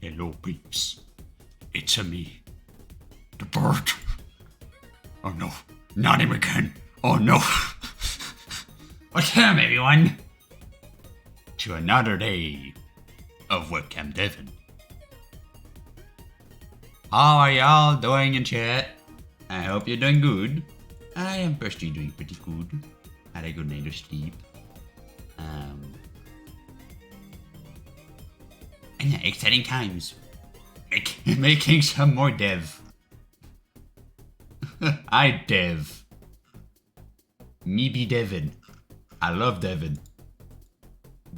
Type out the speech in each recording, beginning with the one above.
Hello, peeps. It's a me, the bird. Oh no, not him again. Oh no. Welcome, everyone, to another day of Webcam Devon. How are y'all doing in chat? I hope you're doing good. I am personally doing pretty good. Had a good night of sleep. And yeah, exciting times. Making some more dev. I dev. Me be Devin. I love Devin.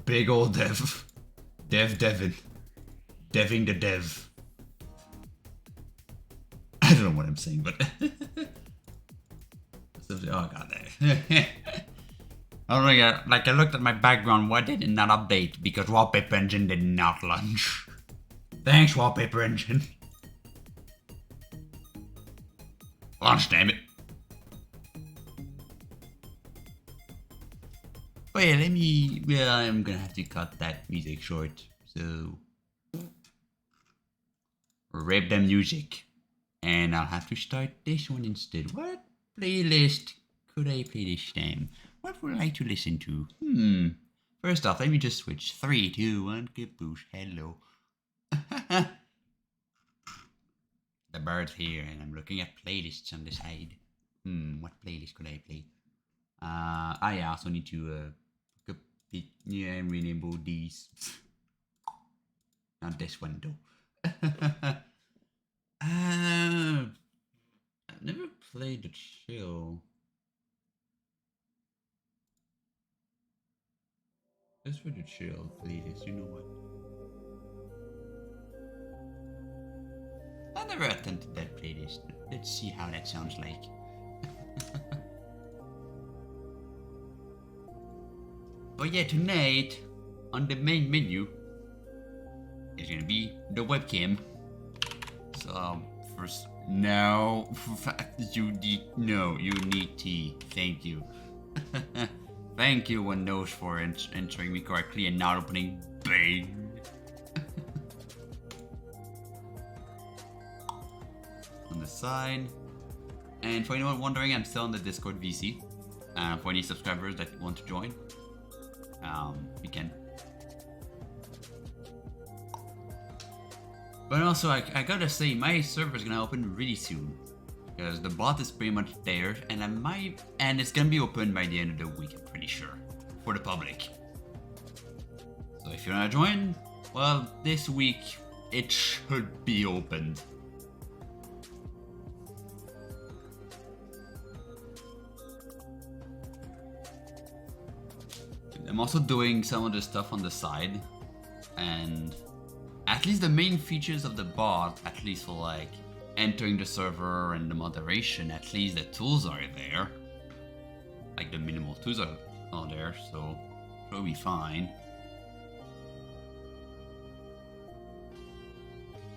Big old dev. Devin. Deving the dev. I don't know what I'm saying, but oh god. Oh my god, like I looked at my background, why did it not update? Because Wallpaper Engine did not launch. Thanks, Wallpaper Engine. Launch, damn it. Oh yeah, I'm gonna have to cut that music short, so rip the music. And I'll have to start this one instead. What playlist could I play this time? What would I like to listen to? First off, let me just switch. 3, 2, 1, kaboosh. Hello. The bird's here, and I'm looking at playlists on the side. What playlist could I play? I also need to rename these. Not this one though. I've never played the chill. Just for the chill playlist, you know what? I never attempted that playlist. Let's see how that sounds like. But yeah, tonight on the main menu is gonna be the webcam. So first, no, you need tea. Thank you. Thank you, Windows, for entering me correctly and not opening Bing. On the side. And for anyone wondering, I'm still on the Discord VC. For any subscribers that want to join, we can. But also, I gotta say, my server is gonna open really soon. Because the bot is pretty much there, and it's gonna be open by the end of the week, I'm pretty sure, for the public. So if you wanna join, well, this week it should be open. I'm also doing some of the stuff on the side, and at least the main features of the bot, at least for like entering the server and the moderation, at least the tools are there. Like the minimal tools are there, so it'll be fine.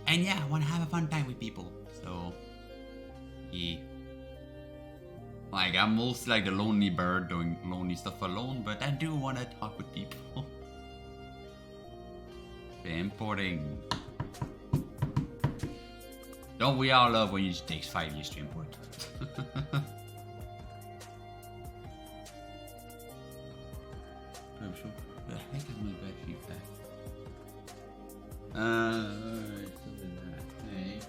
And yeah, I want to have a fun time with people, so yeah. Like, I'm mostly like the lonely bird doing lonely stuff alone, but I do want to talk with people. Importing. Don't we all love when it takes 5 years to import? I'm sure. The heck is my battery back? Alright, so then I think.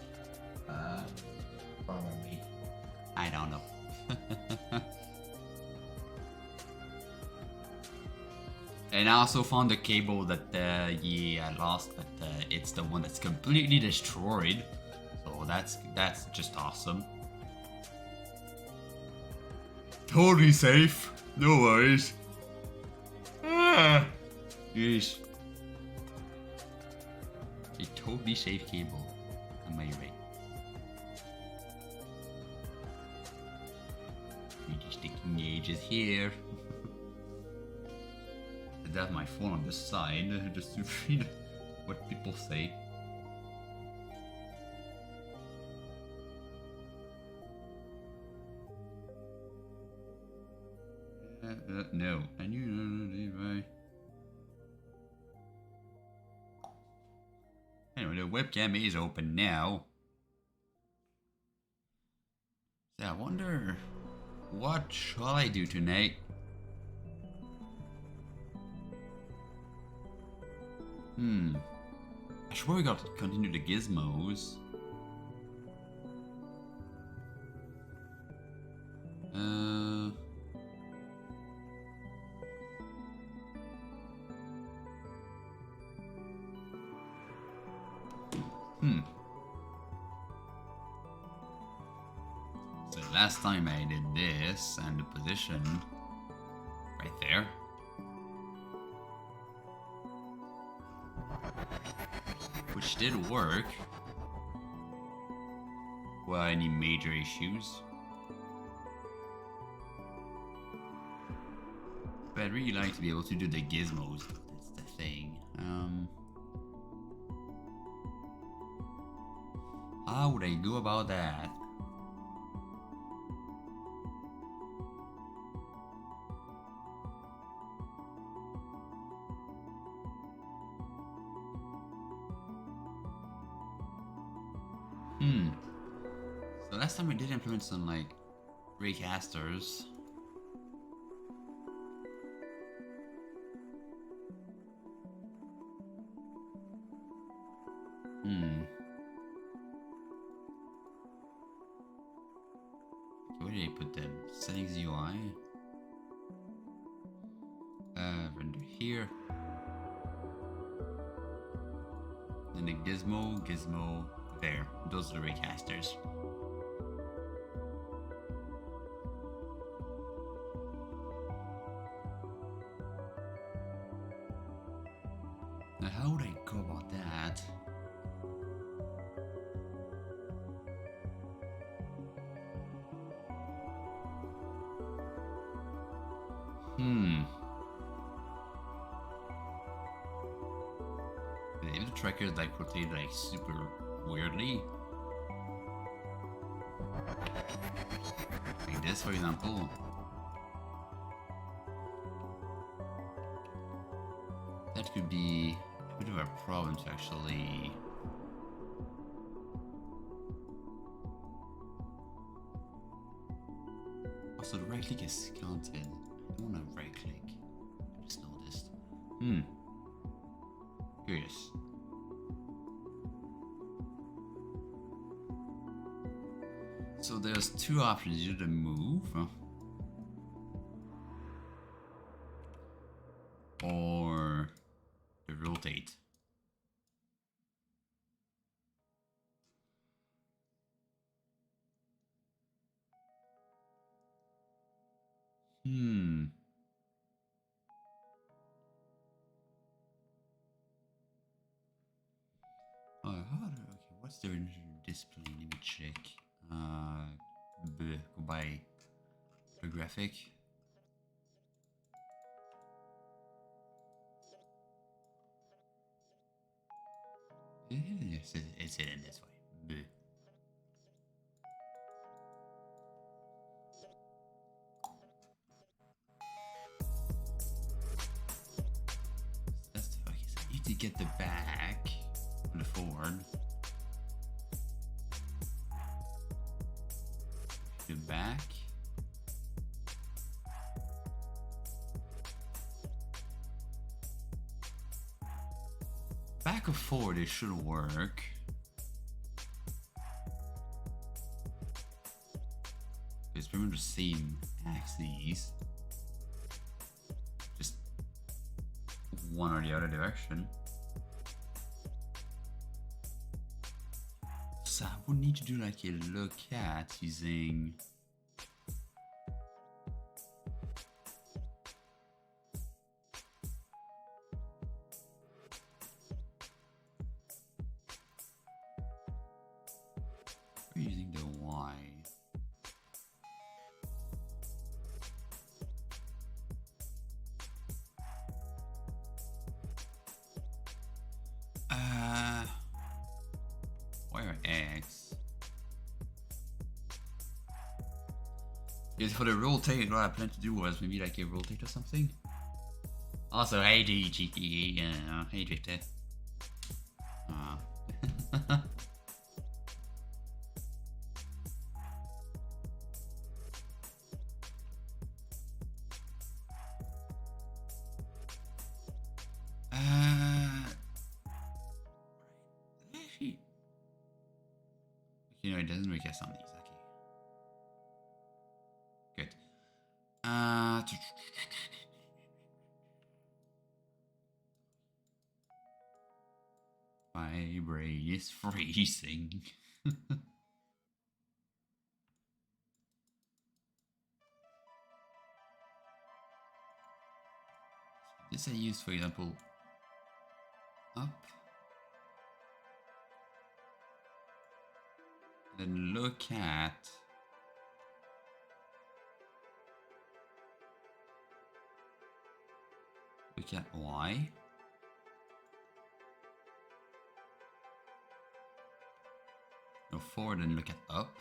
Probably. I don't know. And I also found the cable that I lost, but it's the one that's completely destroyed. So that's just awesome. Totally safe. No worries. Jeez. A totally safe cable. Am I right? Sticking ages here. I have my phone on the side just to read what people say. No, and you know, right? Anyway. Anyway, the webcam is open now. So I wonder, what shall I do tonight? I should probably got to continue the gizmos. So last time I did this and the position right there. Which did work. Without any major issues. But I'd really like to be able to do the gizmos. That's the thing. How would I go about that? So last time I did implement some like recasters. Where did I put that? Settings UI. Render here. Then the gizmo there. Those are the recasters. Now how would I go about that? If the tracker like rotated like super weirdly, like this for example, that could be a bit of a problem to actually also the right click is counted. I don't want to right click. I just noticed. Curious. So there's two options, either to move or to rotate. Oh, okay, what's their display? Let me check. Go by the graphic. Yes, it's in this way. That's okay. So I need to get the back and the forward. The back. Back or forward, it should work. It's pretty much the same axes, just one or the other direction. So I would need to do like a look at using the Y. Y or X? Because for the rotate, what I plan to do was maybe like a rotate or something. Also, hey, cheeky, hey, Victor. Actually, you know, it doesn't request on these. Okay. Good. My brain is freezing. This I use, for example, up. Then look at Y. Go forward and look at up.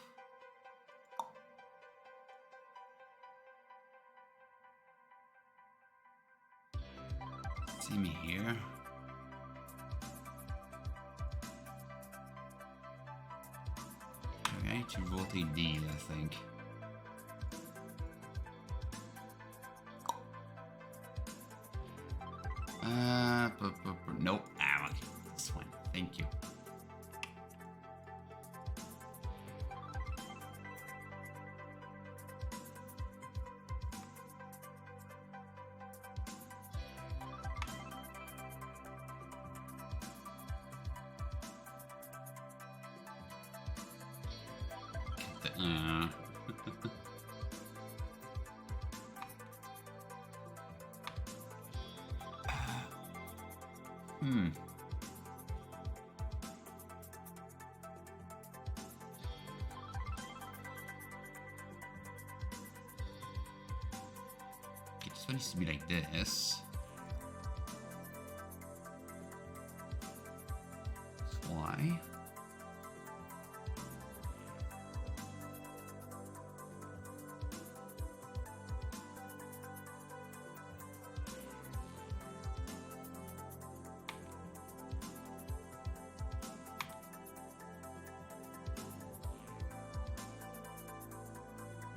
See me here. Okay, to rotate these, I think. Nope. Ah, okay. This one. Thank you. Okay, this one needs to be like this. Y.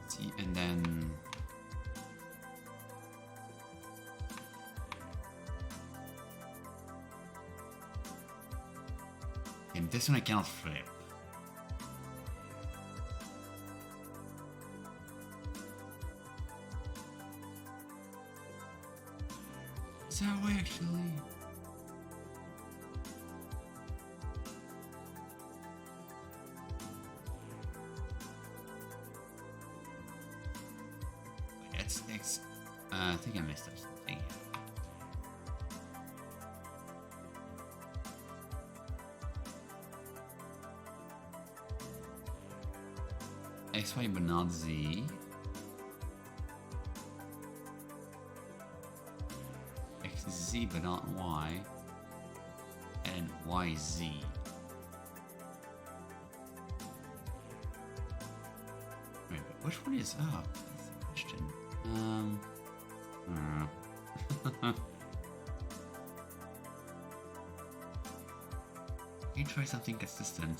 See, and then and this one I cannot flip. Is that way actually? That's X. I think I messed up something. XY but not Z. XZ but not Y. And YZ. Wait, which one is up? That's the question. Can you try something consistent?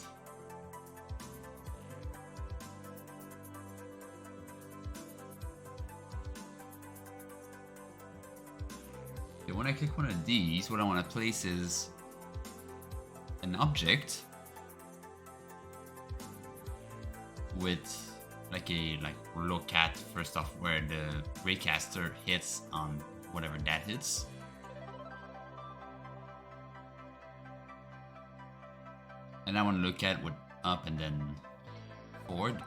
Okay, when I click one of these, what I want to place is an object with like look at first off where the raycaster hits on whatever that hits. And I want to look at what up and then forward.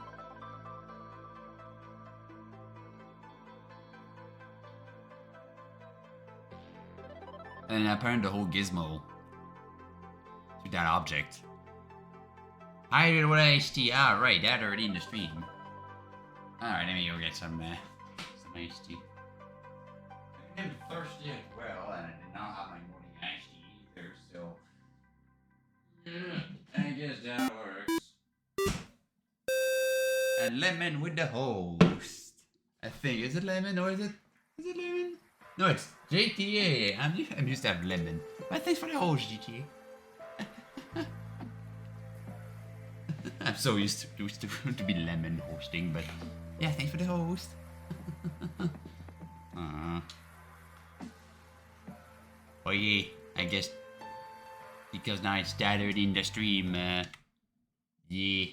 And I parent the whole gizmo to that object. I did what HT. Ah, right, that already in the stream. Alright, let me go get some HT. I'm thirsty as well, and I did not have my morning HT either, so. I guess that works. And lemon with the host. I think. Is it lemon or is it lemon? No, it's GTA. I'm used to have lemon. But thanks for the host, GTA. I'm so used to be Lemon hosting, but yeah, thanks for the host. Oh yeah, I guess because now it's started in the stream. Yeah,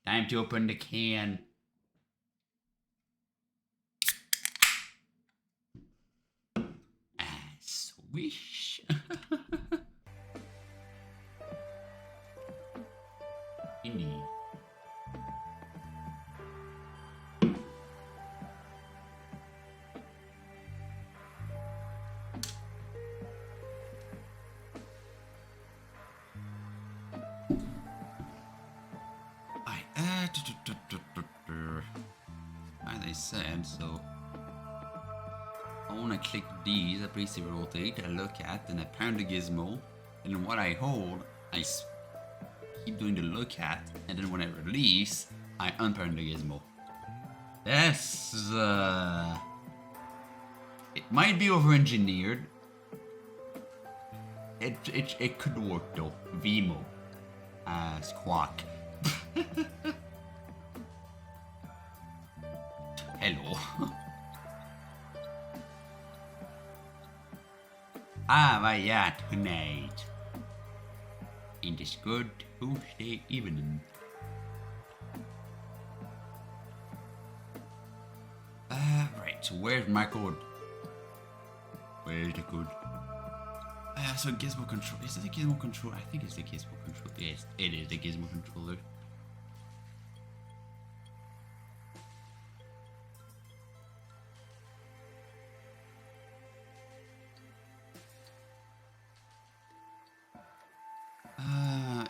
time to open the can. Swish. Indeed. As I said, so I want to click these, I basically rotate, I look at, then I pound the gizmo, and then what I hold, I keep doing the look at, and then when I release, I unpound the gizmo. That's it might be over-engineered. It could work though. Vimo. Squawk. Hello. Yeah, tonight. In this good Tuesday evening. Right, so where's my code? Where's the code? So gizmo control. Is it the gizmo control? I think it's the gizmo control. Yes, it is the gizmo controller.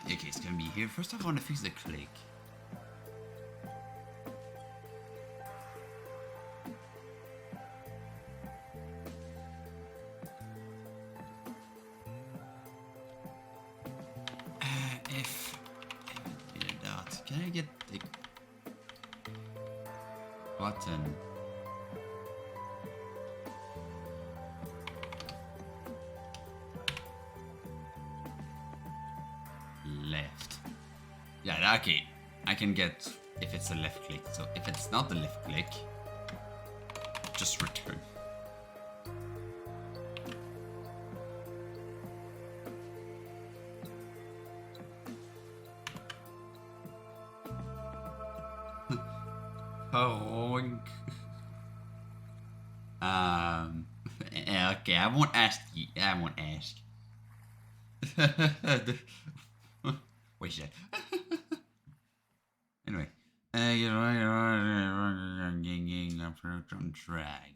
Okay, it's gonna be here. First off, I want to fix the click. If I did that, can I get the button? Left. Yeah, okay. I can get if it's a left click. So if it's not the left click, just return. Honk. Okay, I won't ask you. I won't ask. What is that? Anyway, on drag.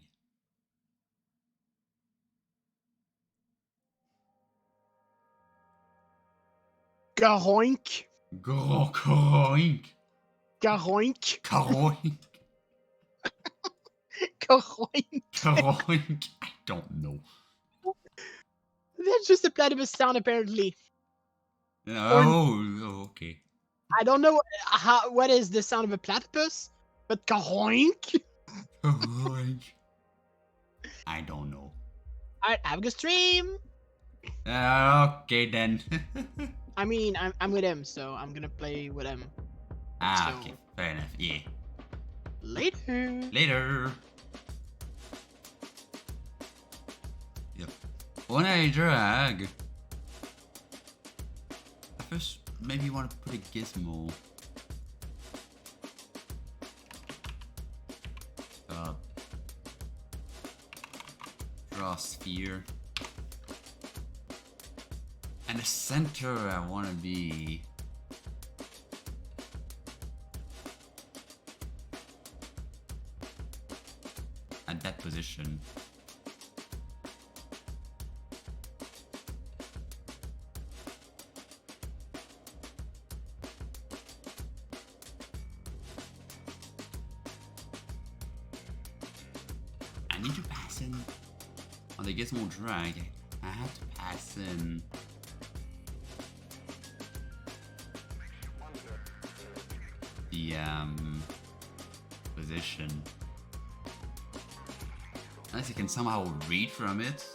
Garoink. Garoink. Garoink. Garoink. Garoink. Garoink. I don't know. That's just a platypus sound, apparently. Oh, okay. I don't know what is the sound of a platypus, but garoink. Garoink. I don't know. Alright, have a good stream. Okay then. I mean, I'm with him, so I'm gonna play with him. So, Okay, fair enough. Yeah. Later. Later. Yep. When I drag, I first maybe you want to put a gizmo. Draw a sphere. And the center I want to be at that position. I need to pass in on the gizmo drag. I have to pass in the position. Unless you can somehow read from it.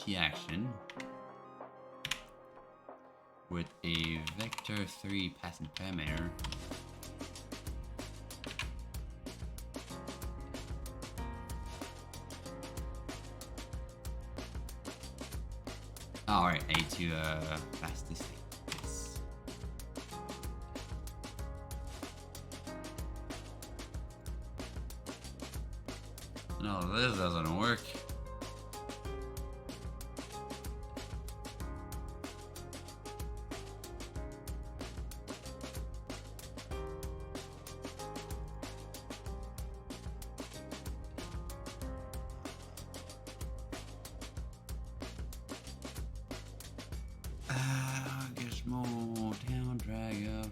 multi-action with a vector 3 passing parameter. Alright, I need to pass this thing. Yes. No, this doesn't work. Gizmo, down, drag up.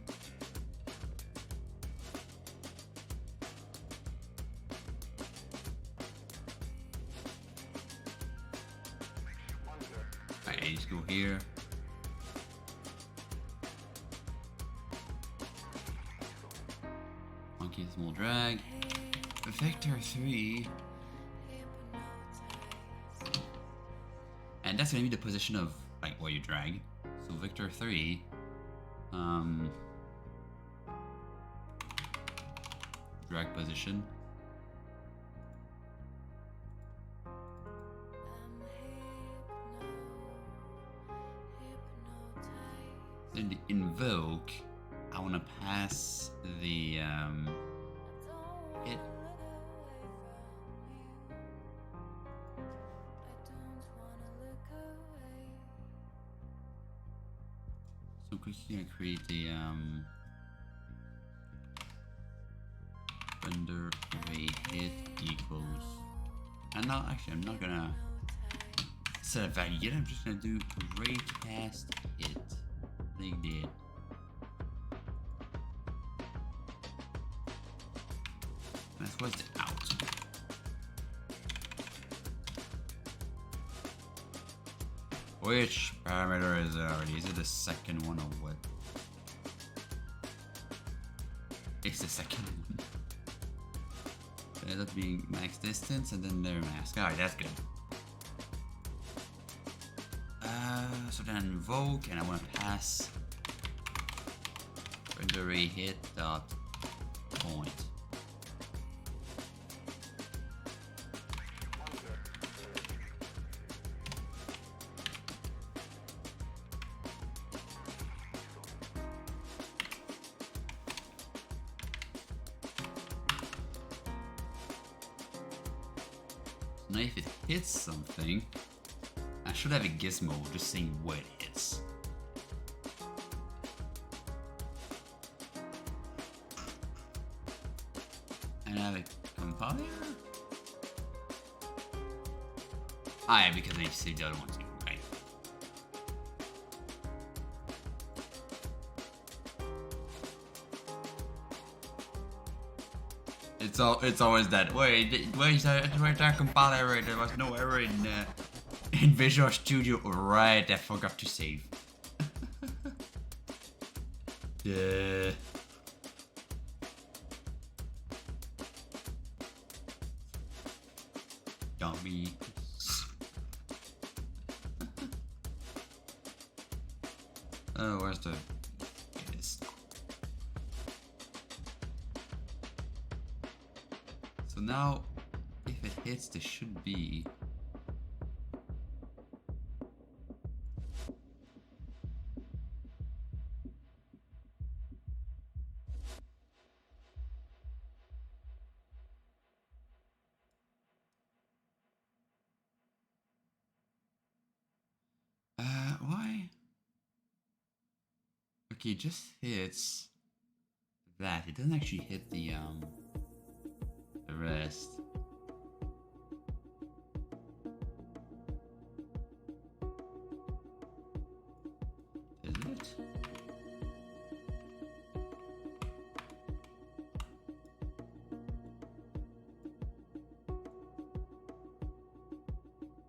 Alright, I need to go here. Monkey small drag. Vector 3. And that's gonna be the position of like what you drag. So vector 3. Drag position. Then the invoke, I want to pass the hit. So quickly gonna create the render array hit equals. And now actually I'm not gonna set a value yet. I'm just gonna do array cast hit. Like that. That's what's the out. Which parameter is it already? Is it the second one or what? It's the second one. It ends up being max distance and then their mask. Alright, that's good. So then invoke and I want to pass render array hit dot point. Now if it hits something, I should have a gizmo just saying what it hits. And I have a compiler? Ah, yeah, because I saved the other one too, right? It's always that. Wait, where's that compiler? There was no error in Visual Studio. Right, I forgot to save. Yeah. Dummy. Oh, where's the? Yes. So now, if it hits, there should be. Why? Okay, it just hits that. It doesn't actually hit the rest. Is it?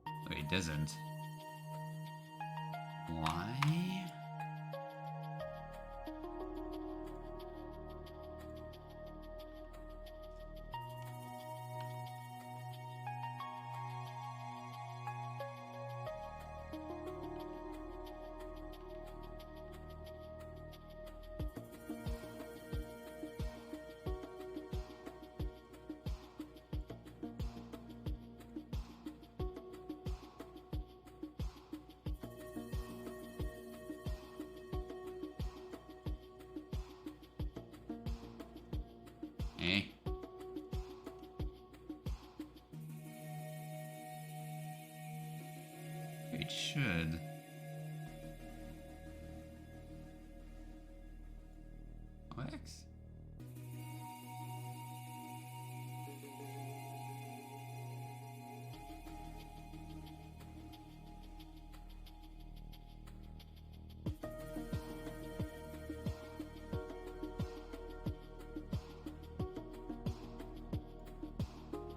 Oh, it doesn't. Why? Eh? It should. X?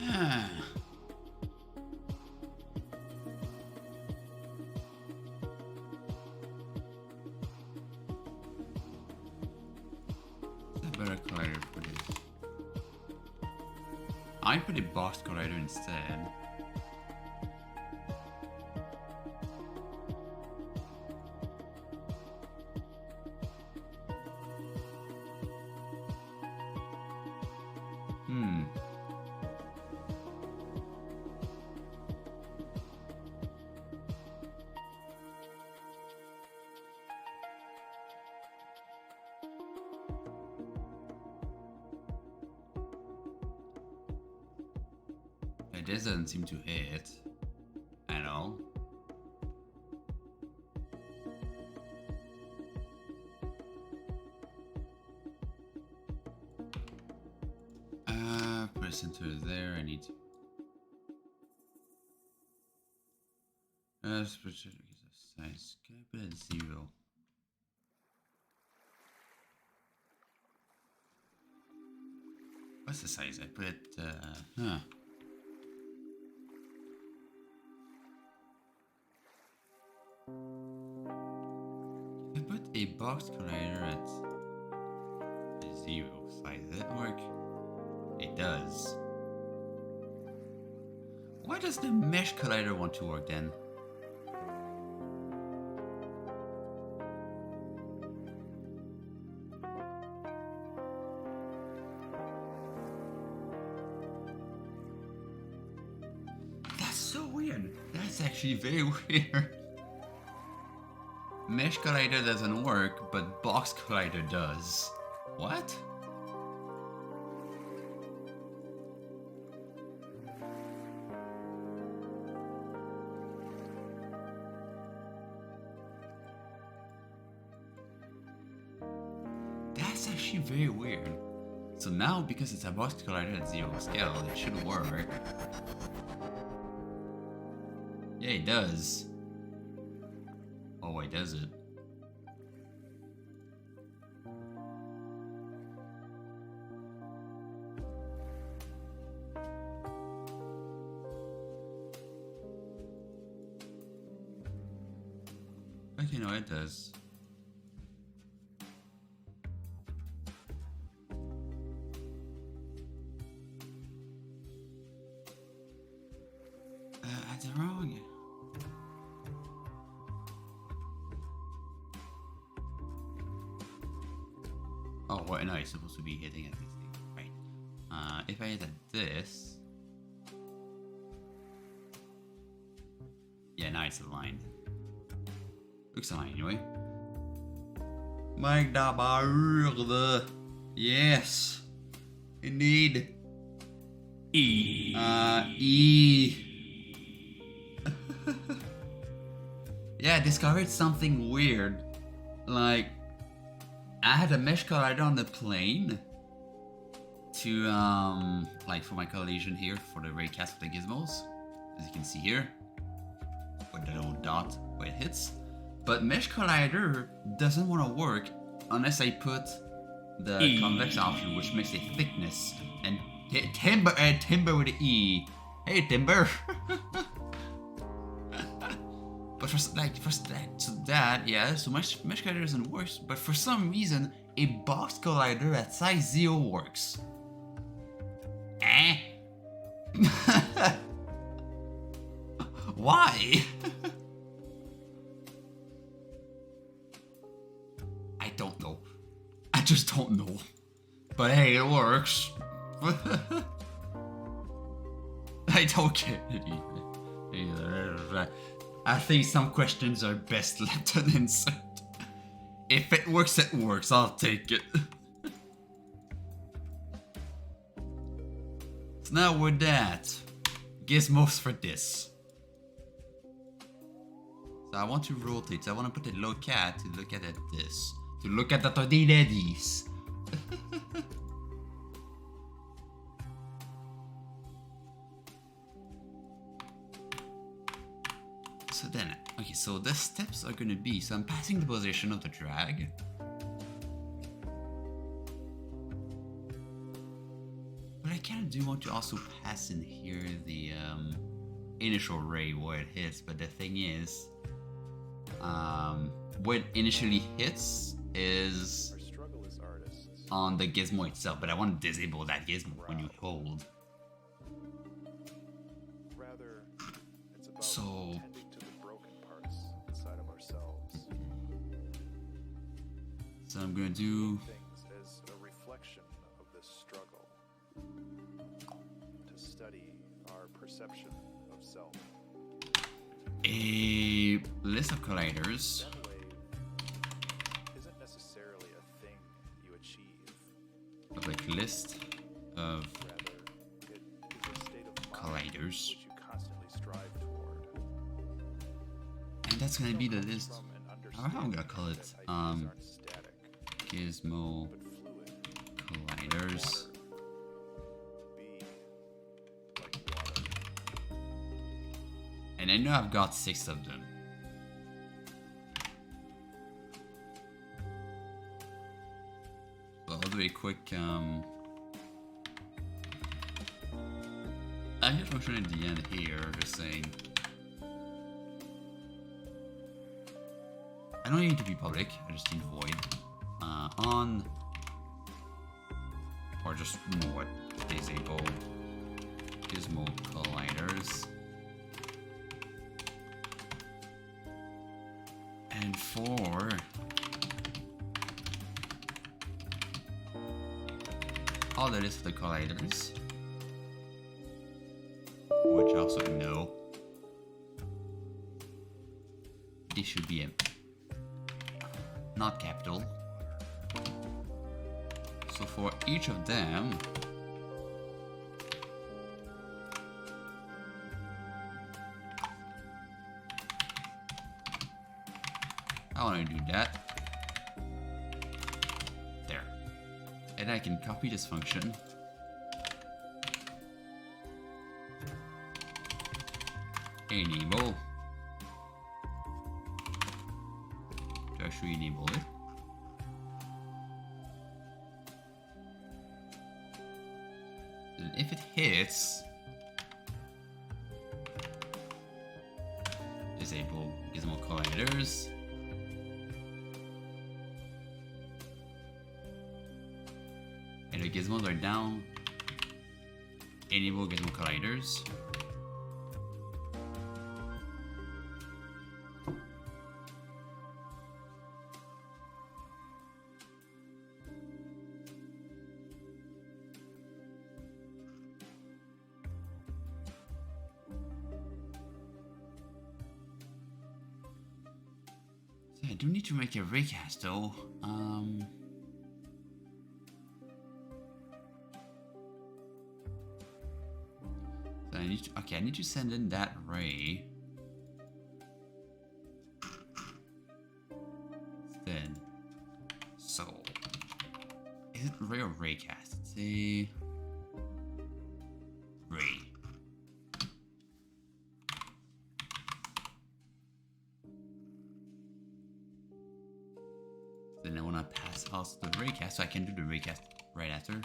Ah. Better collider for this. I put a box collider instead. This doesn't seem to hit at all. Press into there. I need to. Special size. Can I put it at 0? What's the size? I put it. If I put a box collider at 0 size, does it work? It does. Why does the mesh collider want to work then? That's so weird. That's actually very weird. Mesh collider doesn't work, but box collider does. What? That's actually very weird. So now, because it's a box collider at 0 scale, it should work. Yeah, it does. Oh wait, does it? Okay, no, it does. That's wrong. Oh, what? No, it's supposed to be hitting at this thing, right? If I hit at this, yeah, now it's aligned. Looks aligned anyway. Magdabarde. Yes, indeed. E. E. Yeah, I discovered something weird. Like, I had a mesh collider on the plane to, like for my collision here for the raycast with the gizmos, as you can see here, with the little dot where it hits. But mesh collider doesn't want to work unless I put the convex option, which makes a thickness and timber with the E. Hey, timber. But for that, yeah, so mesh collider doesn't work, but for some reason, a box collider at size 0 works. Eh? Why? I don't know. I just don't know. But hey, it works. I don't get it either. I think some questions are best left unanswered. If it works, it works. I'll take it. So now with that, gizmos for this. So I want to rotate, so I want to put a little cat to look at this. To look at the ladies. So then, okay, so the steps are gonna be, so I'm passing the position of the drag. But I kind of do want to also pass in here the initial ray where it hits, but the thing is, what initially hits is on the gizmo itself, but I want to disable that gizmo when you hold. So I'm gonna do things as a reflection of this struggle, to study our perception of self. a list of colliders. That wave isn't necessarily a thing you achieve. Of like list of Rather, it is a state of mind colliders. which you constantly strive toward. And that's gonna be the list. From an I don't know how I'm gonna call it. understanding that ideas aren't static, Gizmo but fluid. colliders. Be like water. And I know I've got 6 of them. So I'll do a quick I just function at the end here, just saying. I don't need to be public, I just need void. On or just what disable gizmo colliders. And for all the list of the colliders, which also no, this should be not capital. So for each of them, I want to do that. There. And I can copy this function. Enable. To actually enable it. And if it hits, disable gizmo colliders. And the gizmos are down. Enable gizmo colliders. So I do need to make a raycast though. So I need to, okay, I need to send in that ray. Then, so is it ray or raycast? It's a ray. Then I want to pass also the raycast, so I can do the raycast right after.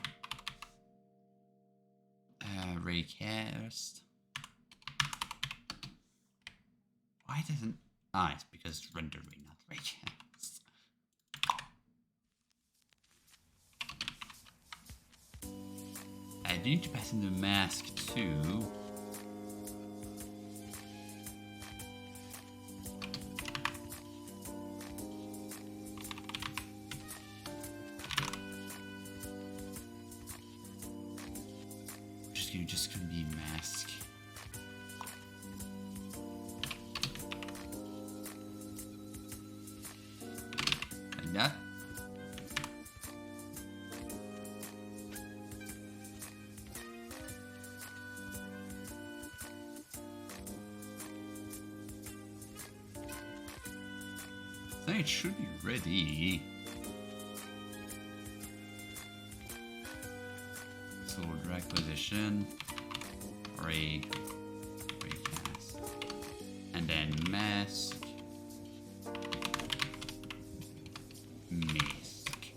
Raycast. Why doesn't? Ah, it's because it's render ray, not raycast. I do need to pass in the mask too. Just gonna be mask. Like that. Then it should be ready. So drag position, ray cast, and then mask, mask.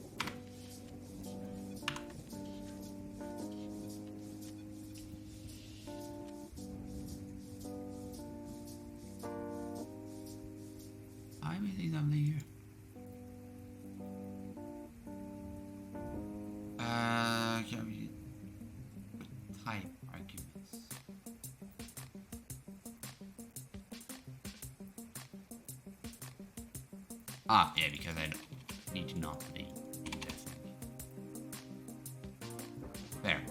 How many things I'm here? Can we type arguments? Ah, yeah, because I need to not be investing. There.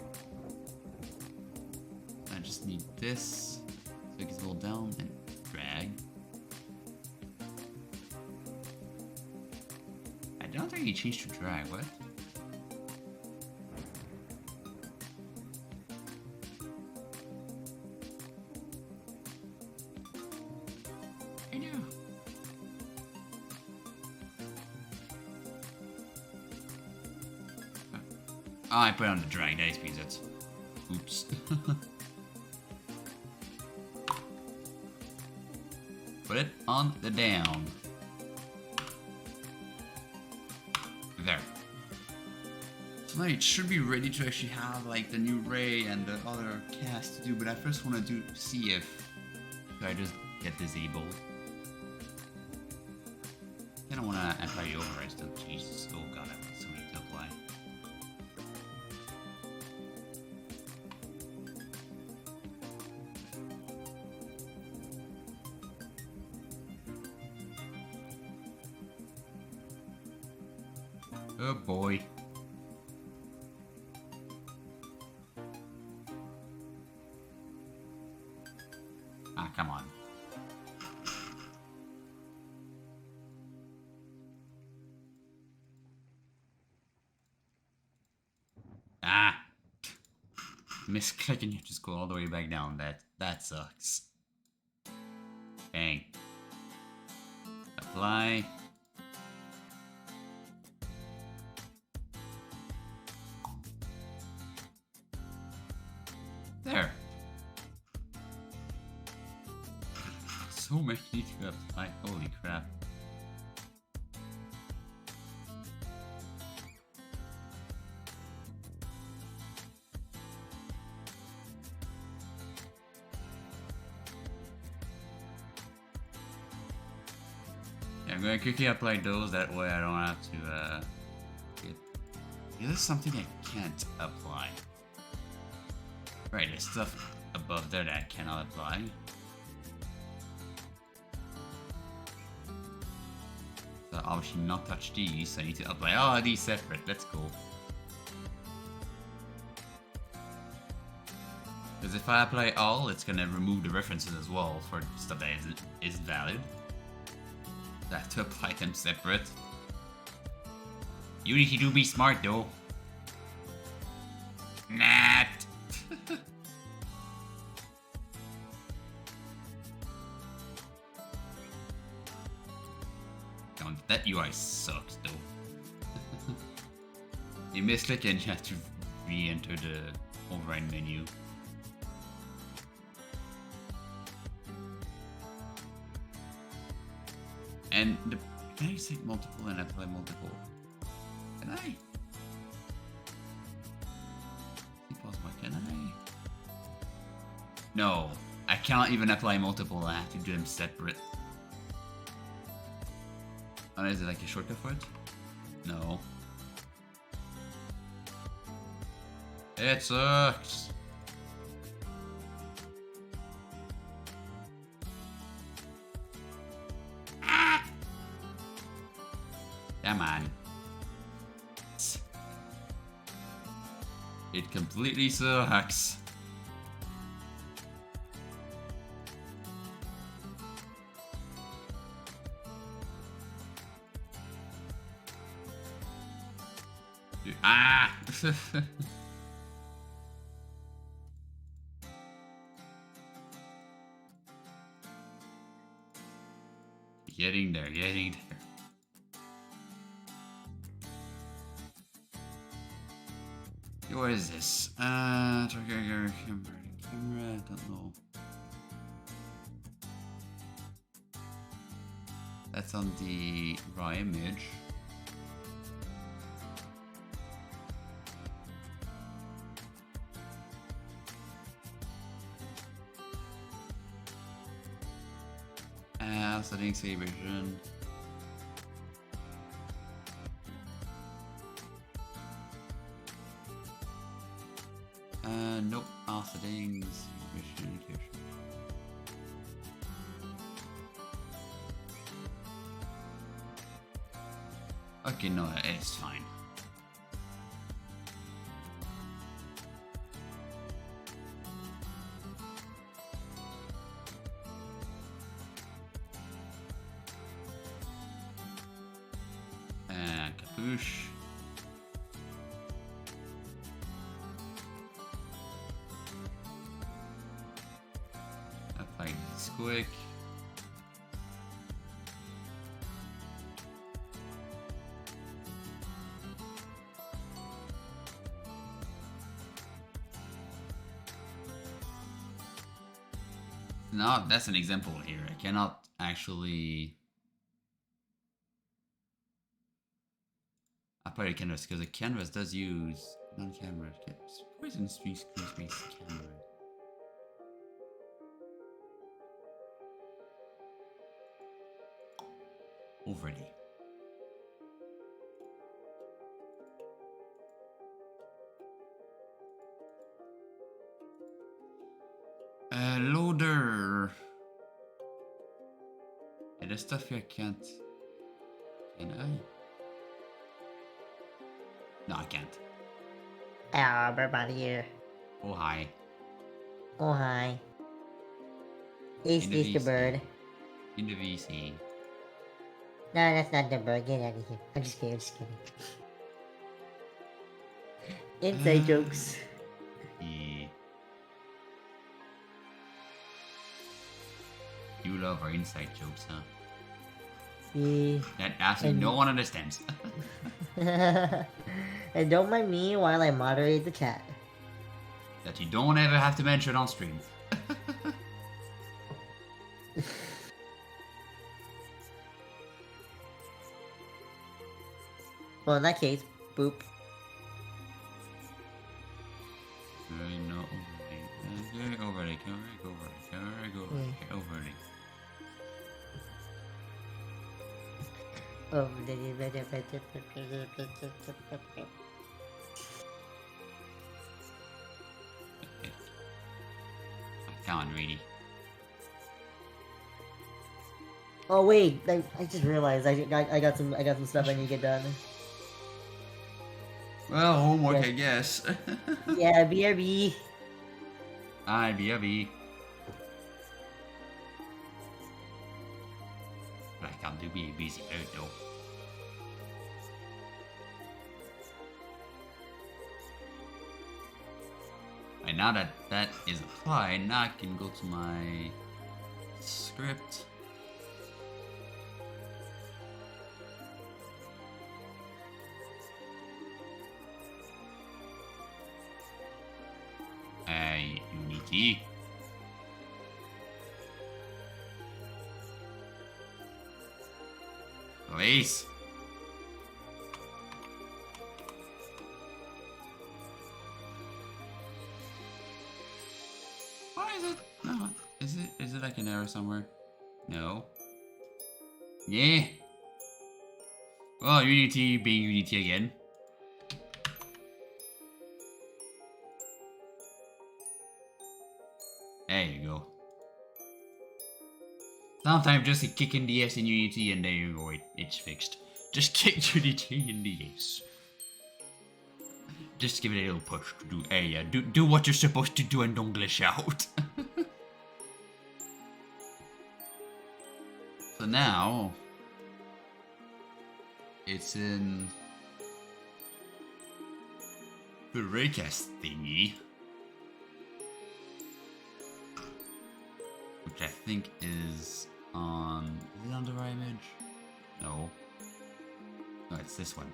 I just need this, so it gets rolled down and drag. I don't think he changed to drag, what? I know. Oh, I put on the drag dice because that's... Oops. Put it on the down. There. So now it should be ready to actually have like the new ray and the other cast to do, but I first want to see if I just get disabled. Then I want to apply the override stuff. Jesus, oh god, I want so many to apply. Oh boy. Ah, come on. Ah! Misclick and you have to just go all the way back down. That sucks. Dang. Apply. There. So many to apply. Holy crap. Yeah, I'm gonna quickly apply those, that way I don't have to get... This is something I can't apply. Right, there's stuff above there that I cannot apply. So obviously not touch these, so I need to apply all of these separate. Let's go. Because if I apply all, it's gonna remove the references as well for stuff that isn't valid. I have to apply them separate. Unity do be smart though. Nah. That UI sucks though. You misclick and you have to re-enter the override menu. And can I say multiple and apply multiple? Can I? Impossible, can I? No, I cannot even apply multiple. I have to do them separate. Oh, is it like a shortcut for it? No. It sucks. Ah! Come on. It completely sucks. Ah! Getting there, getting there. What is this? Camera, I don't know. That's on the raw image. Settings, calibration. Nope. All settings, calibration. Okay, no, it's fine. Capuche. Apply squick. No, that's an example here. I cannot actually apply the canvas because the canvas does use non-camera. Where's in screen space camera? Overlay. Loader. Yeah, there's stuff here I can't. Can I? No, I can't. Hello, everybody here. Oh, hi. Oh, hi. Is In the this the VC. bird? In the VC. No, that's not the bird. Get out of here. I'm just kidding. I'm just kidding. Inside jokes. Yeah. You love our inside jokes, huh? See? That absolutely no one understands. And don't mind me while I moderate the chat. That you don't ever have to mention on stream. Well, in that case, boop. No, overlay. Overlay. Oh, Come on, really. oh wait, I just realized I got some stuff I need to get done. Well, homework, Yes. I guess. Yeah, BRB. Hi, BRB. But I can't do be busy out though. And now that that is applied, now I can go to my script. Unity. Release. Why is it? No. Is it like an error somewhere? No. Yeah. Well, Unity being Unity again. There you go. Sometimes just a kick in the ass in Unity and there you go, it's fixed. Just kick Unity in the ass. Just give it a little push to do, hey, do what you're supposed to do and don't glitch out. So now, it's in the raycast thingy. Which I think is on the right image? No. No, it's this one.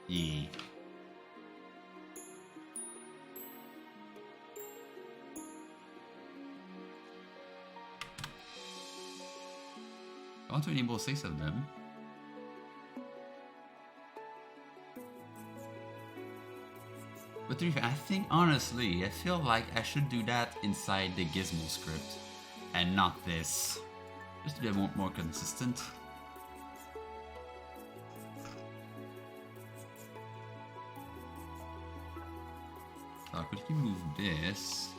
Yeah. want to enable 6 of them. But I think, honestly, I feel like I should do that inside the gizmo script and not this. Just to be more consistent. So could you move this?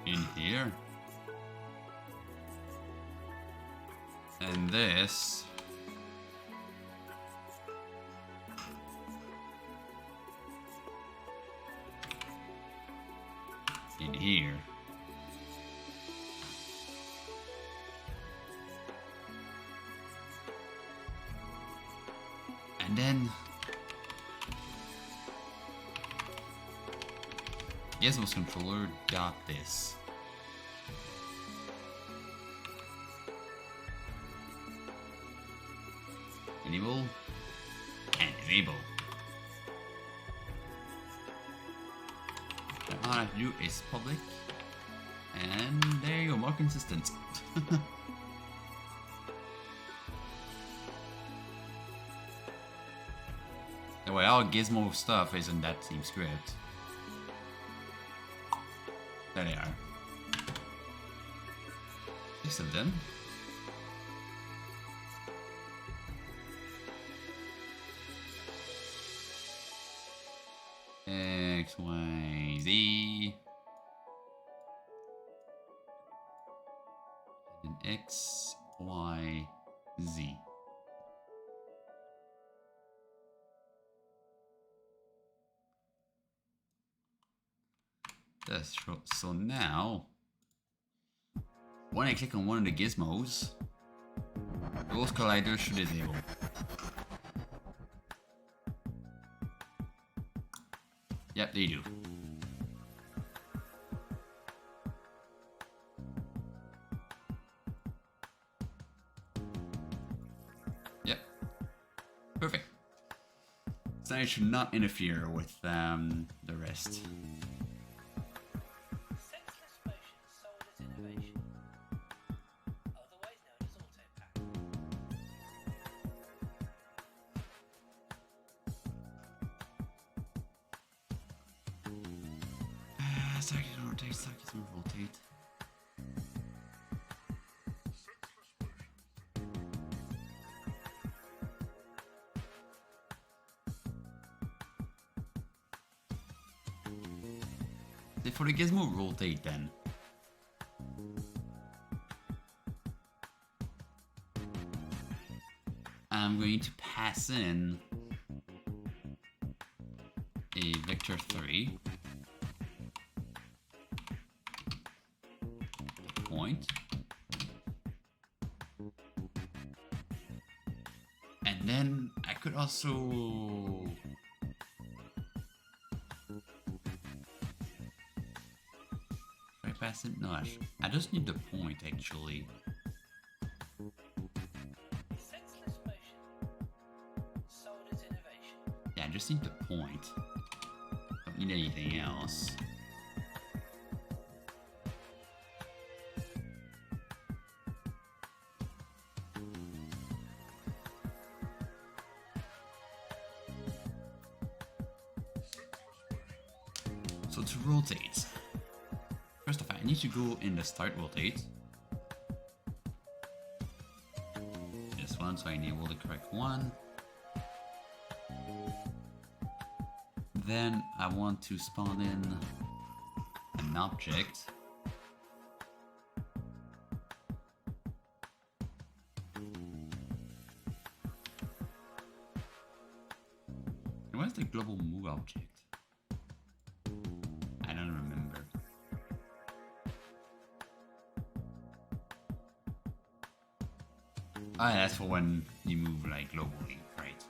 In here. And this. In here. And then gizmos controller got this. Enable and disable. And all I have to do is public, and there you go, more consistent. Anyway, all gizmo stuff is in that same script. There they are. 6 of them. X, Y, Z. And X, Y, Z. That's true. So now, when I click on one of the gizmos, those colliders should disable. Yep, they do. Yep. Perfect. So I should not interfere with the rest. Senseless motion sold as innovation, otherwise known as autopack. Stack is rotate, stack is rotate. For the gizmo rotate then. I'm going to pass in a vector 3 point, and then I could also pass it. No, I just need the point actually. Senseless motion sold as innovation. Yeah, I just need the point. Don't need anything else. So to rotate, first of all, I need to go in the start rotate. This one, so I enable the correct one. Then I want to spawn in an object. And where's the global move object? I don't remember. Ah, that's for when you move like globally, right?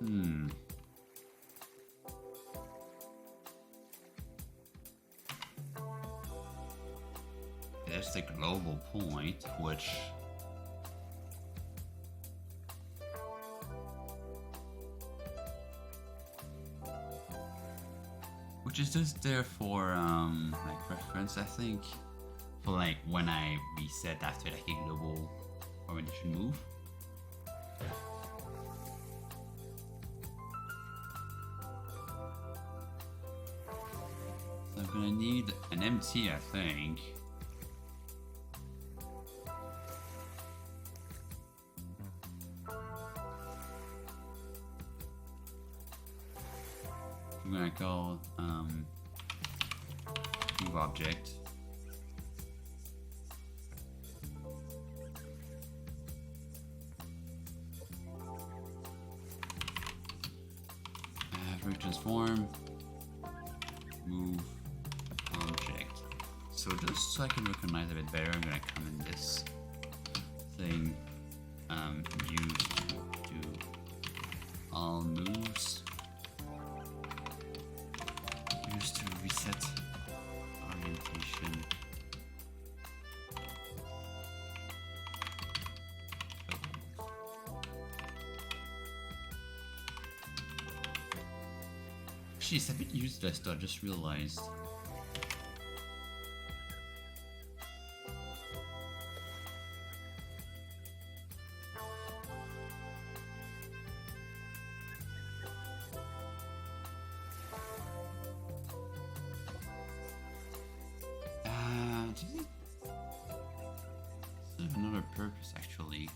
Hmm. There's the global point, which is just there for like reference, I think, for like when I reset after like a global orientation move. So I'm gonna need an MT, I think. I'm gonna call new object. Transform, move object. So just so I can recognize a bit better, I'm gonna come in this thing, use to do all moves, use to reset orientation. Jeez, a bit useless though, I just realized. Does it serve another purpose actually?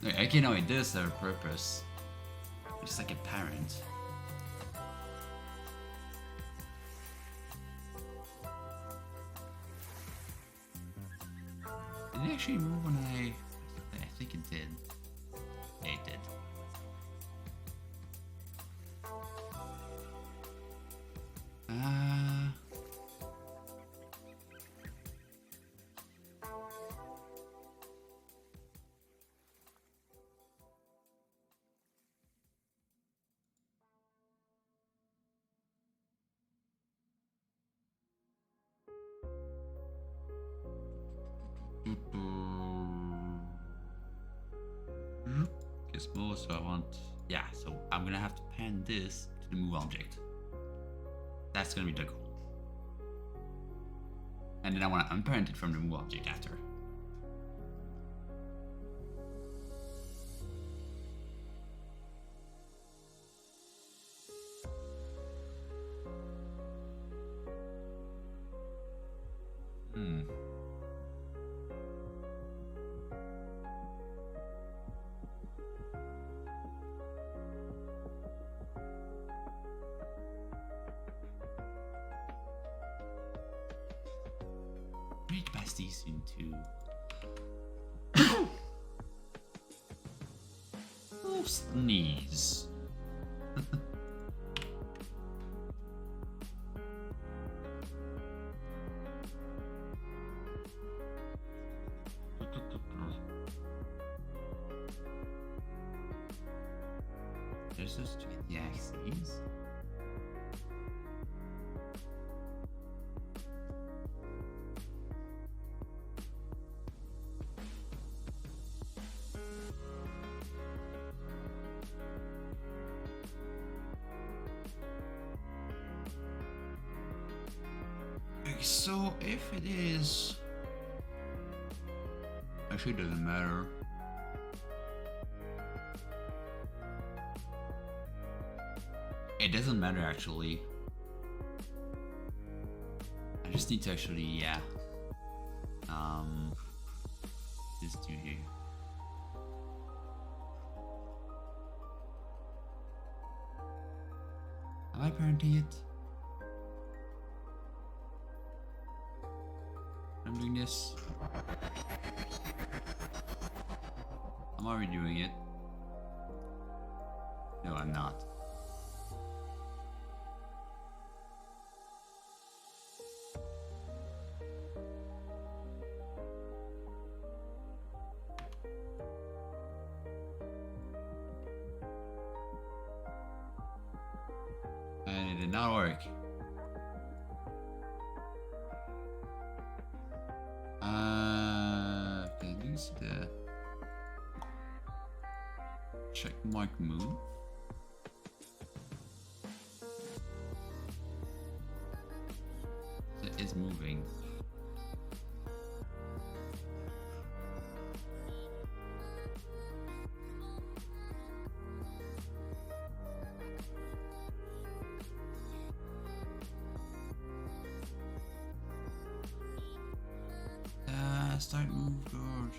Okay, no, it does serve a purpose. It's like a parent. Did it actually move when I think it did. Yeah, it did. Gizmos, so I want, yeah, so I'm gonna have to pan this to the move object. That's gonna be the goal. And then I want to unparent it from the move object after. Break past these into oh, sneeze. There's just to get the axes. So if it is, actually it doesn't matter. It doesn't matter actually. I just need to actually, yeah. Just do here. Am I parenting it? I'm doing this. I'm already doing it. No, I'm not. And it did not work. Okay, this the check mark move. It is moving. Start move guard.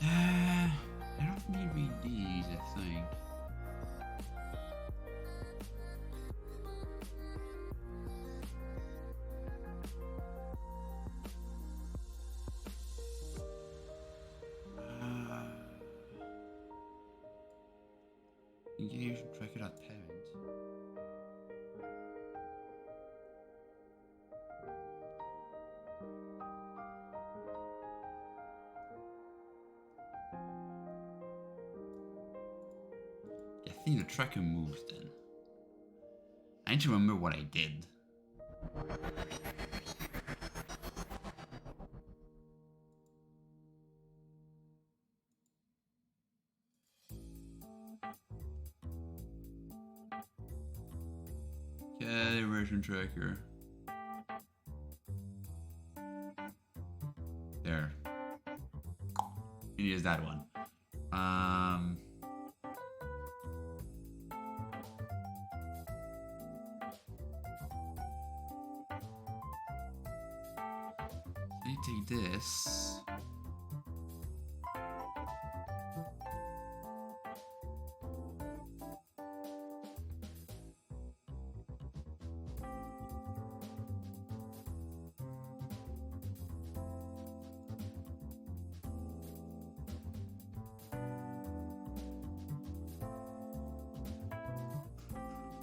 I don't need these, I think. Engage and track it out parent. Yeah, I think the tracker moves then. I need to remember what I did. Calibration tracker. There. It is that one. So you take this.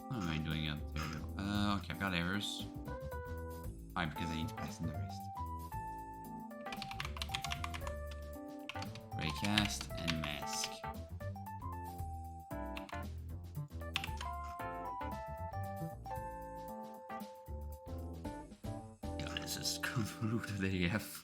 What am I doing up there? Okay, I've got errors. Why? Because I need to pass in the rest. Raycast and mask. Yeah, this is convoluted AF.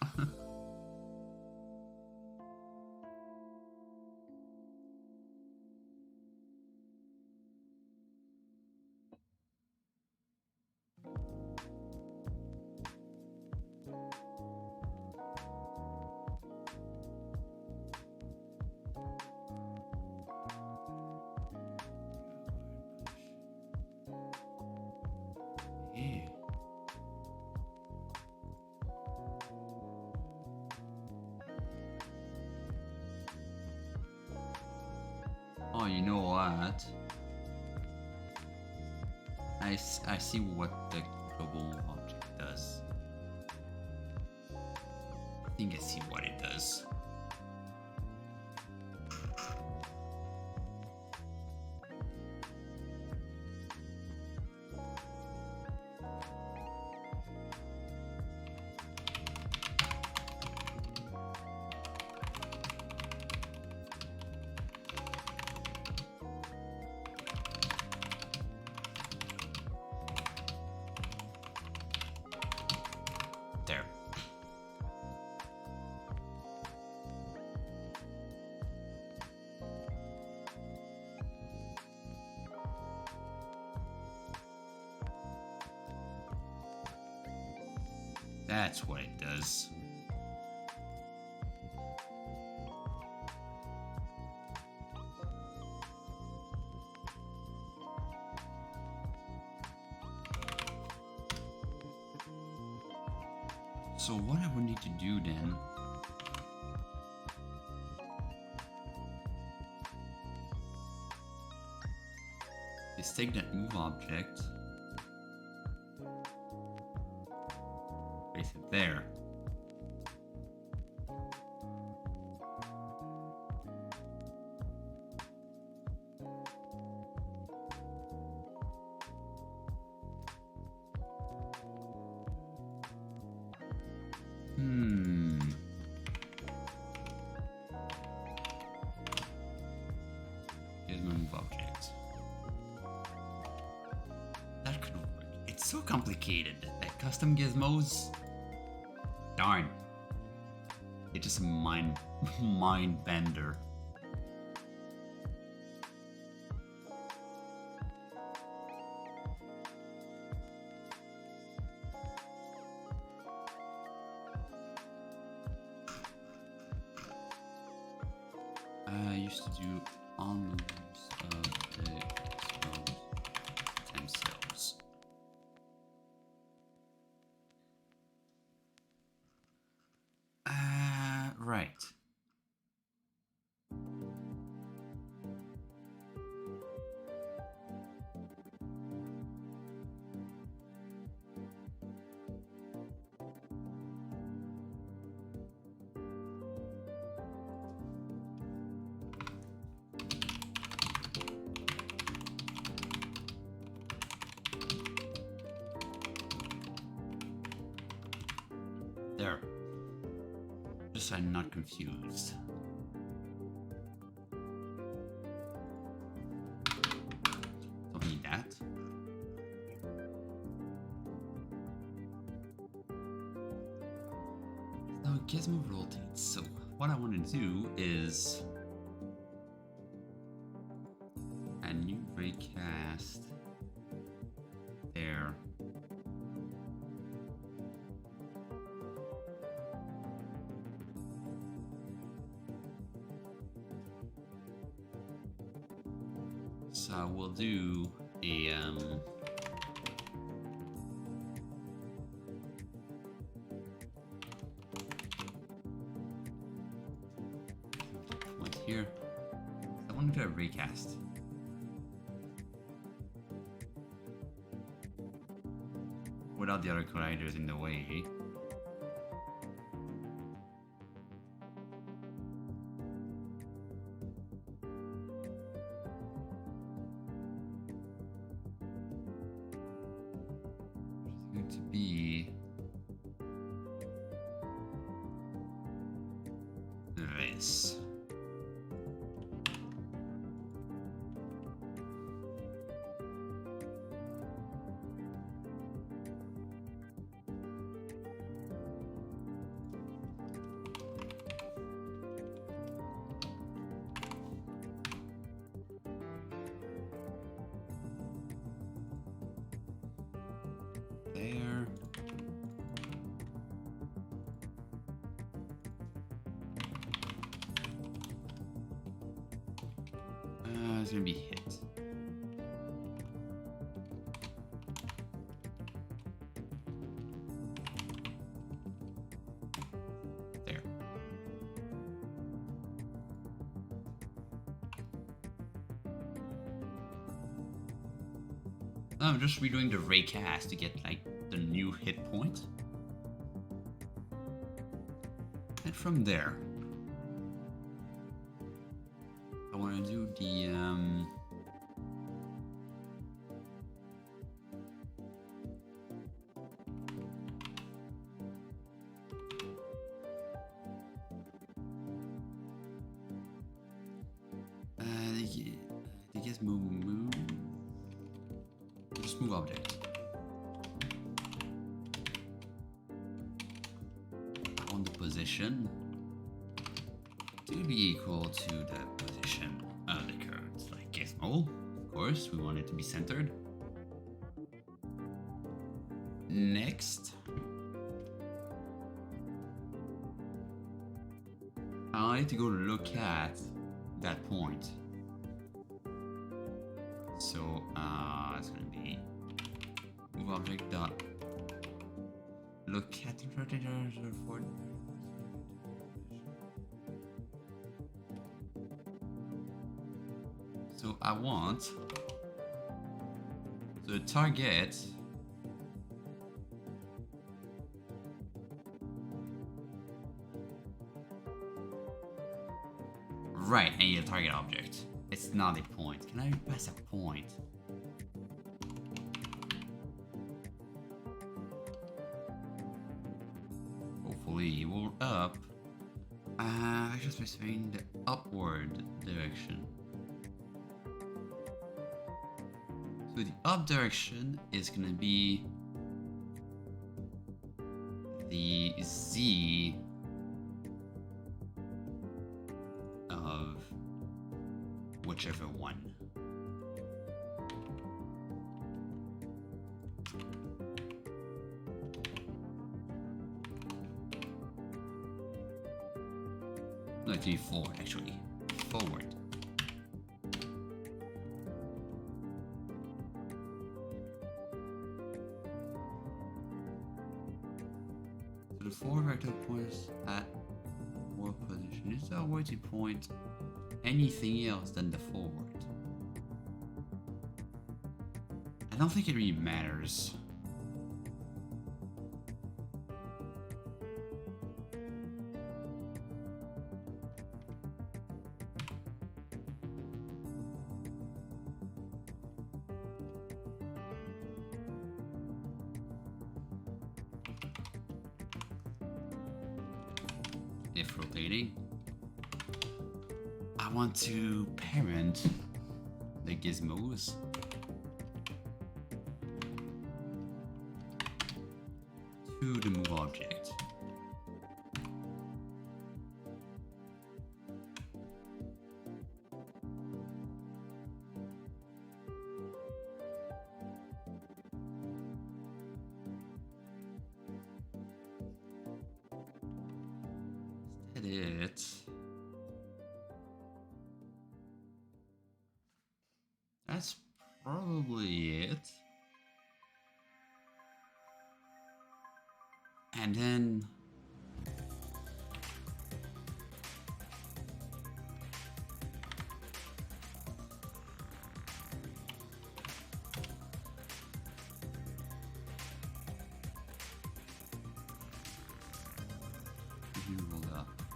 Yeah. Oh, you know what? I see what the global object does. I think I see what it does. There. That's what it does. So what I would need to do then take that move object. Place it there. Here's my move object. That could work. It's so complicated. Like custom gizmos. Darn. It's just a mind bender. I used to do on of the gizmos themselves. Right. There. Just so I'm not confused. Don't need that. Now gizmo rotates. So what I want to do is a new recast there. So we'll do a point here. I want to do a recast. Without the other colliders in the way. To be this. There. It's gonna be hit. There. I'm just redoing the recast to get like the new hit point. And from there, I want to do the gizmo move. Just move object. On the position to be equal to the position of the current like gizmo. Of course, we want it to be centered. Next, I need to go look at that point. So it's gonna be move object dot look at the for. So I want The target. Right, I need a target object. It's not a point. Can I pass a point? Hopefully it will up. I just specifying the upward direction. So the up direction is gonna be the Z of whichever one. No, it's be forward actually. Forward. So the forward vector points at what position? Is there a way to point anything else than the forward? I don't think it really matters. If rotating, I want to parent the gizmos to the move object. It. That's probably it. And then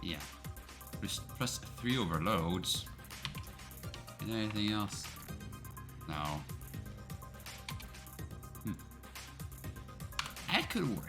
yeah. Press 3 overloads. Is there anything else? No. That could work.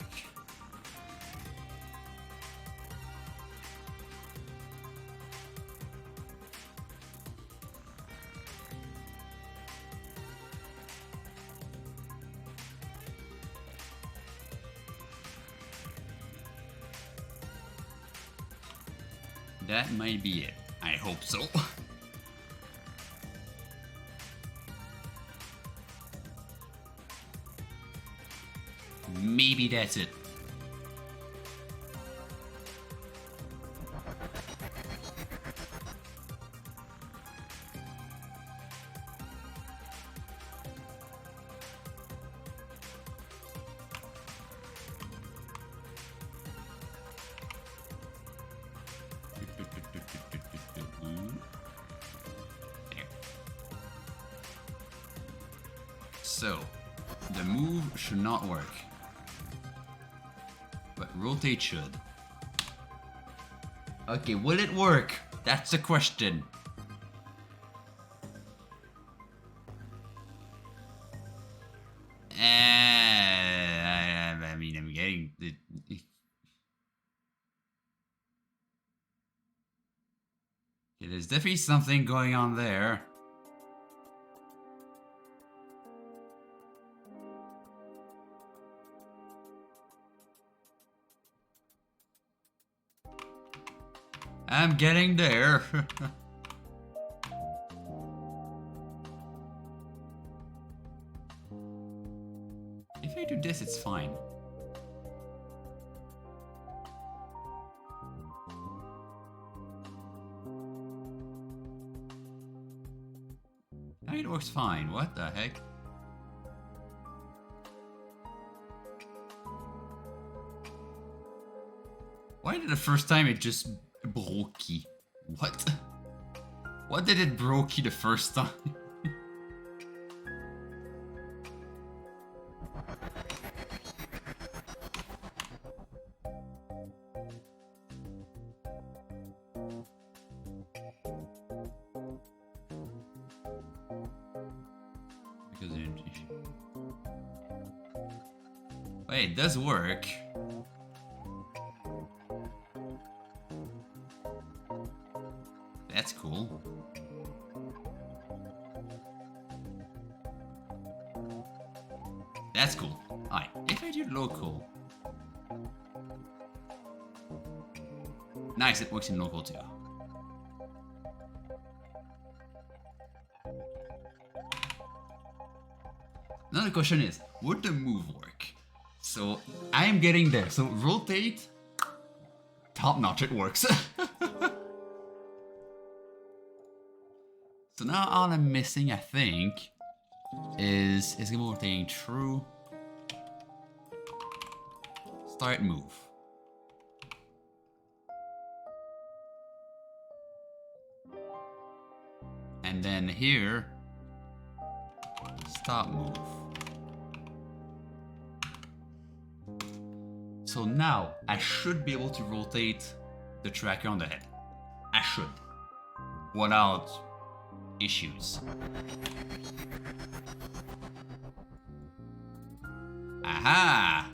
That might be it. I hope so. Maybe that's it. So, the move should not work, but rotate should. Okay, will it work? That's the question. I mean, I'm getting the... There's definitely something going on there. I'm getting there. If I do this, it's fine. It works fine. What the heck? Why did the first time it just brokey? What? What did it brokey the first time? because wait, it does work. That's cool. That's cool. Alright, if I do local. Nice, it works in local too. Another question is, would the move work? So, I am getting there. So, rotate. Top notch, it works. So now all I'm missing, I think, is rotating through. Start move. And then here, stop move. So now I should be able to rotate the tracker on the head. I should. Without issues. Aha!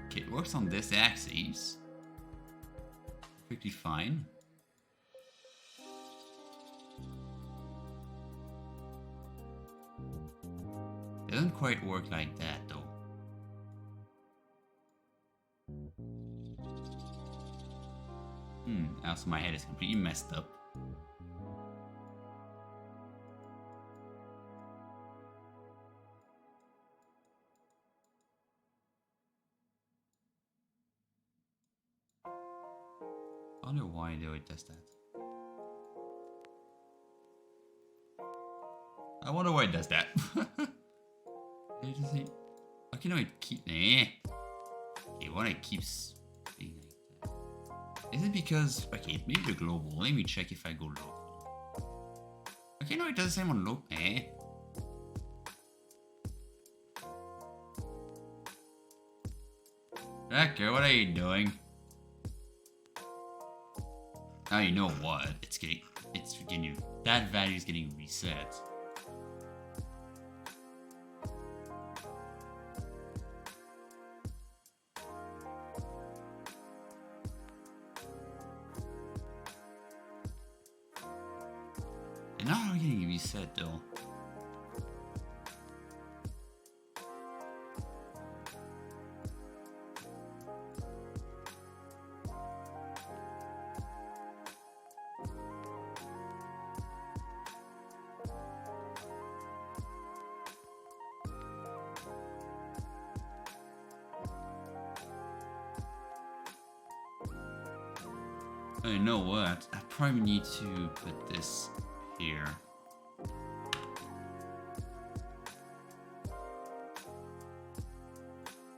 Okay, it works on this axis. Pretty fine. Doesn't quite work like that though. Also my head is completely messed up. I wonder why though it does that. I wonder why it does that. It doesn't. Okay, no, it keeps. Okay, why it keeps being like that? Is it because? Okay, maybe the global. Let me check if I go local. Okay, no, it does the same on local. Okay, what are you doing? Oh, you know what? It's getting that value is getting reset. And now I'm getting reset though. Oh, you know what? I probably need to put this here.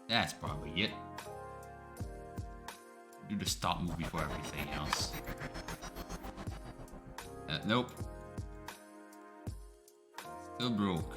That's probably it. Do the stop move before everything else. Nope. Still broke.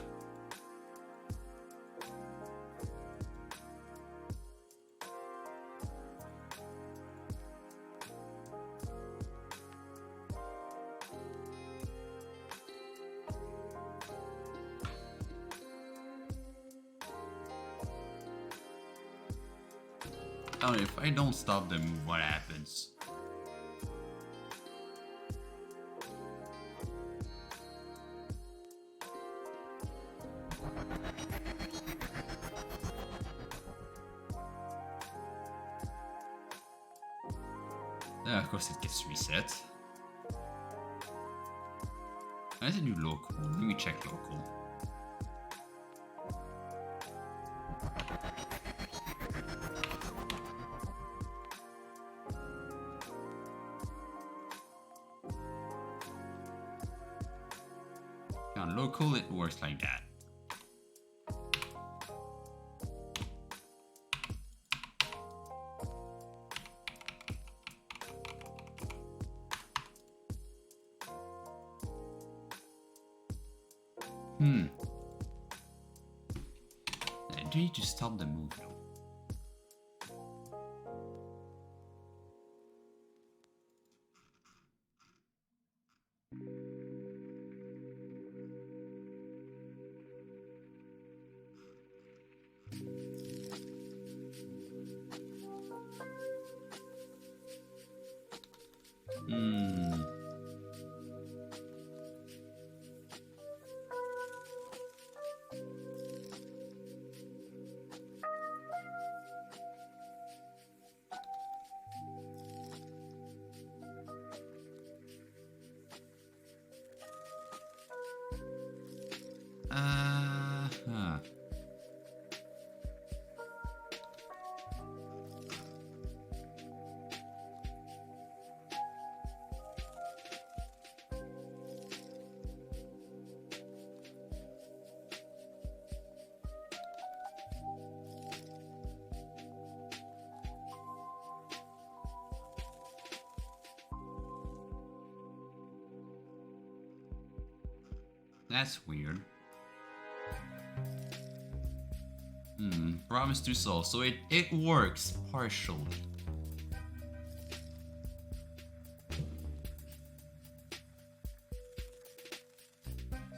Oh, if I don't stop the move, what happens? Of course it gets reset. There's a new local. Let me check local. On local, it works like that. do you need to stop the move though? Hmm. Huh. That's weird. Promise to solve. So it works partially.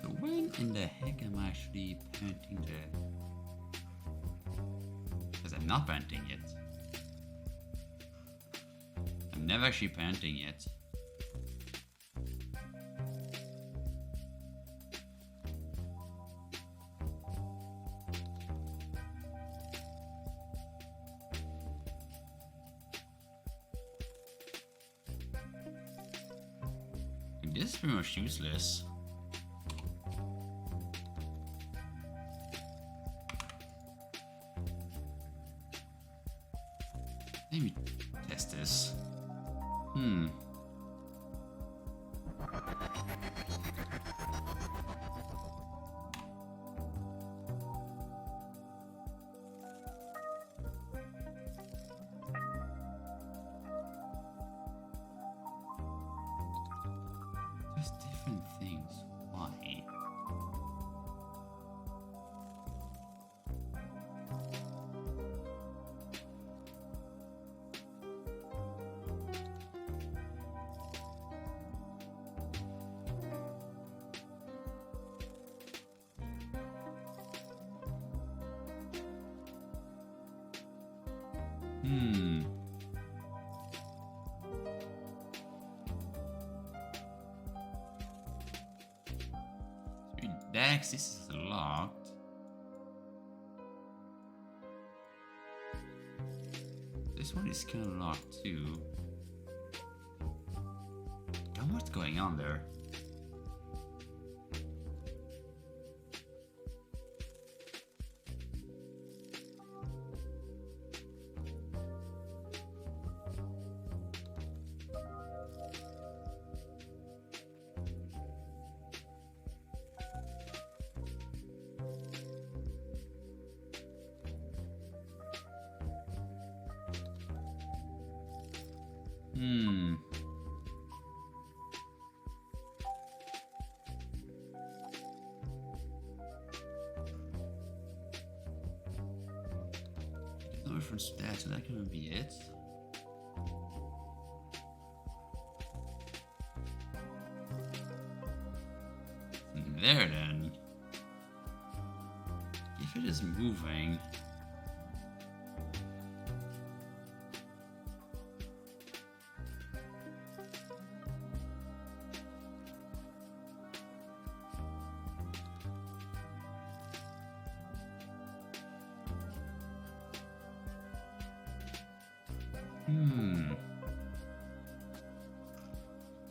So when in the heck am I actually painting the? Because I'm not painting it. I'm never actually painting it. This is pretty much useless. Let me test this. Just different things. Why? Dex, this is locked. This one is kind of locked too. Don't know what's going on there. No reference to that, so that can be it. There then. If it is moving.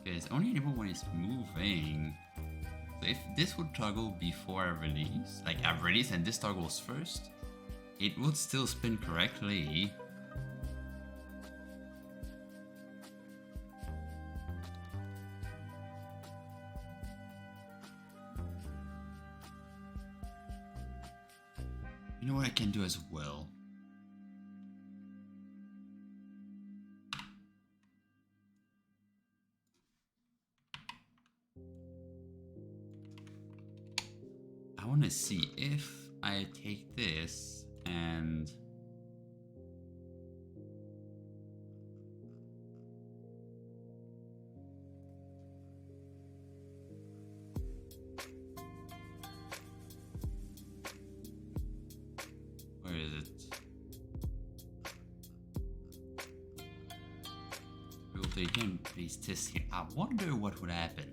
Okay, it's only enabled when it's moving. So if this would toggle before I release, like I've released and this toggles first, it would still spin correctly. You know what I can do as well? I want to see if I take this And where is it? Rotate and place this here. I wonder what would happen.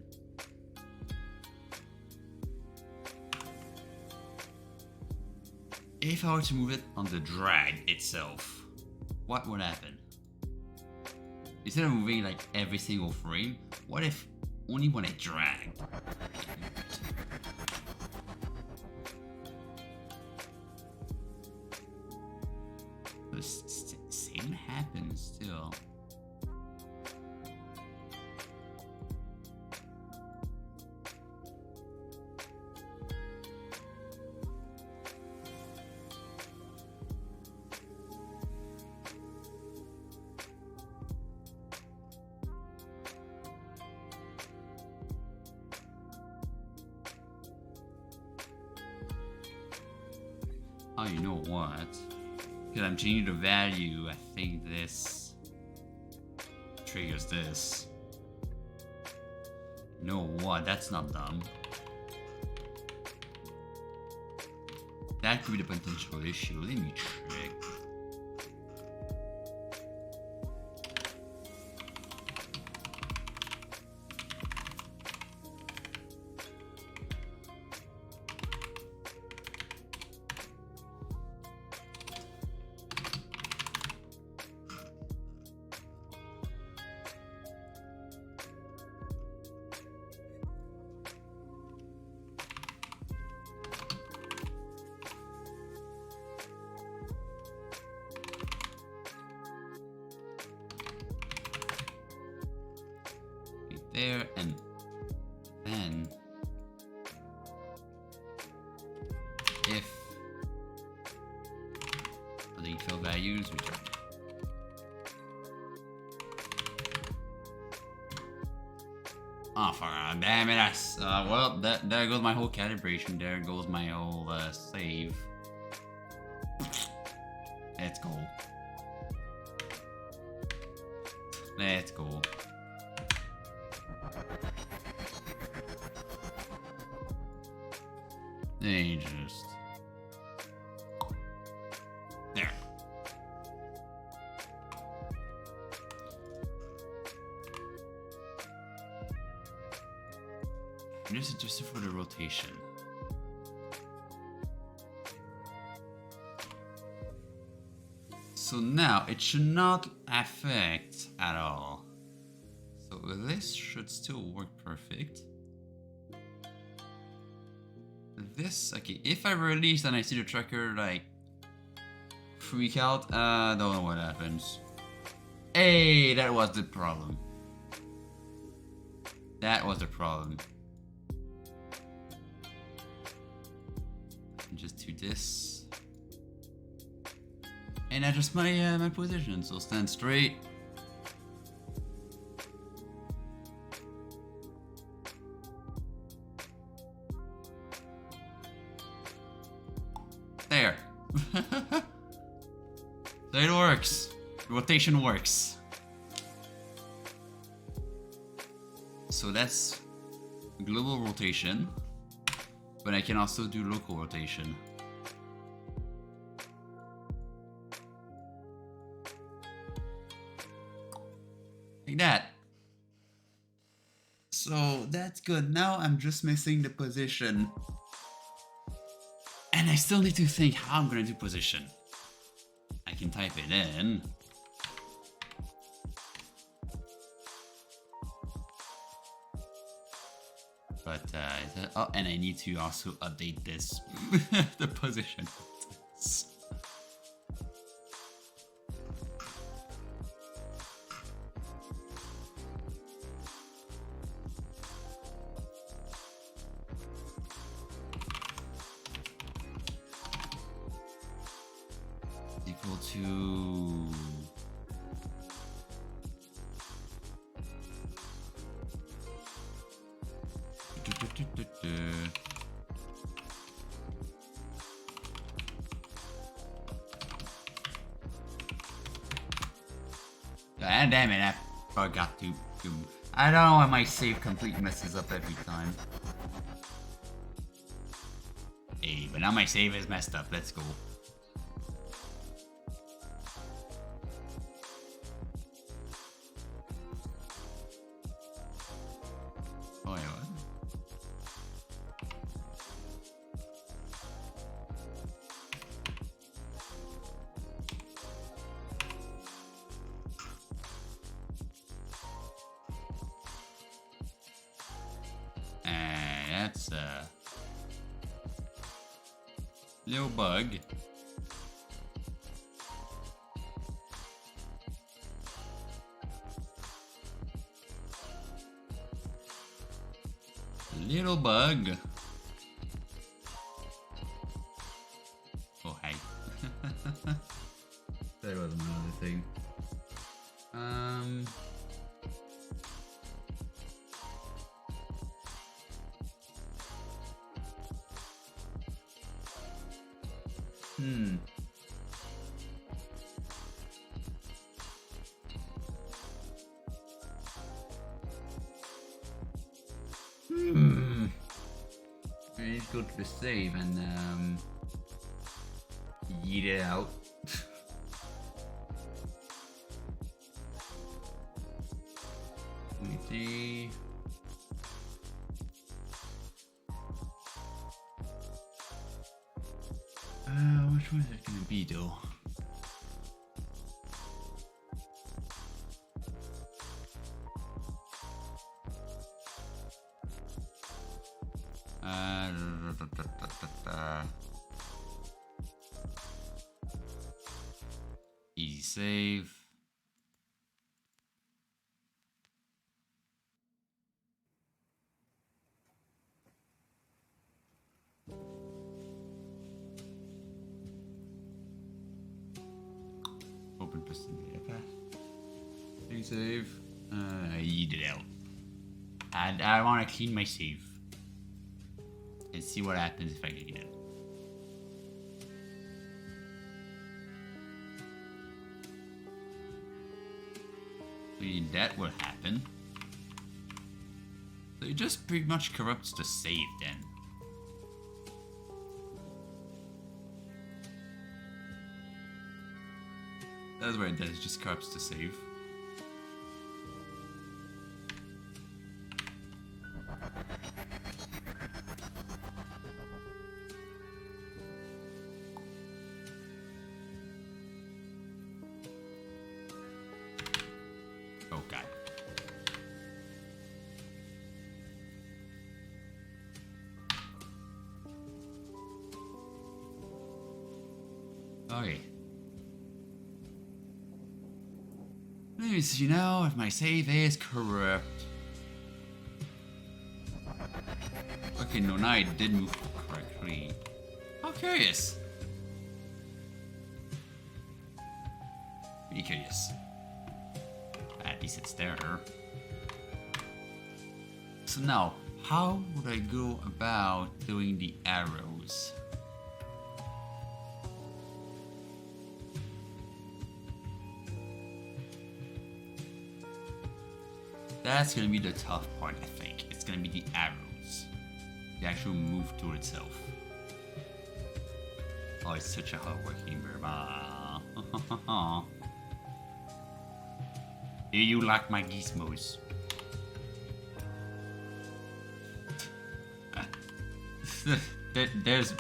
If I were to move it on the drag itself, what would happen? Instead of moving like every single frame, what if only when I drag? The same happens still. Oh, you know what? Because I'm changing the value, I think this triggers this. You know what? That's not dumb. That could be the potential issue. Let me check. There, and then if the infill values, which are oh, fuck, damn it, that's well, there goes my whole calibration, there goes my whole save. Let's go. Let's go. They just there. And this is just for the rotation. So now it should not affect at all. So this should still work perfect. This, okay, if I release and I see the tracker like freak out, don't know what happens. Hey, that was the problem. That was the problem. Just do this. And adjust my my position, so stand straight. There. So it works. Rotation works. So that's global rotation, but I can also do local rotation. Like that. So that's good. Now I'm just missing the position. And I still need to think how I'm gonna do position. I can type it in. But, oh, and I need to also update this, the position. Equal to Ah, damn it, I forgot to do. I don't know why my save completely messes up every time. Hey, but now my save is messed up. Let's go. Oh, yeah, what? That's a little bug. Little bug. Oh, hey. That was another thing. Let's go to the save and yeet it out. Let me see. Which one is it gonna be though? Easy save. Open piston data path. Easy save. Eat it out. And I want to clean my save. And see what happens if I get it. That will happen. So it just pretty much corrupts the save then. That's what it does, it just corrupts the save. Oh god. Okay. Let me see now if my save is correct. Okay, no, now it did move correctly. How curious. Pretty curious. At least it's there. So now, how would I go about doing the arrows? That's gonna be the tough part, I think. It's gonna be the arrows. The actual move to itself. Oh, it's such a hard-working verb. Do you like my gizmos? There's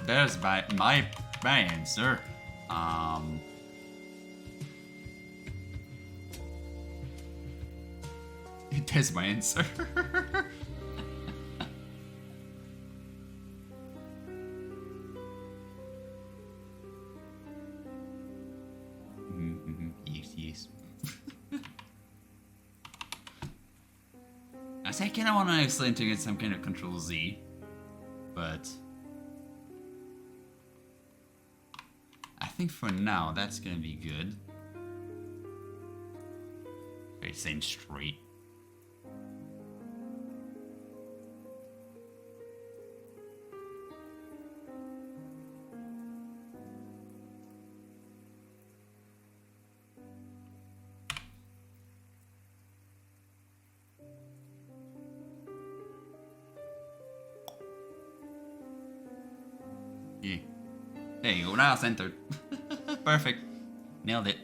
my answer. There's my answer. Yes. I say I kinda wanna explain to get some kind of Control Z, but I think for now that's gonna be good. Okay, same straight. There you go, now it's entered. Perfect. Nailed it.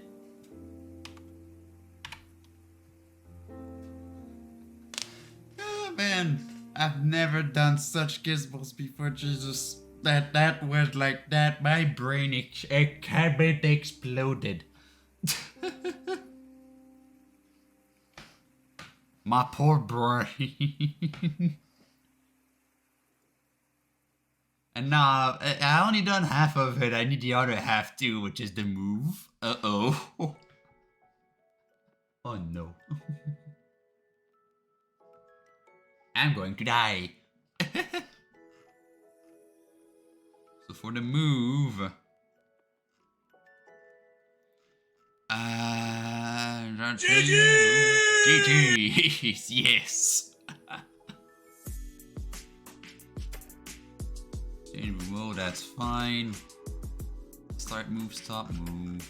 Oh, man, I've never done such gizmos before, Jesus. That was like that. My brain exploded. My poor brain. And now, I only done half of it. I need the other half too, which is the move. Uh-oh. Oh no. I'm going to die. So for the move... GG's! Yes! Change mode, that's fine. Start move, stop move.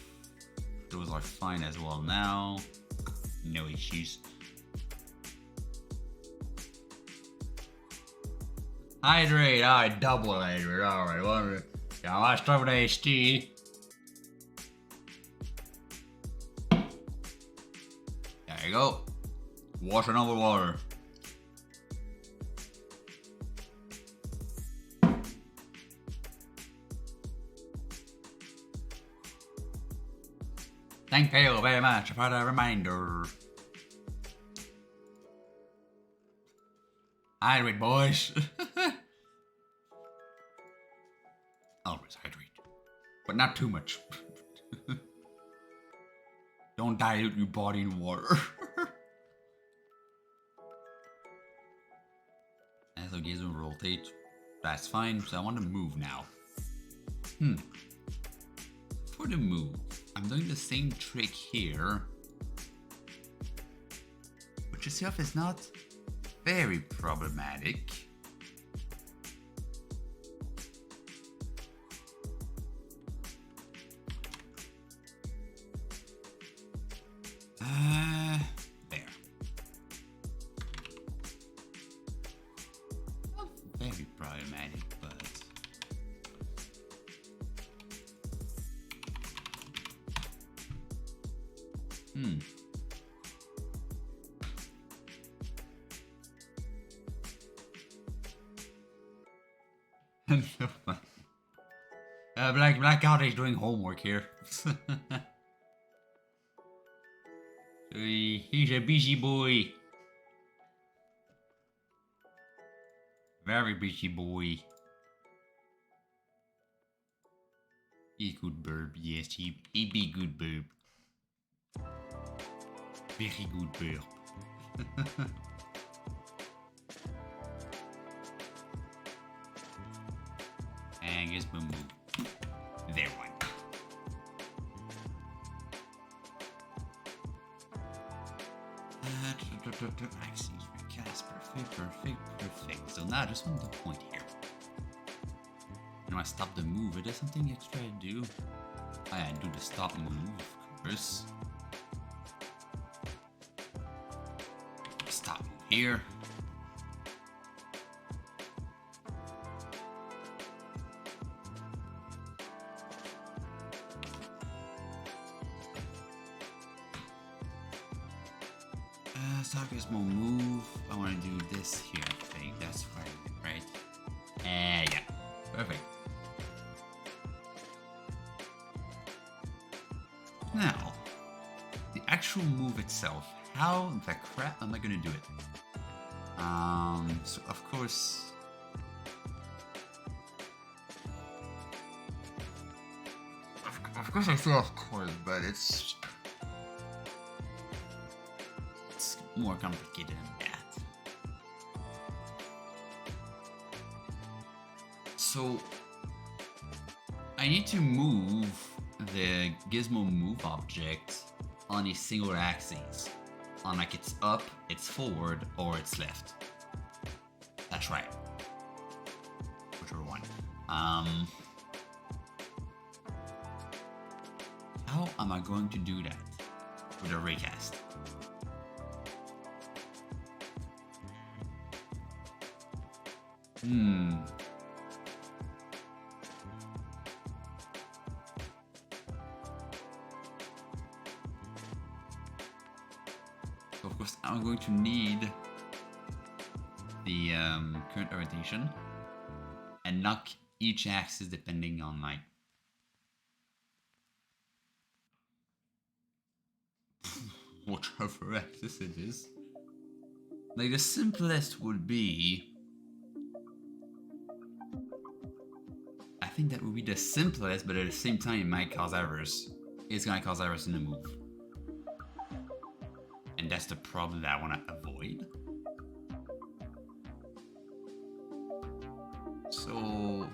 Those are fine as well now. No issues. Hydrate, alright, double hydrate, alright, well, yeah, let's start with HT. There you go. Wash another water. Thank you very much for the reminder. Hydrate, boys. Always hydrate. But not too much. Don't dilute your body in water. As a gizmo rotate. That's fine, so I want to move now. For the move, I'm doing the same trick here. Which itself is not very problematic. There. Not very problematic, but... Blackout is doing homework here. He's a busy boy. Very busy boy. He good burb, yes, he be good burb. Very good burb. And guess we'll move. There one. Axes, recast, perfect. So now I just want the point here. You know, I stop the move. Is there something extra I do? I do the stop move, of course. Stop move here. Gizmo move. I want to do this here, I think. That's right. Yeah. Perfect. Now, the actual move itself. How the crap am I going to do it? So of course... Of course I feel of course, but it's more complicated than that. So I need to move the gizmo move object on a single axis. On like it's up, it's forward, or it's left. That's right. Whichever one. How am I going to do that with a raycast? course, I'm going to need the current orientation and knock each axis depending on like whatever axis it is. Like the simplest would be, I think that would be the simplest, but at the same time it might cause errors. It's gonna cause errors in the move. And that's the problem that I wanna avoid. So,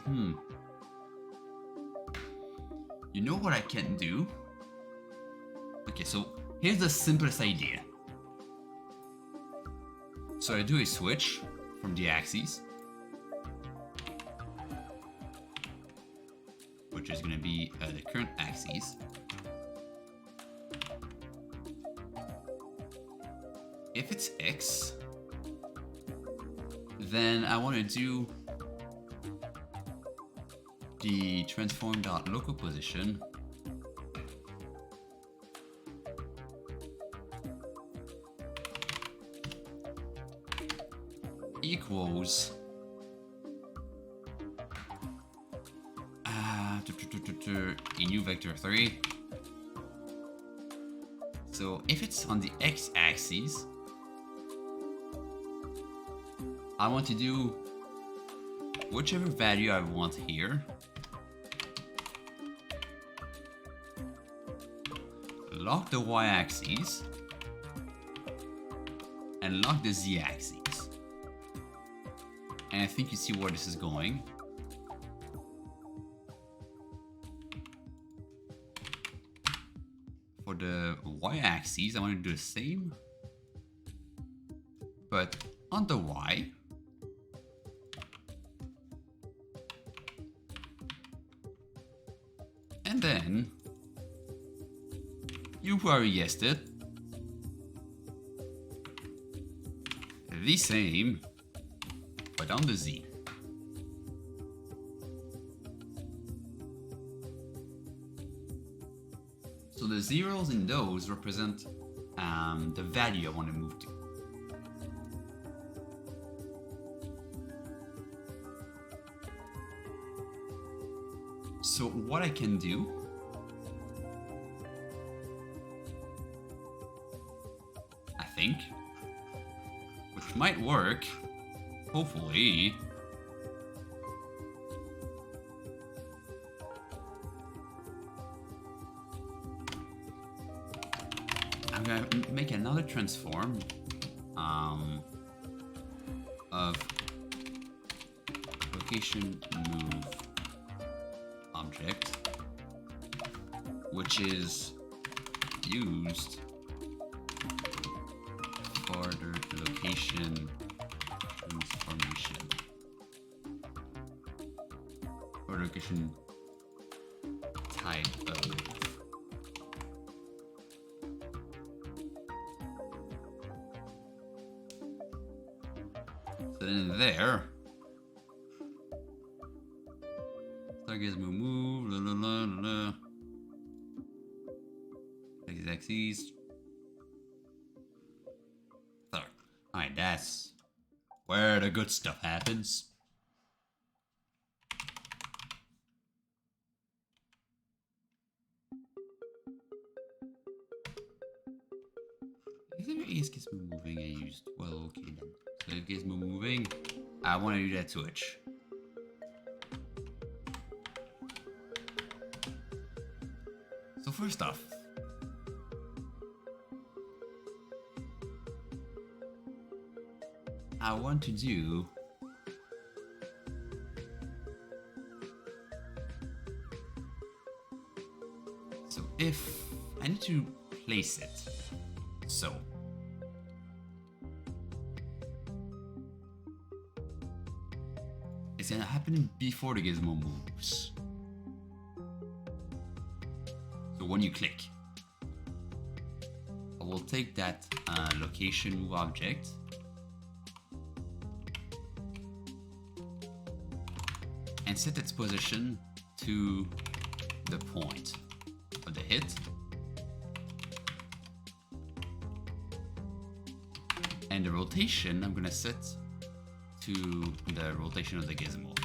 you know what I can do? Okay, so here's the simplest idea. So I do a switch from the axes, which is going to be the current axes. If it's X, then I want to do the transform.local position equals a new vector 3. So if it's on the x-axis, I want to do whichever value I want here. Lock the y-axis and lock the z-axis. And I think you see where this is going. For the y-axis, I want to do the same, but on the y, and then you probably guessed it, the same, but on the z. So the zeros in those represent the value I want to move to. So what I can do, I think, which might work, hopefully, I'm gonna make another transform of location move object, which is used for the location transformation or location type of move. So then there, start gizmo move, la la la la la. These axes. So, alright, that's where the good stuff happens. Is gizmo moving I used? Well, okay then. So if gizmo moving, I want to do that switch. So first off, I want to do so if I need to place it, so it's gonna happen before the gizmo moves. So when you click, I will take that location move object and set its position to the point of the hit. And the rotation, I'm gonna set to the rotation of the gizmo.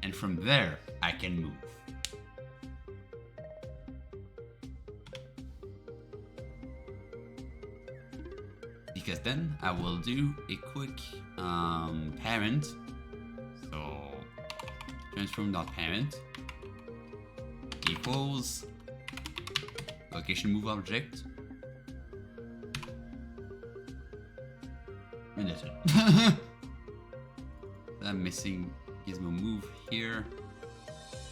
And from there, I can move. Because then I will do a quick parent. So transform.parent equals location move object. And that's it. I'm missing gizmo move here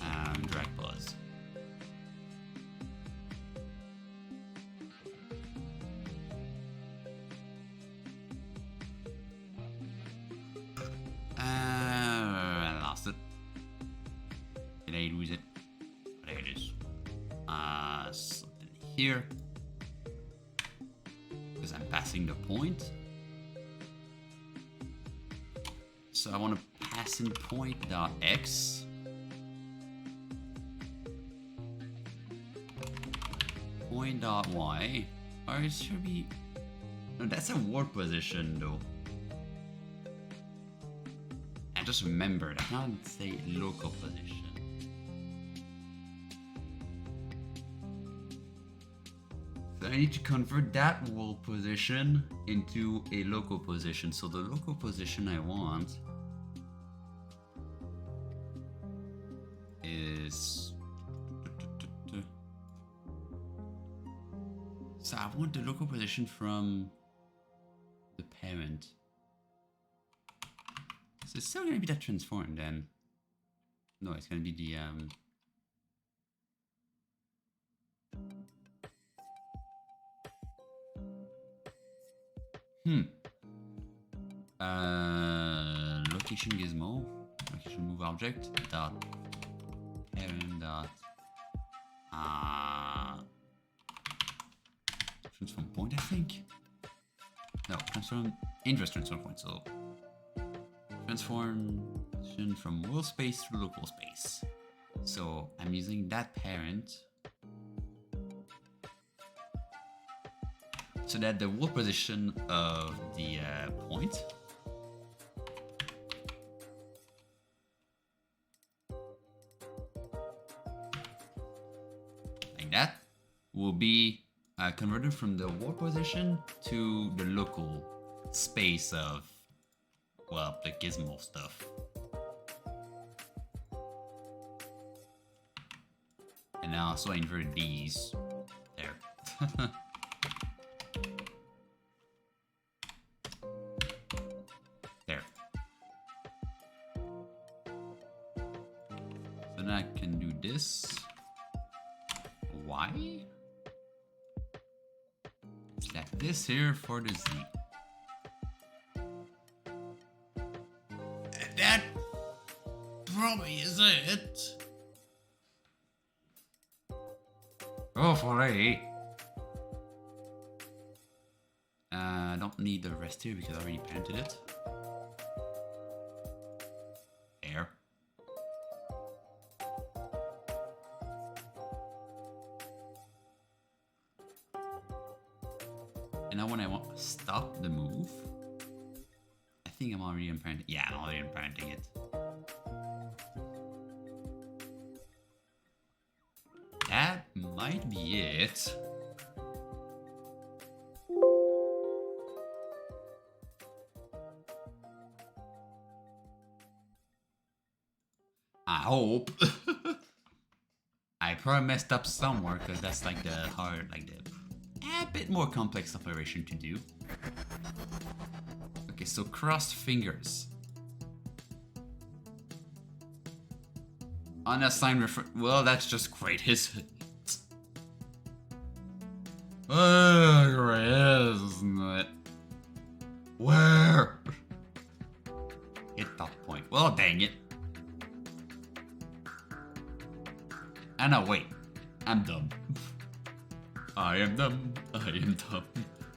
and drag pause. I lost it. Did I lose it? There it is. Something here. Because I'm passing the point. So I want to pass in point.x. Point.y. Or it should be... No, that's a warp position though. I just remembered, I can't say local position. So I need to convert that world position into a local position. So the local position I want is... So I want the local position from the parent. So it's still gonna be that transform then. No, it's gonna be the location gizmo, location move object dot parent dot transform point, I think. No, transform inverse transform point. So transform from world space to local space. So I'm using that parent so that the world position of the point like that will be converted from the world position to the local space of, well, the gizmo stuff. And now also I inverted these. There. There. So now I can do this. Why? Select this here for the Z. That probably is it. Oh, for A. I don't need the rest here because I already painted it. There. And now when I want to stop the move, I think I'm already imprinting. Yeah, I'm already imprinting it. That might be it. I hope. I probably messed up somewhere because that's like the hard, like the a bit more complex operation to do. Okay, so crossed fingers. Unassigned refer. Well, that's just great, isn't it? Oh, great, isn't it? Where? Hit that point. Well, dang it. Ah, no, wait. I'm dumb. I am dumb. I am dumb.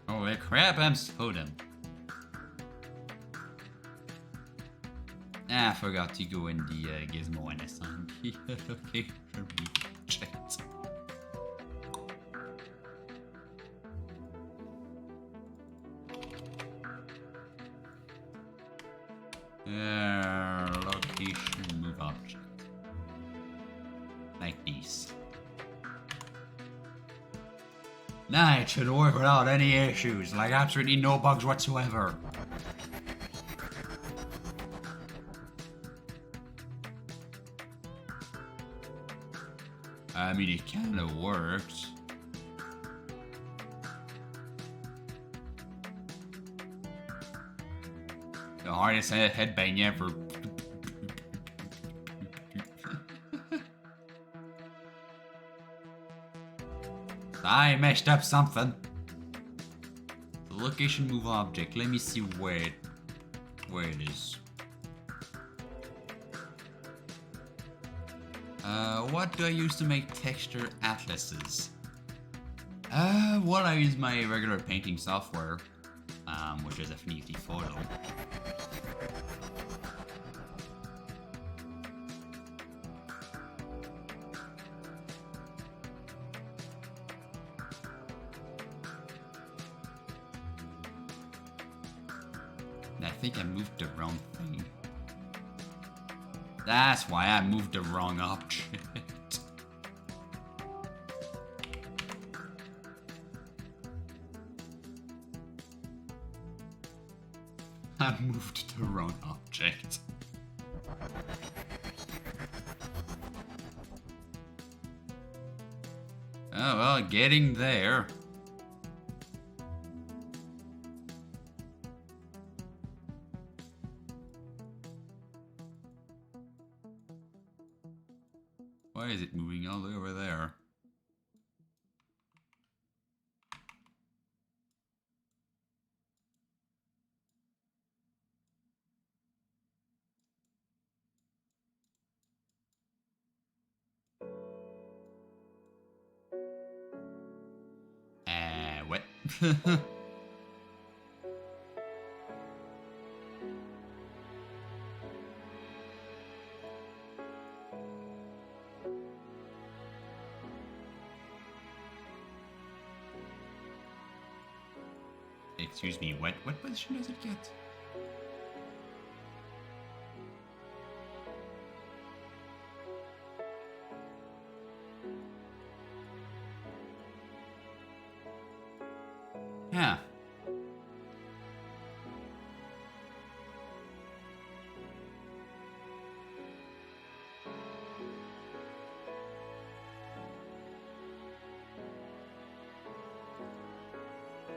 Holy crap, I'm so dumb. Ah, I forgot to go in the gizmo and assign the location checked. Location move object. Like this. Nah, it should work without any issues, like absolutely no bugs whatsoever. I mean, it kinda worked. The hardest headbang ever. I messed up something. The location move object. Let me see where it is. What do I use to make texture atlases? Well, I use my regular painting software, which is Affinity Photo. I think I moved the wrong thing. That's why I moved the wrong object. I moved the wrong object. Oh well, getting there. Why is it moving all the way over there? What? Excuse me, what position does it get? Yeah.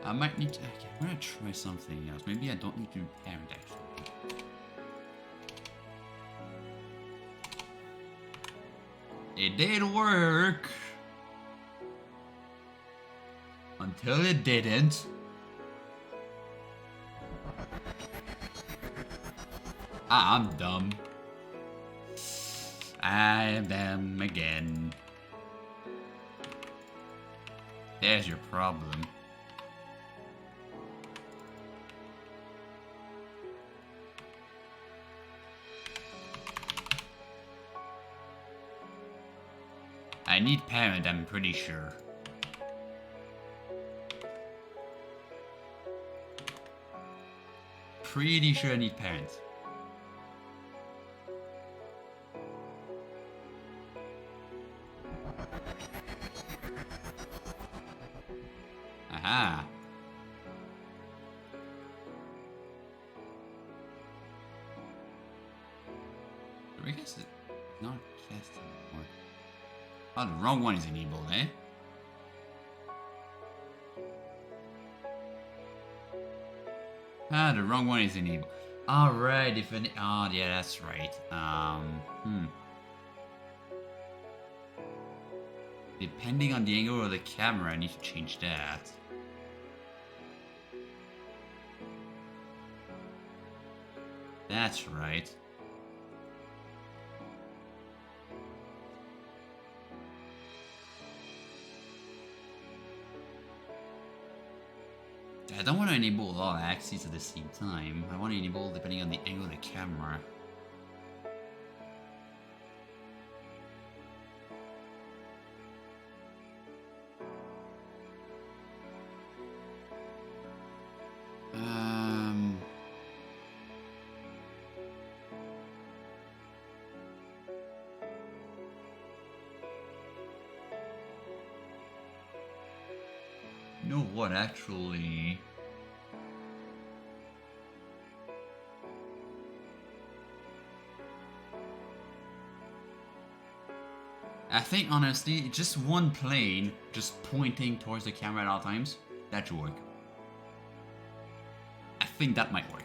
I might need to. Okay, I'm gonna try something else. Maybe I don't need to do parent actually. It did work until it didn't. I'm dumb. I am dumb again. There's your problem. I need parent, I'm pretty sure. Pretty sure I need parent. Aha. I guess it's not cast anymore. Oh, the wrong one is enabled, eh? Ah, the wrong one is enabled. Alright, if any. Oh, yeah, that's right. Depending on the angle of the camera, I need to change that. That's right. I don't want to enable all axes at the same time. I want to enable depending on the angle of the camera. You know what, actually? I think honestly, just one plane just pointing towards the camera at all times, that should work. I think that might work.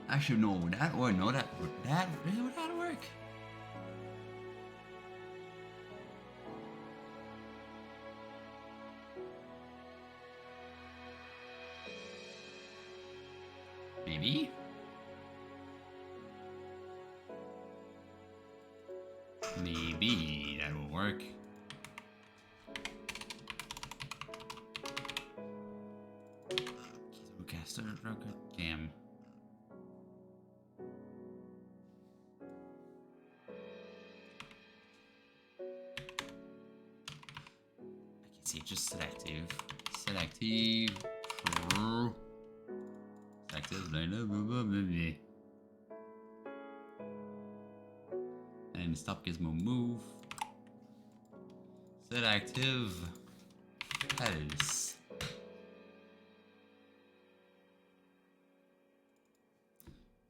Actually, no, that would no, that would that work? Maybe. Maybe that will work. Okay, start rocket cam. I can see just selective. Selective. Selective. And stop gizmo move. Selective. Pulse.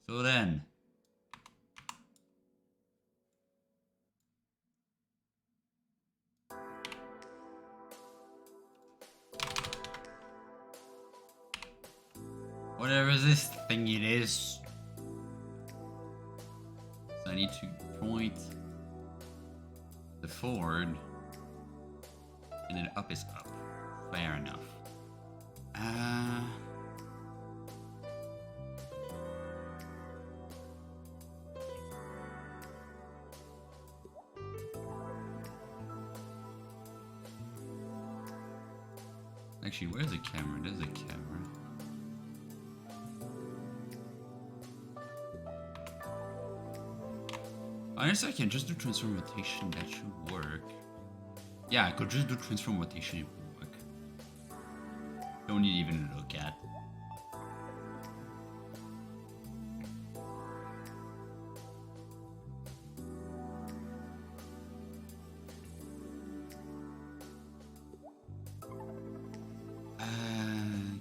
So then. Whatever this thing it is. So I need to point the forward and then up is up. Fair enough. Actually, where's the camera? There's a camera. Honestly, I can just do transform rotation. That should work. Yeah, I could just do transform rotation. It would work. Don't need even to look at.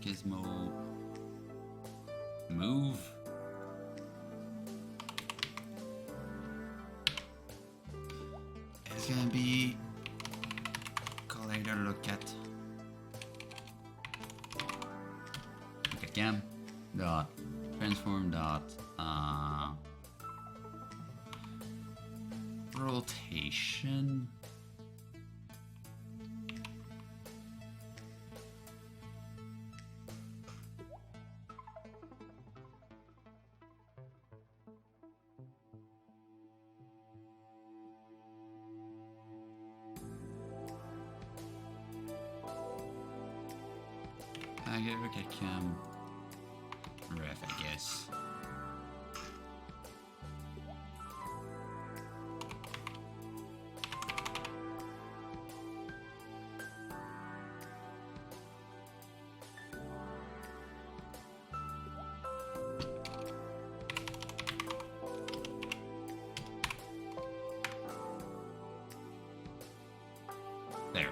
Gizmo. Move. It's gonna be collider look at cam dot transform dot rotation. I get look at cam ref, I guess. There.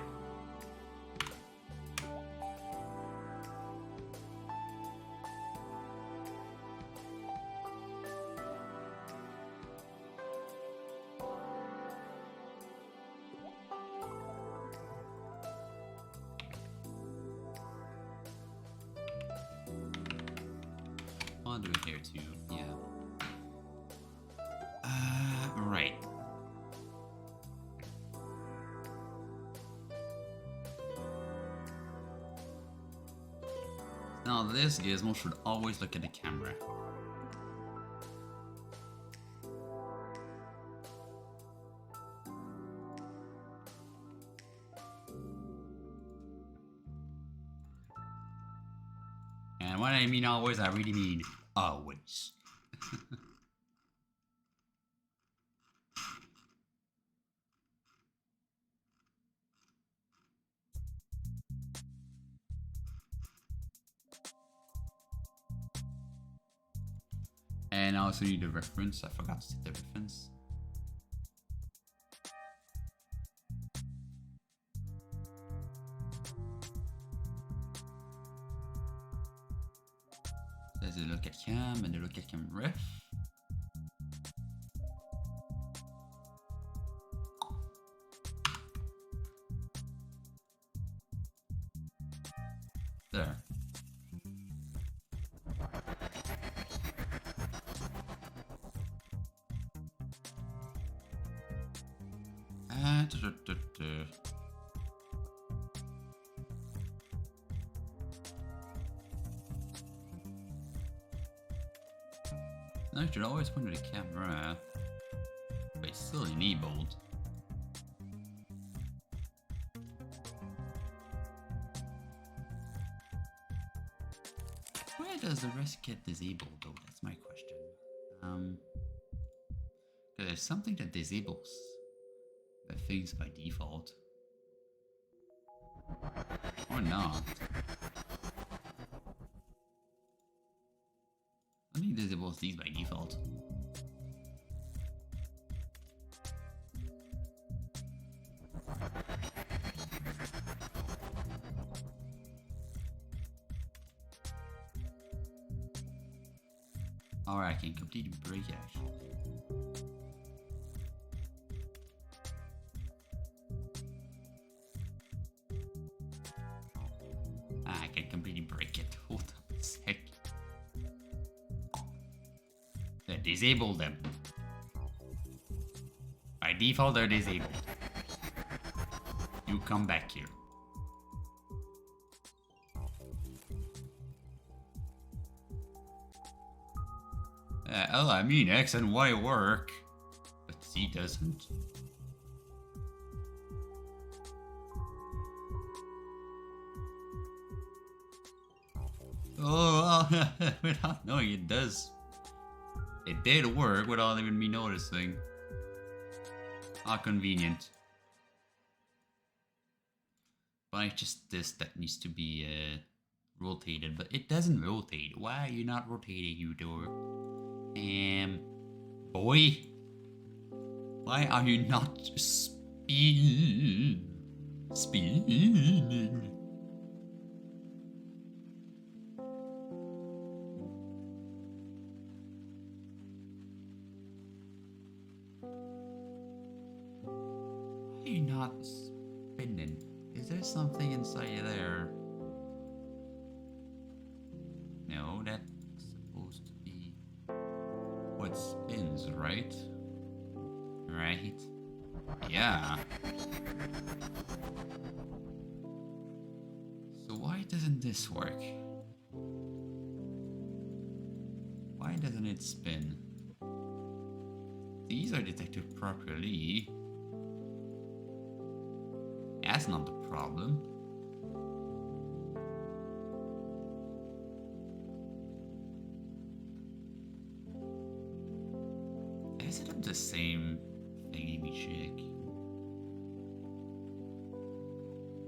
I'll do it here too, yeah. Right. Now this gizmo should always look at the camera. And when I mean always, I really mean always. And I also need the reference. I forgot to set the reference. There's a look at cam and the look at cam ref. There. Now you should always point to the camera, but it's still enabled. Where does the rest get disabled though? That's my question. There's something that disables the things by default. Or not. I think disables these by default. Alright, I can complete the break actually. I can completely break it. Hold on a sec. Disable them. By default, they're disabled. You come back here. Oh, I mean, X and Y work, but Z doesn't. Oh, without knowing it does. It did work without even me noticing. How convenient. But it's just this that needs to be rotated, but it doesn't rotate. Why are you not rotating, you door? Boy? Why are you not spinning? Why are you not spinning? Is there something inside there? No, that's supposed to be what spins, right? Right? Yeah. So why doesn't this work? Why doesn't it spin? These are detected properly. That's not the problem. Is it the same thingy we check?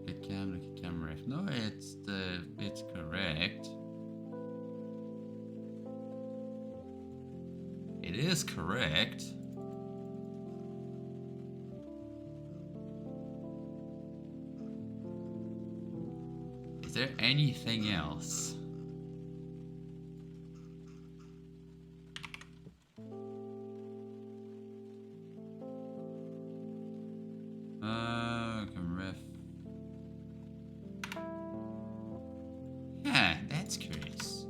Look at camera. No, it's correct. It is correct. Is there anything else? Ref. Yeah, that's curious.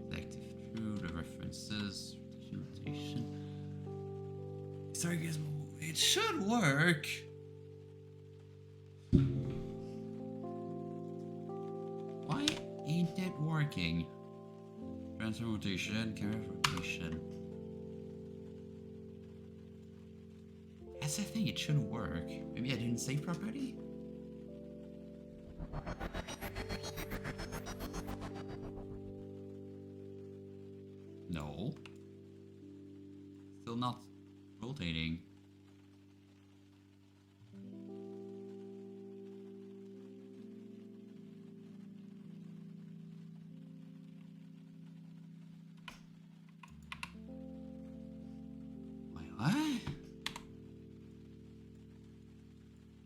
Selective true, the references, rotation. Sorry, guys, it should work. Why ain't it it working? Transfer rotation, camera rotation. That's the thing, it shouldn't work. Maybe I didn't save properly? No. Still not rotating. Wait, what?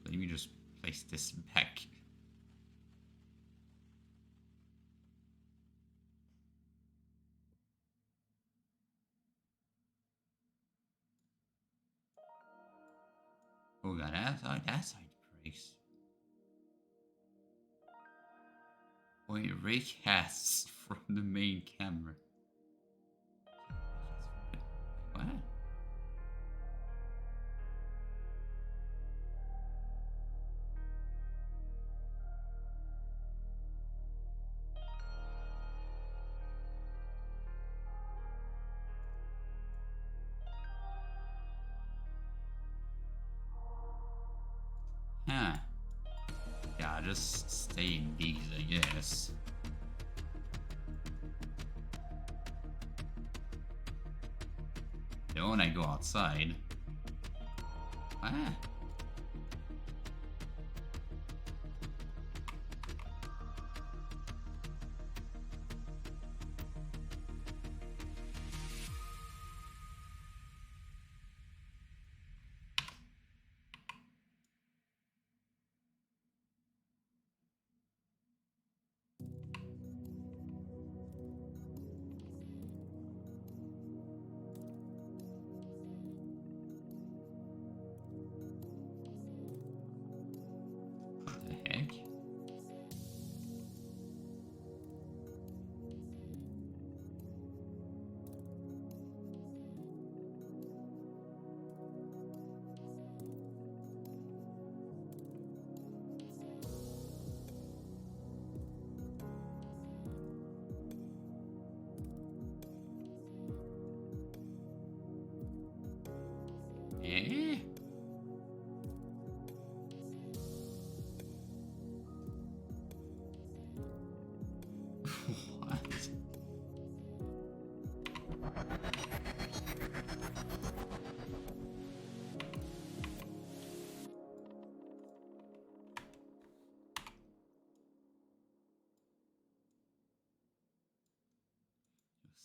Let me just place this back. Oh god, that side breaks. Point rake casts from the main camera. What? Huh. Yeah, I'll just stay in these, I guess. Then when I go outside. Ah. What the heck? Eh? What?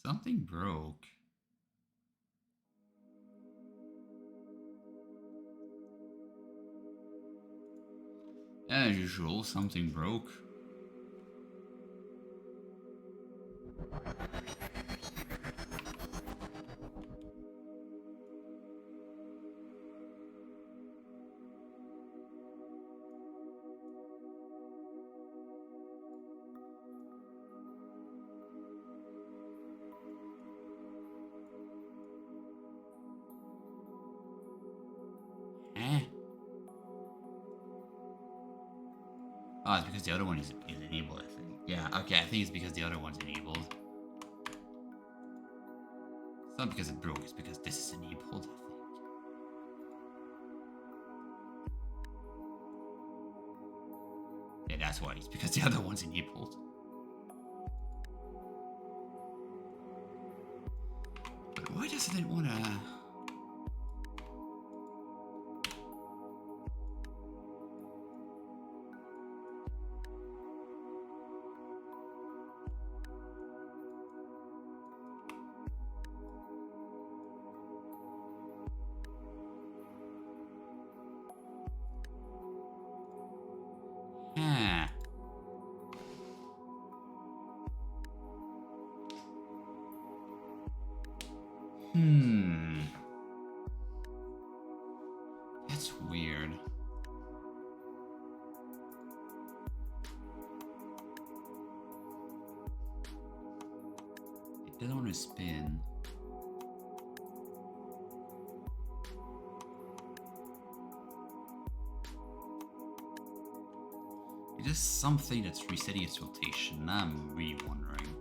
Something broke. As usual, something broke. Eh? Oh, it's because the other one is enabled, I think. Yeah, okay, I think it's because the other one's enabled. It's not because it broke, it's because this is enabled, I think. Yeah, that's why. It's because the other one's enabled. But why doesn't it wanna... Huh. That's weird. It doesn't want to spin. It Is this something that's resetting its rotation? I'm really wondering.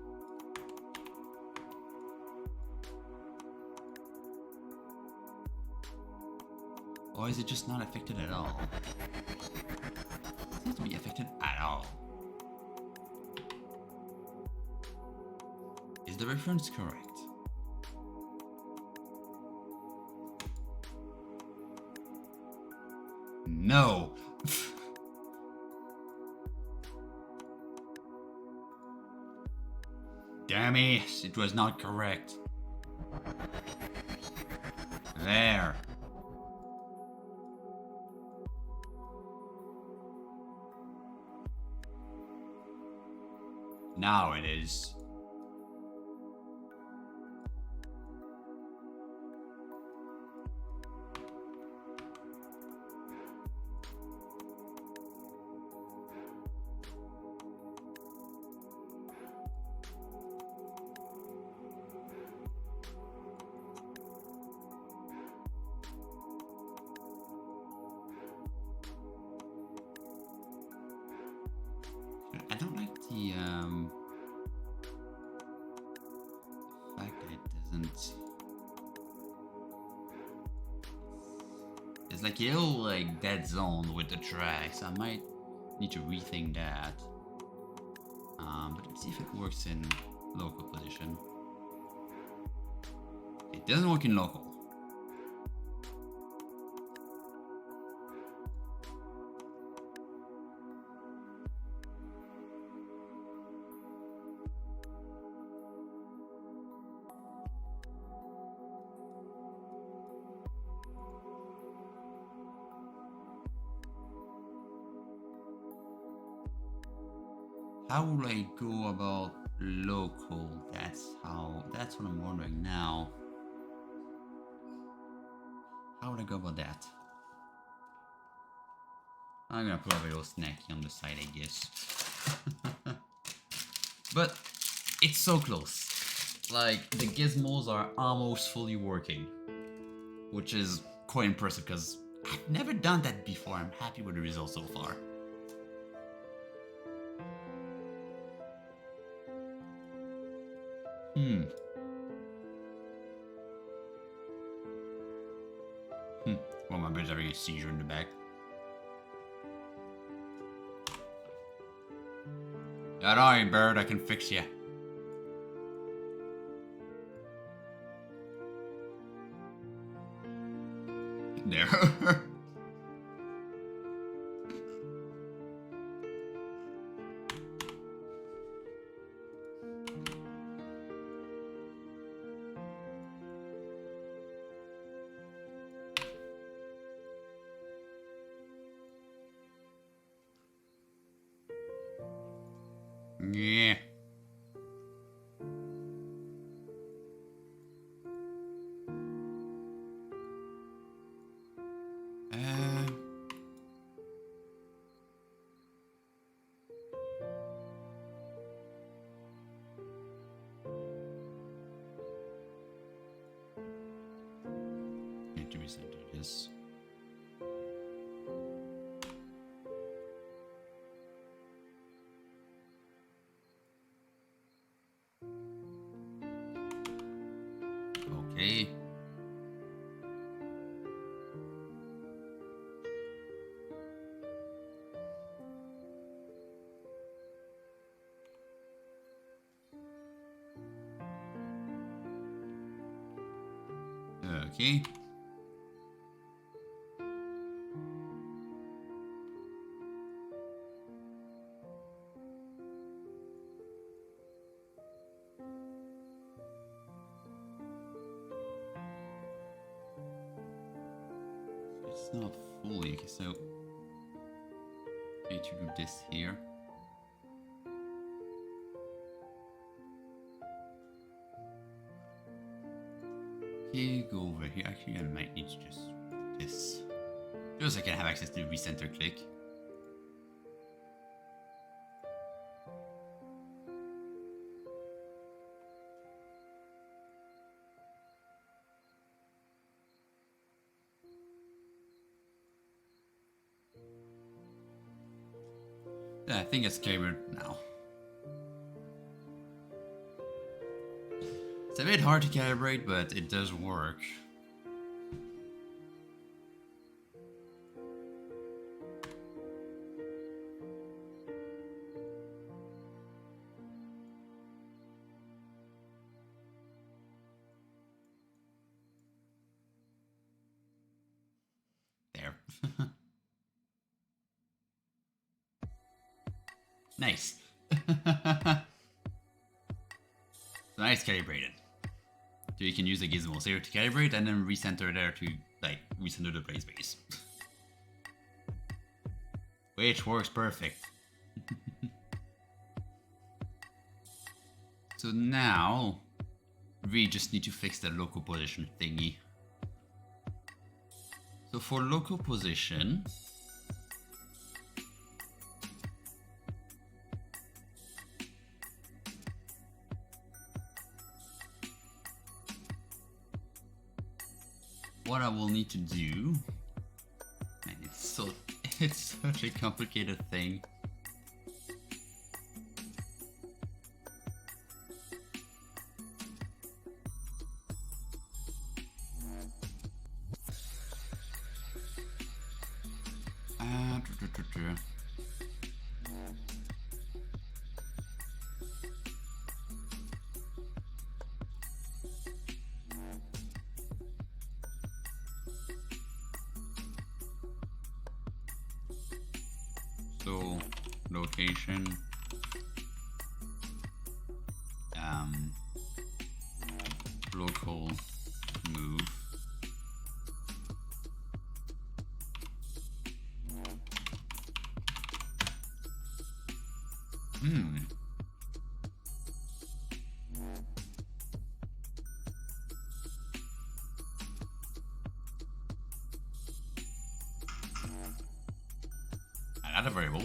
Or is it just not affected at all? It seems to be affected at all. Is the reference correct? No! Damn it, it was not correct. There. Now it is. I don't like the fact that it doesn't. It's like a little like dead zone with the tracks. I might need to rethink that. But let's see if it works in local position. It doesn't work in local. How will I go about local? That's what I'm wondering now. How would I go about that? I'm gonna put a little snacky on the side, I guess. But it's so close. Like, the gizmos are almost fully working, which is quite impressive because I've never done that before. I'm happy with the results so far. Well, my bird's having a seizure in the back. Don't worry, bird, I can fix you. There. Yeah. Need to recenter this. Okay. Okay. It's not fully, okay, so I need to do this here. Okay, go over here. Actually, I might need to just do this. Just so I can have access to the recenter click. I think it's clearer now. It's a bit hard to calibrate, but it does work. There. Nice. Nice calibrated. So you can use the gizmos here to calibrate and then recenter there to like recenter the play space. Which works perfect. So now we just need to fix the local position thingy. So for local position, what I will need to do, man, it's such a complicated thing. So location, local move. Another variable.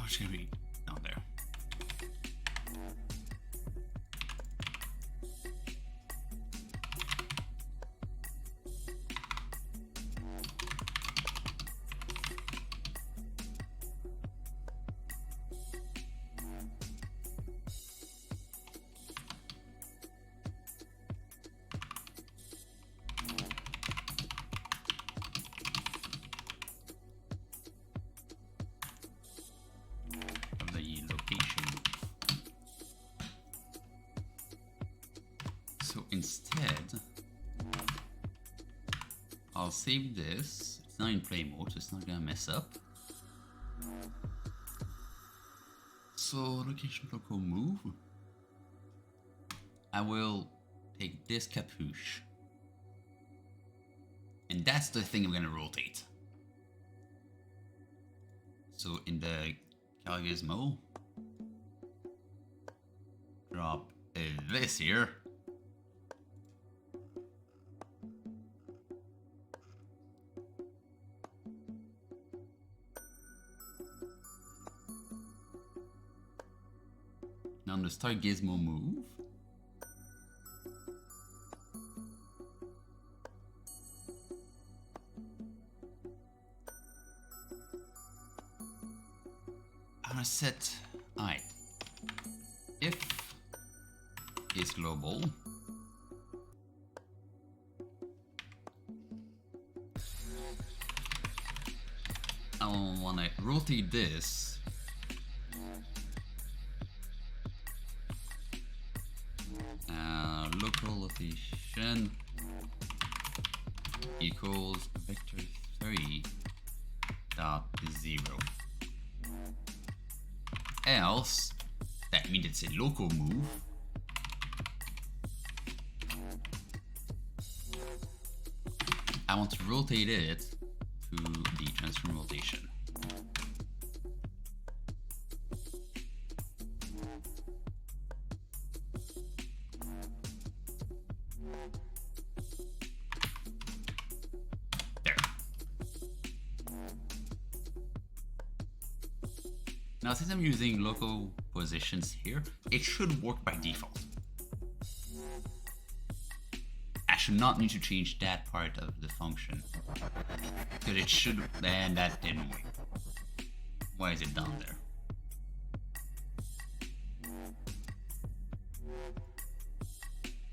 Which can be down there. Of the location. So instead, I'll save this. It's not in play mode, so it's not gonna mess up. So location local move. I will take this capuche. And that's the thing I'm gonna rotate. So in the gizmo, drop this here. Now on the start gizmo move, I'm gonna set I. If is global, I want to rotate this. Local location equals vector 3.0. Else, that means it's a local move. I want to rotate it to the transform rotation. There. Now, since I'm using local positions here, it should work by default. I should not need to change that part of the function. Because it should, and that didn't work. Why is it down there?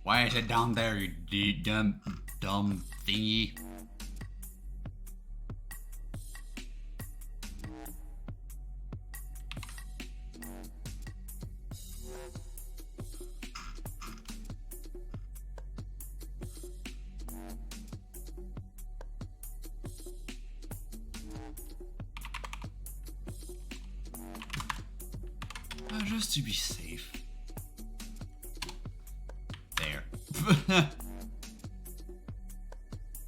Why is it down there, you dumb thingy? Just to be safe. There.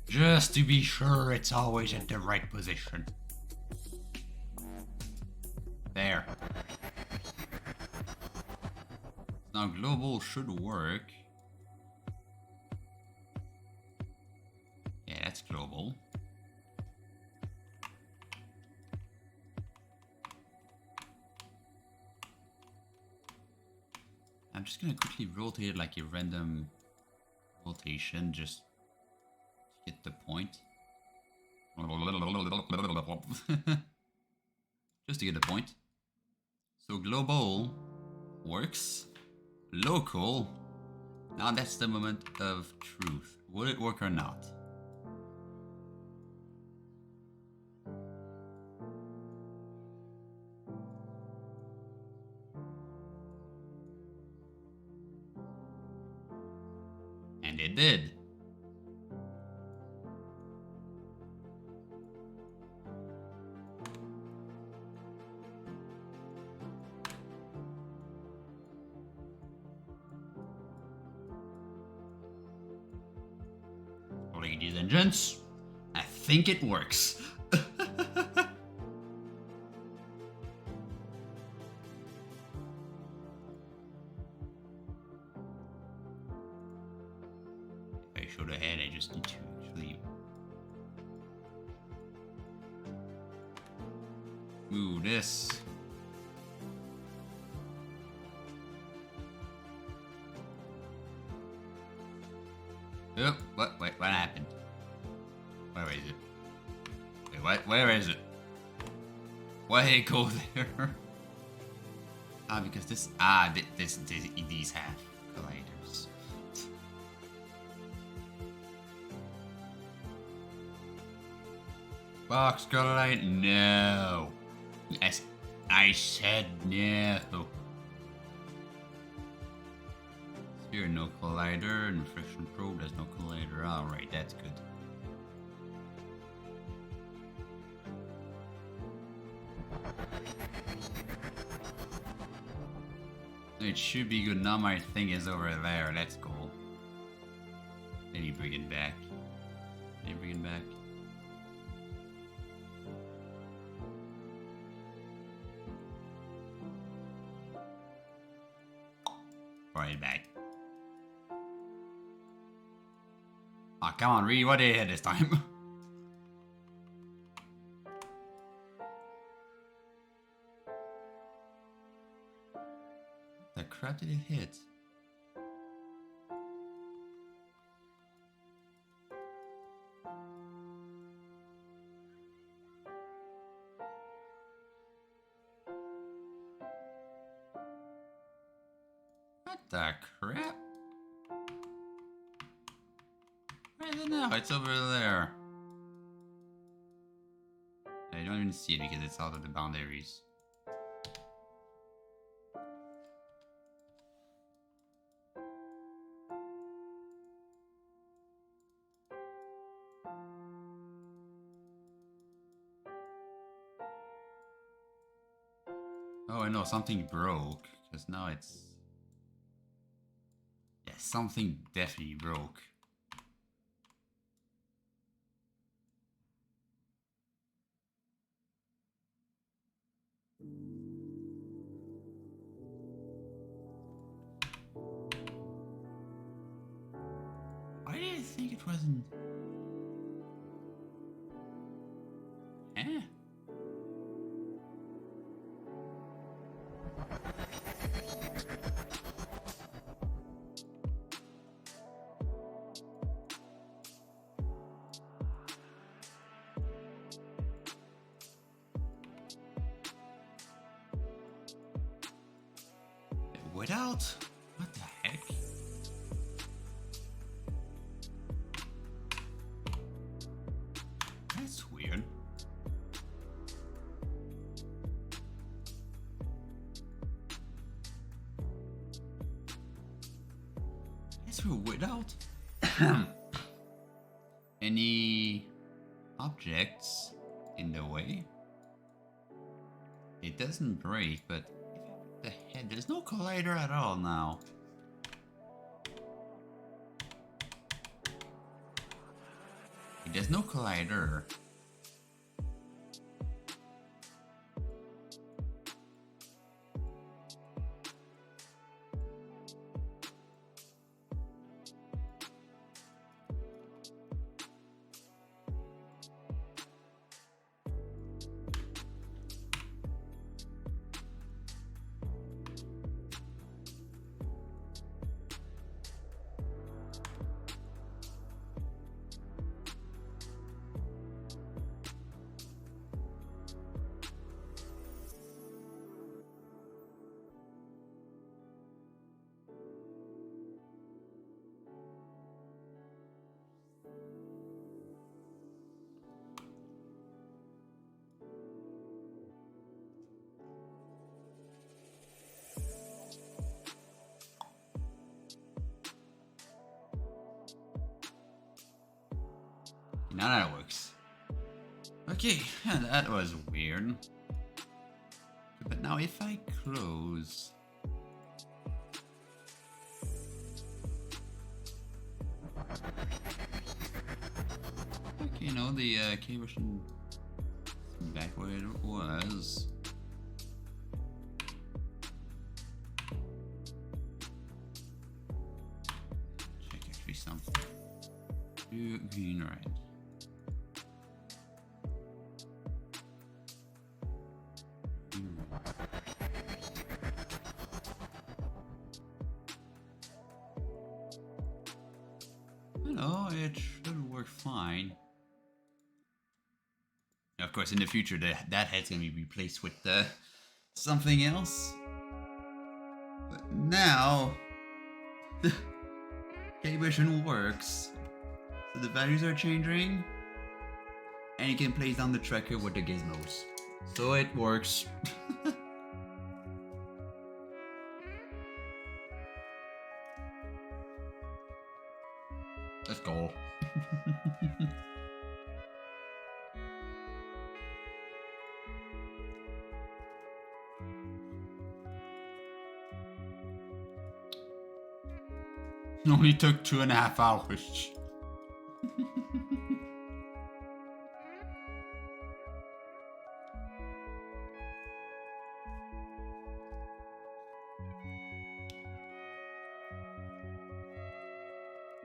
Just to be sure it's always at the right position. There. Now global should work. Yeah, that's global. I'm just gonna quickly rotate it like a random rotation, just to get the point. Just to get the point. So global works. Local. Now that's the moment of truth. Will it work or not? And it did. Ladies and gents, I think it works. If I show the head, I just need to actually move this. Oh, what happened? Where is it? Wait, what? Where is it? Why did it go there? Because this, these have colliders. Box collide? No. Yes, I said no. Here, no collider, and friction probe, there's no collider. Alright, that's good. It should be good. Now my thing is over there. Let's go. Maybe bring it back. Maybe bring it back. Bring it back. Oh, come on, Reed. What did it hit this time? The crap did it hit? What the crap? Where is it now? It's over there. I don't even see it because it's out of the boundaries. Oh, I know, something broke, because now it's... Yeah, something definitely broke. Why did I think it wasn't... Eh? without? What the heck? That's weird. Guess we're without any objects in the way. It doesn't break, but the head, there's no collider at all now. There's no collider. Now that works. Okay, yeah, that was weird. But now if I close... Okay, no, the calibration is back where it was. Check actually something. Do green, right? No, it should work fine. Of course, in the future, that head's gonna be replaced with something else. But now, the calibration works. So the values are changing, and you can place down the tracker with the gizmos. So it works. Let's go. It only took 2.5 hours.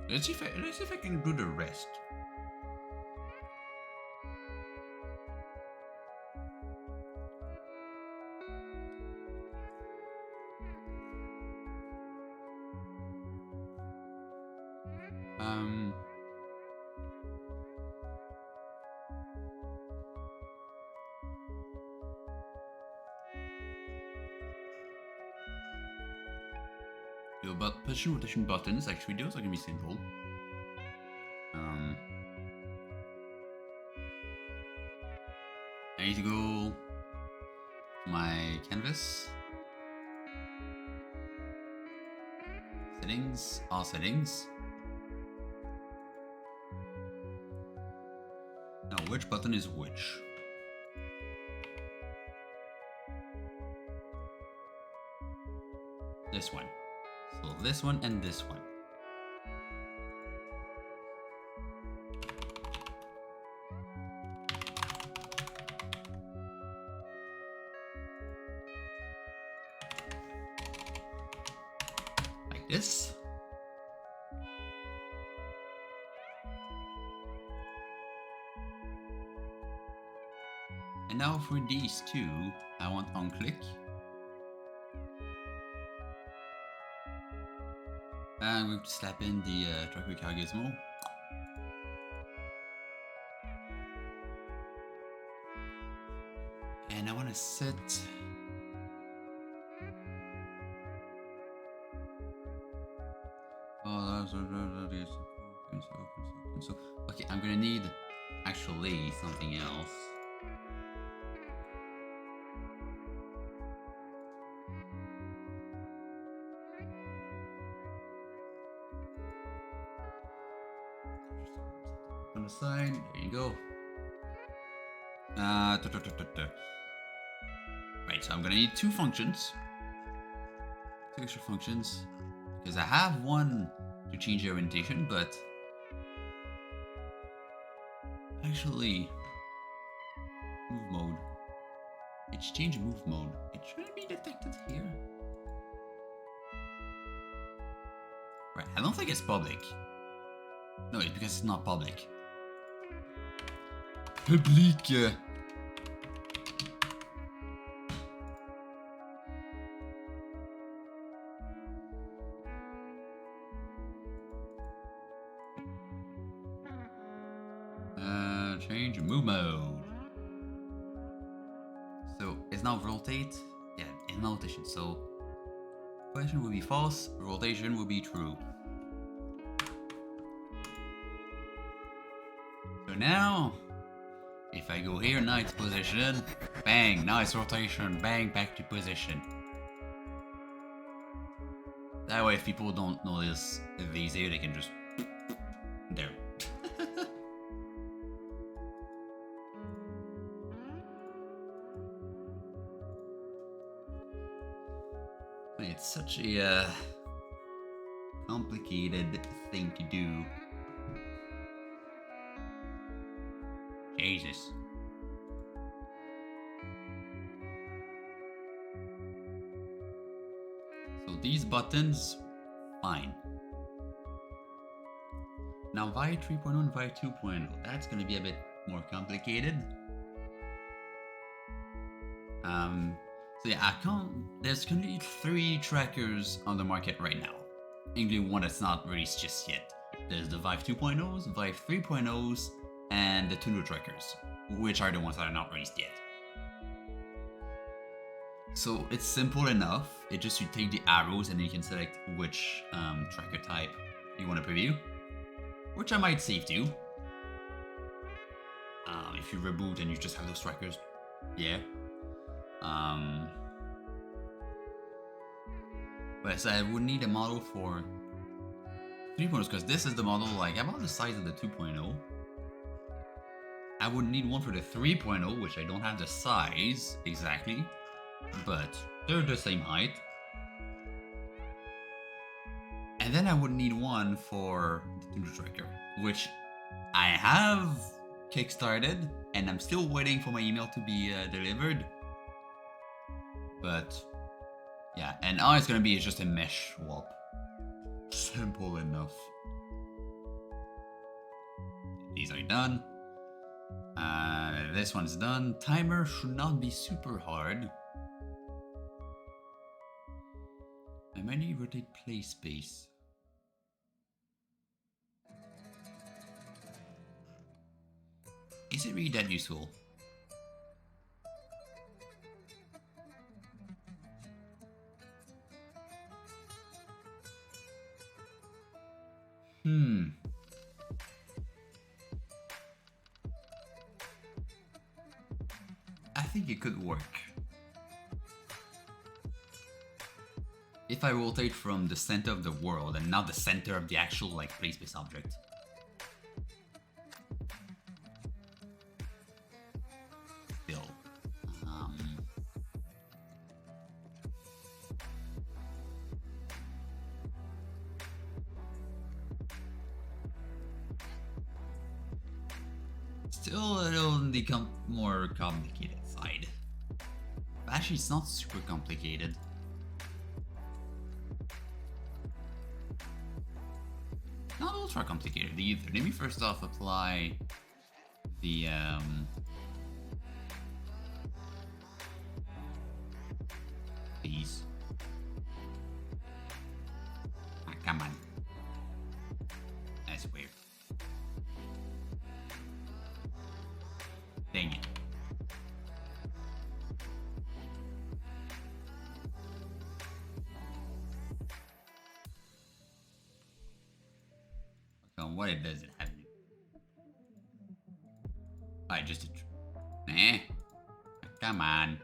Let's see if I can do the rest. But pushing rotation buttons, actually those are gonna be simple. I need to go to my canvas. Settings, all settings. Now which button is which? This one. So this one and this one. Like this. And now for these two, I want on click. And we slap in the tracker car gizmo. And I want to set Okay, I'm gonna need actually something else. On the side, there you go. Right, so I'm gonna need two functions. Two extra functions. Because I have one to change the orientation, but actually move mode. It's change move mode. It shouldn't be detected here. Right, I don't think it's public. No, it's because it's not public. Public. Change move mode. So it's now rotate. Yeah, it's now rotation. So position will be false, rotation will be true. So now, if I go here, now it's position, bang, now it's rotation, bang, back to position. That way, if people don't notice these here, they can just there. It's such a complicated thing to do. Jesus. So these buttons, fine. Now VI 3.0 and VI 2.0, that's gonna be a bit more complicated. So yeah, there's currently 3 trackers on the market right now, including one that's not released just yet. There's the Vive 2.0s, Vive 3.0s, and the Tuner trackers, which are the ones that are not released yet. So it's simple enough. It just you take the arrows and you can select which tracker type you want to preview, which I might save to. If you reboot and you just have those trackers, yeah. But so I would need a model for 3.0 because this is the model like about the size of the 2.0. I would need one for the 3.0, which I don't have the size exactly, but they're the same height. And then I would need one for the Tuner tracker, which I have kickstarted, and I'm still waiting for my email to be delivered. But yeah, and all it's gonna be is just a mesh swap. Simple enough. These are done. This one's done. Timer should not be super hard. I might need rotate play space. Is it really that useful? I think it could work. If I rotate from the center of the world and not the center of the actual like play space object. Still. Still a little on the more complicated side. But actually, it's not super complicated. Not ultra complicated either. Let me first off apply the these. Ah, come on. That's weird. Dang it. what it does it have? I just eh? Come on.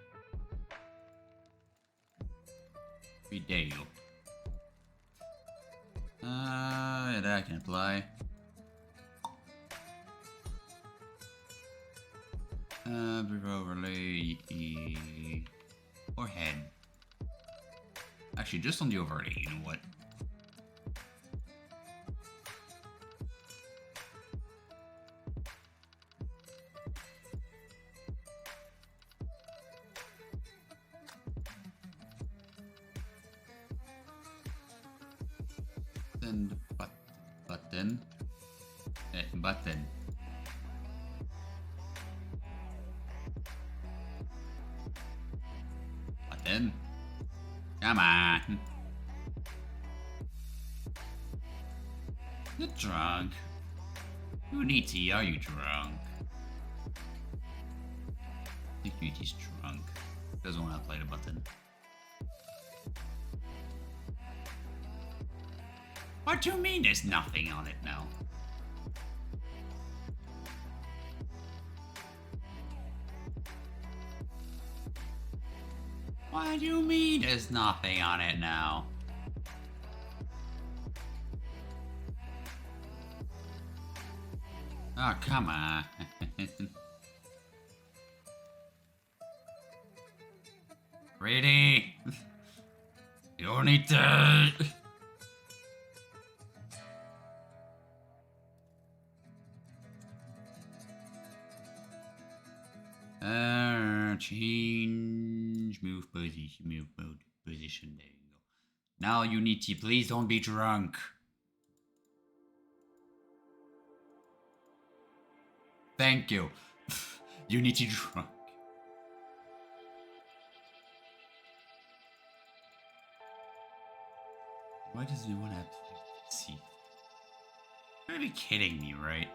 There you go. That can apply. Overlay or head. Actually, just on the overlay. You know what? Then the button. Button. Button. Come on. You're drunk. Unity, are you drunk? I think Unity's drunk. Doesn't want to play the button. What do you mean there's nothing on it now? What do you mean there's nothing on it now? Oh, come on. Really? You don't need to... Change move position, there you go. Now Unity, please don't be drunk. Thank you. Unity drunk. Why does anyone have to see? You're be kidding me, right?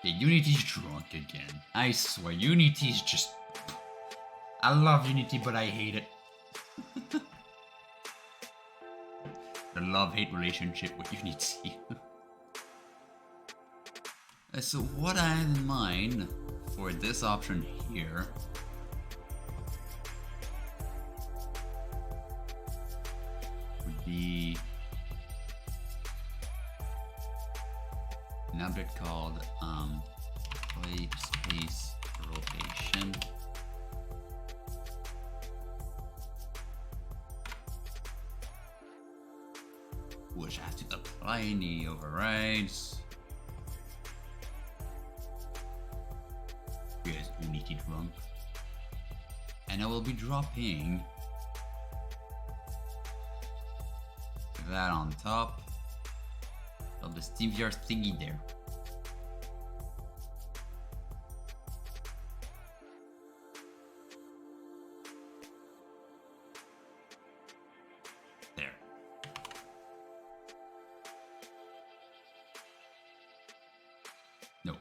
Yeah, Unity's drunk again. I swear, Unity's just... I love Unity, but I hate it. The love-hate relationship with Unity. So what I have in mind for this option here would be an object called play space rotation. Which I have to apply any overrides. Here's Unity drunk. And I will be dropping that on top of the SteamVR thingy there. There. No.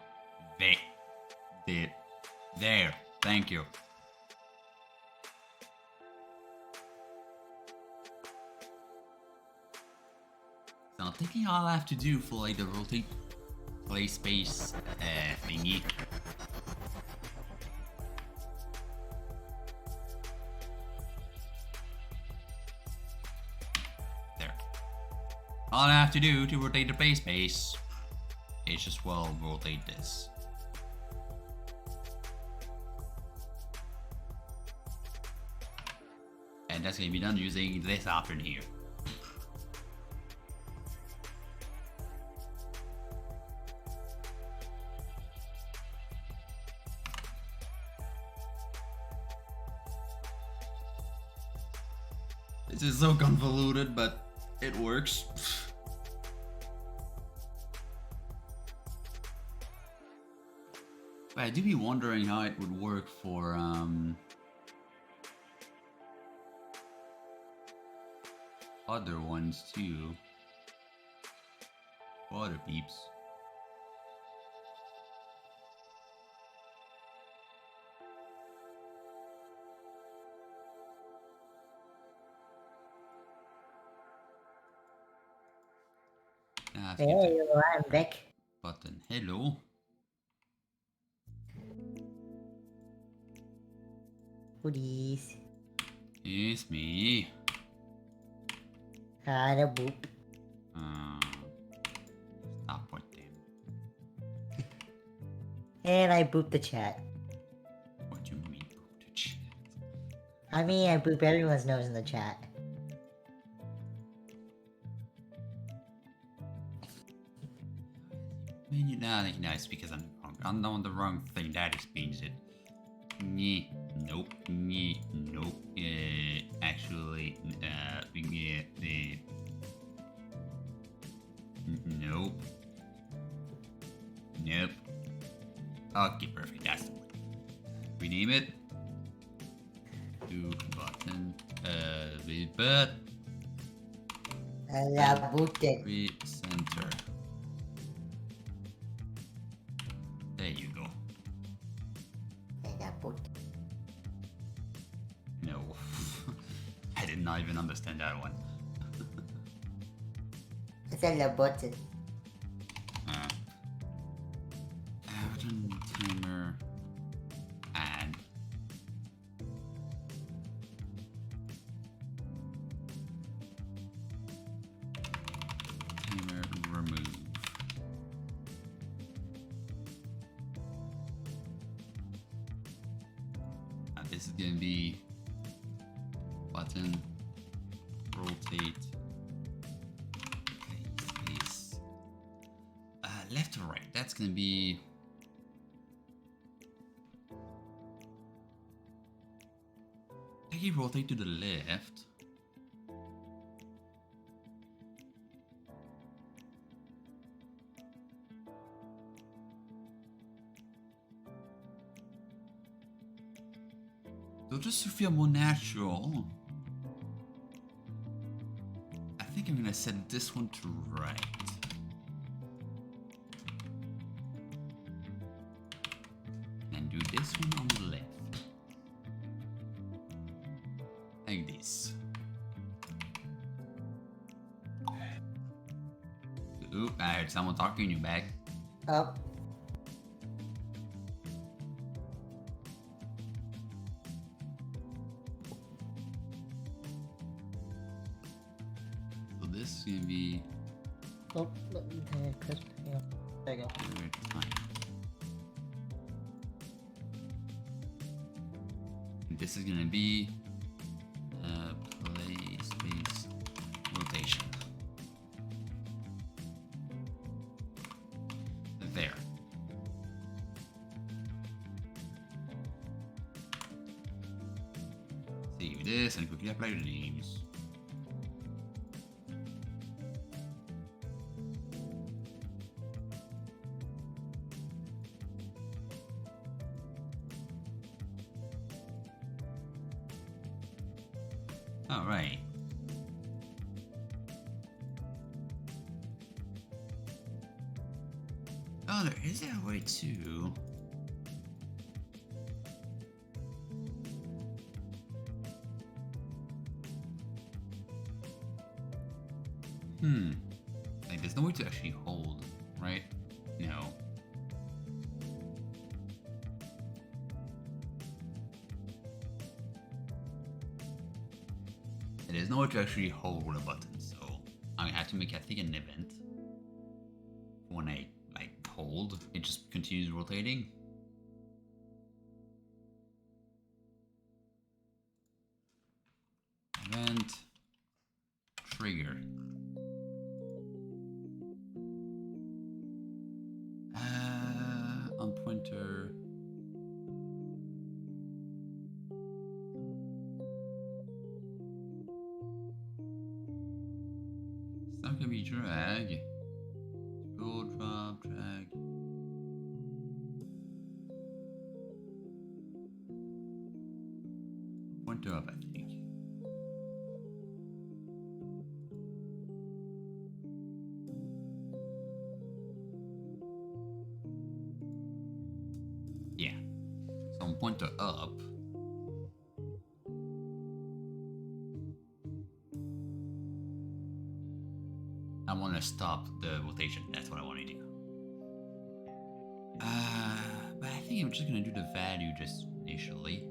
There. Thank you. So I'm thinking all I have to do for like the rotate play space thingy. There. All I have to do to rotate the play space is just well rotate this. And that's going to be done using this option here. This is so convoluted, but it works. But I do be wondering how it would work for other ones too. For other peeps. skip Hey, the I'm back. button. Hello. Goodies. It's me. No boop. Stop putting. And I boop the chat. What do you mean, boop the chat? I mean, I boop everyone's nose in the chat. No, it's because I'm wrong. I'm on the wrong thing. That explains it. Nyeh. Nope. Nyeh. Nope. Actually, yeah, nope. Nope. Okay, perfect. That's the one. Rename it. Do button. But La booted. recenter. There you go. La boot. No. I did not even understand that one. I said la button. Button timer add. Timer remove. This is gonna be button rotate space left or right. That's gonna be I can rotate to the left. So just to feel more natural, I think I'm gonna set this one to right. And do this one on the left. Like this. Oop, I heard someone talking in your back. Oh. So this is gonna be Oh, Chris, yeah. There you go. This is gonna be play space rotation. There. Save this and quickly apply the names. All right. Oh, there is a way to. Like, there's no way to actually hold, right? No. There's no way to actually hold a button, so I have to make, I think, an event. When I, like, hold, it just continues rotating. Event trigger. On pointer. It's not gonna be drag. Scroll, drop, drag. Pointer up, I think. Yeah. So on pointer up. I want to stop the rotation. That's what I want to do. But I think I'm just gonna do the value just initially.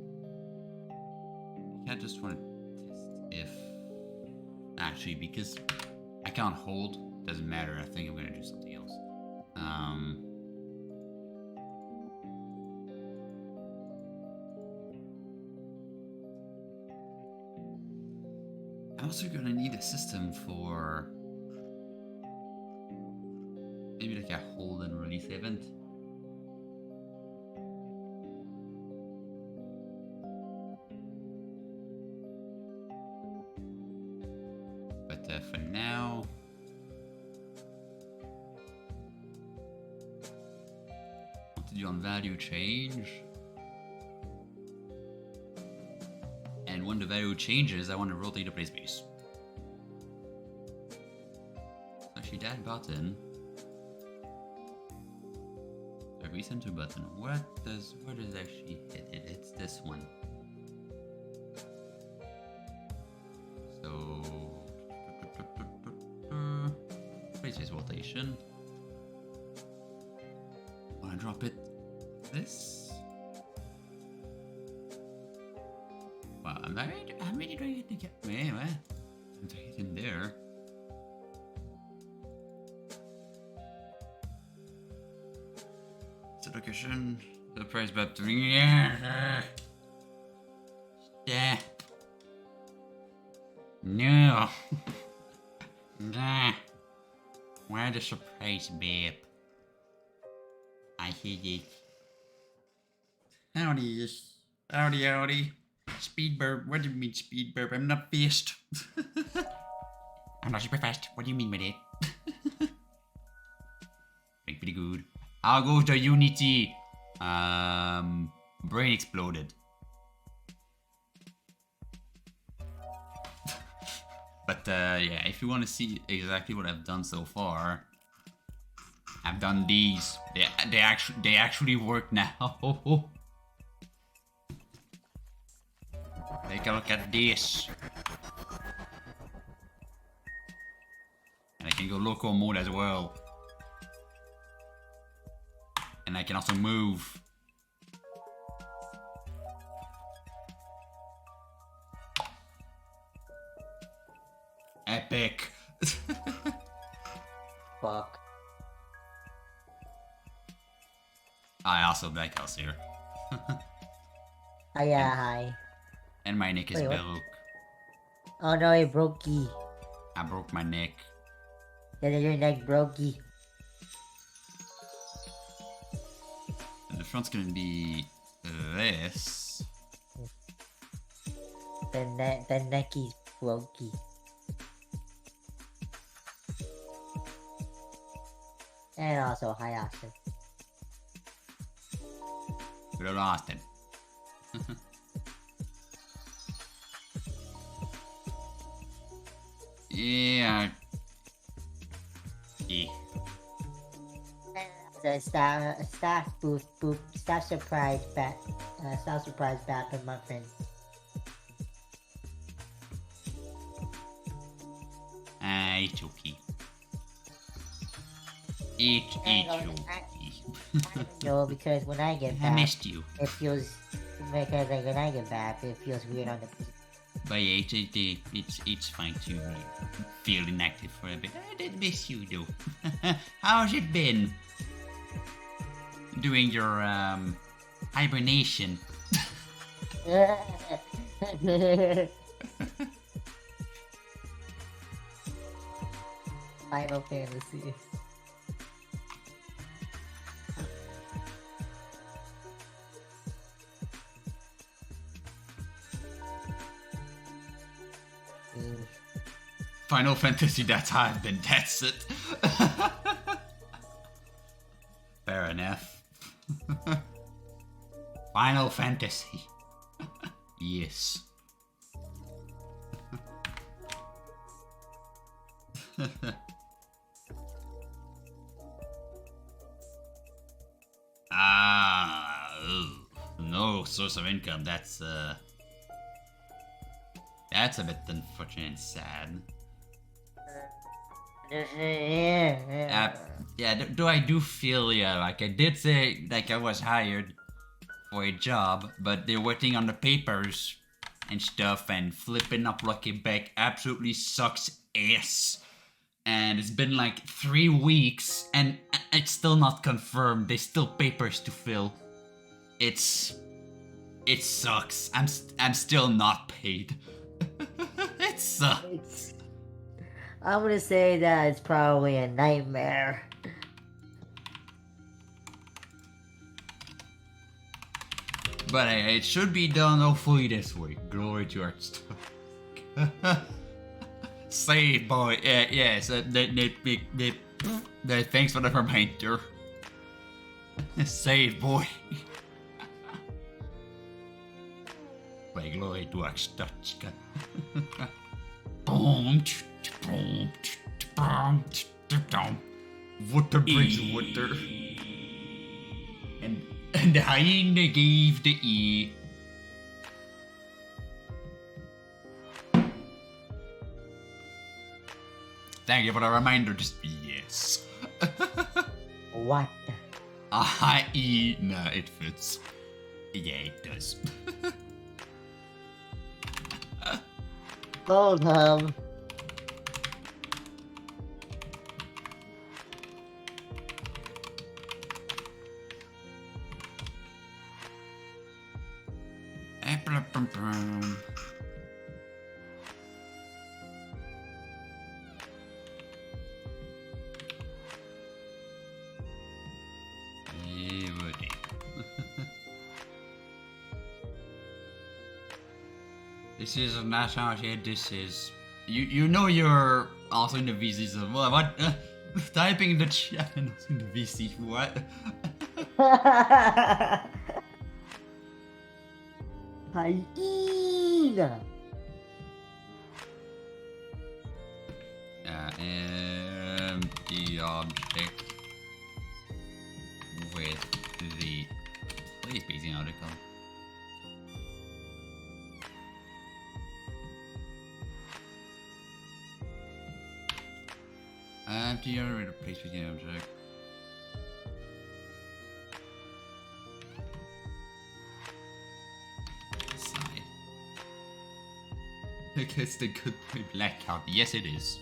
I just want to test if actually because I can't hold. Doesn't matter. I think I'm gonna do something else. I'm also gonna need a system for maybe like a hold and release event. But for now, I want to do on value change. And when the value changes, I want to rotate the play space. Actually, that button, the recenter button, where does it actually hit it? It's this one. So, play space rotation. Want to drop it this? Wow, I'm really trying to get me anyway. I'm trying to get in there. Set location. The price button. Yeah. No. Nah. Why the surprise, babe? I hate it. Howdy. Howdy, howdy. Speed burp? What do you mean speed burp? I'm not fast. I'm not super fast. What do you mean by that? Like pretty good. I'll go to Unity. Brain exploded. But yeah, if you want to see exactly what I've done so far, I've done these. They actually work now. Take a look at this. And I can go loco mode as well. And I can also move. Epic. Fuck. I also Black House here. Oh yeah, hi. And my neck is Wait, what? broke. Oh no, it brokey. I broke my neck. Yeah, your neck brokey. And the front's gonna be this. The necky's brokey. And also, hi Austin. Good Austin. Yeah. Yeah. The staff surprise back with my friend. It's okay. It's okay. No, because when I get I back, missed you. it feels because like when I get back, it feels weird on the. But yeah, it's fine to feel inactive for a bit. I did miss you though. How's it been? Doing your hibernation. Final Fantasy. Final Fantasy, that's how I've been, that's it. Fair enough. Final Fantasy. Yes. No source of income, that's a bit unfortunate and sad. Yeah, though I do feel, yeah, like I did say, like I was hired for a job, but they're waiting on the papers and stuff, and flipping up Lucky Back absolutely sucks ass. And it's been like 3 weeks, and it's still not confirmed. There's still papers to fill. It sucks. I'm still not paid. It sucks. I'm gonna say that it's probably a nightmare. But it should be done hopefully this week. Glory to our stuff. Save boy. Yes. Thanks for the reminder. Save boy. By glory to our stuff. Water brings water. And the hyena gave the E. Thank you for the reminder. Just yes. What? E. Nah, it fits. Yeah, it does. Hold on. This is a national shit. This is you know you're also in the VC. So what? Typing in the chat and also in the VC. What? Hyena. Empty object with the please spacing article. Empty array replace with the object. Side. I guess the good boy blackout. Yes, it is.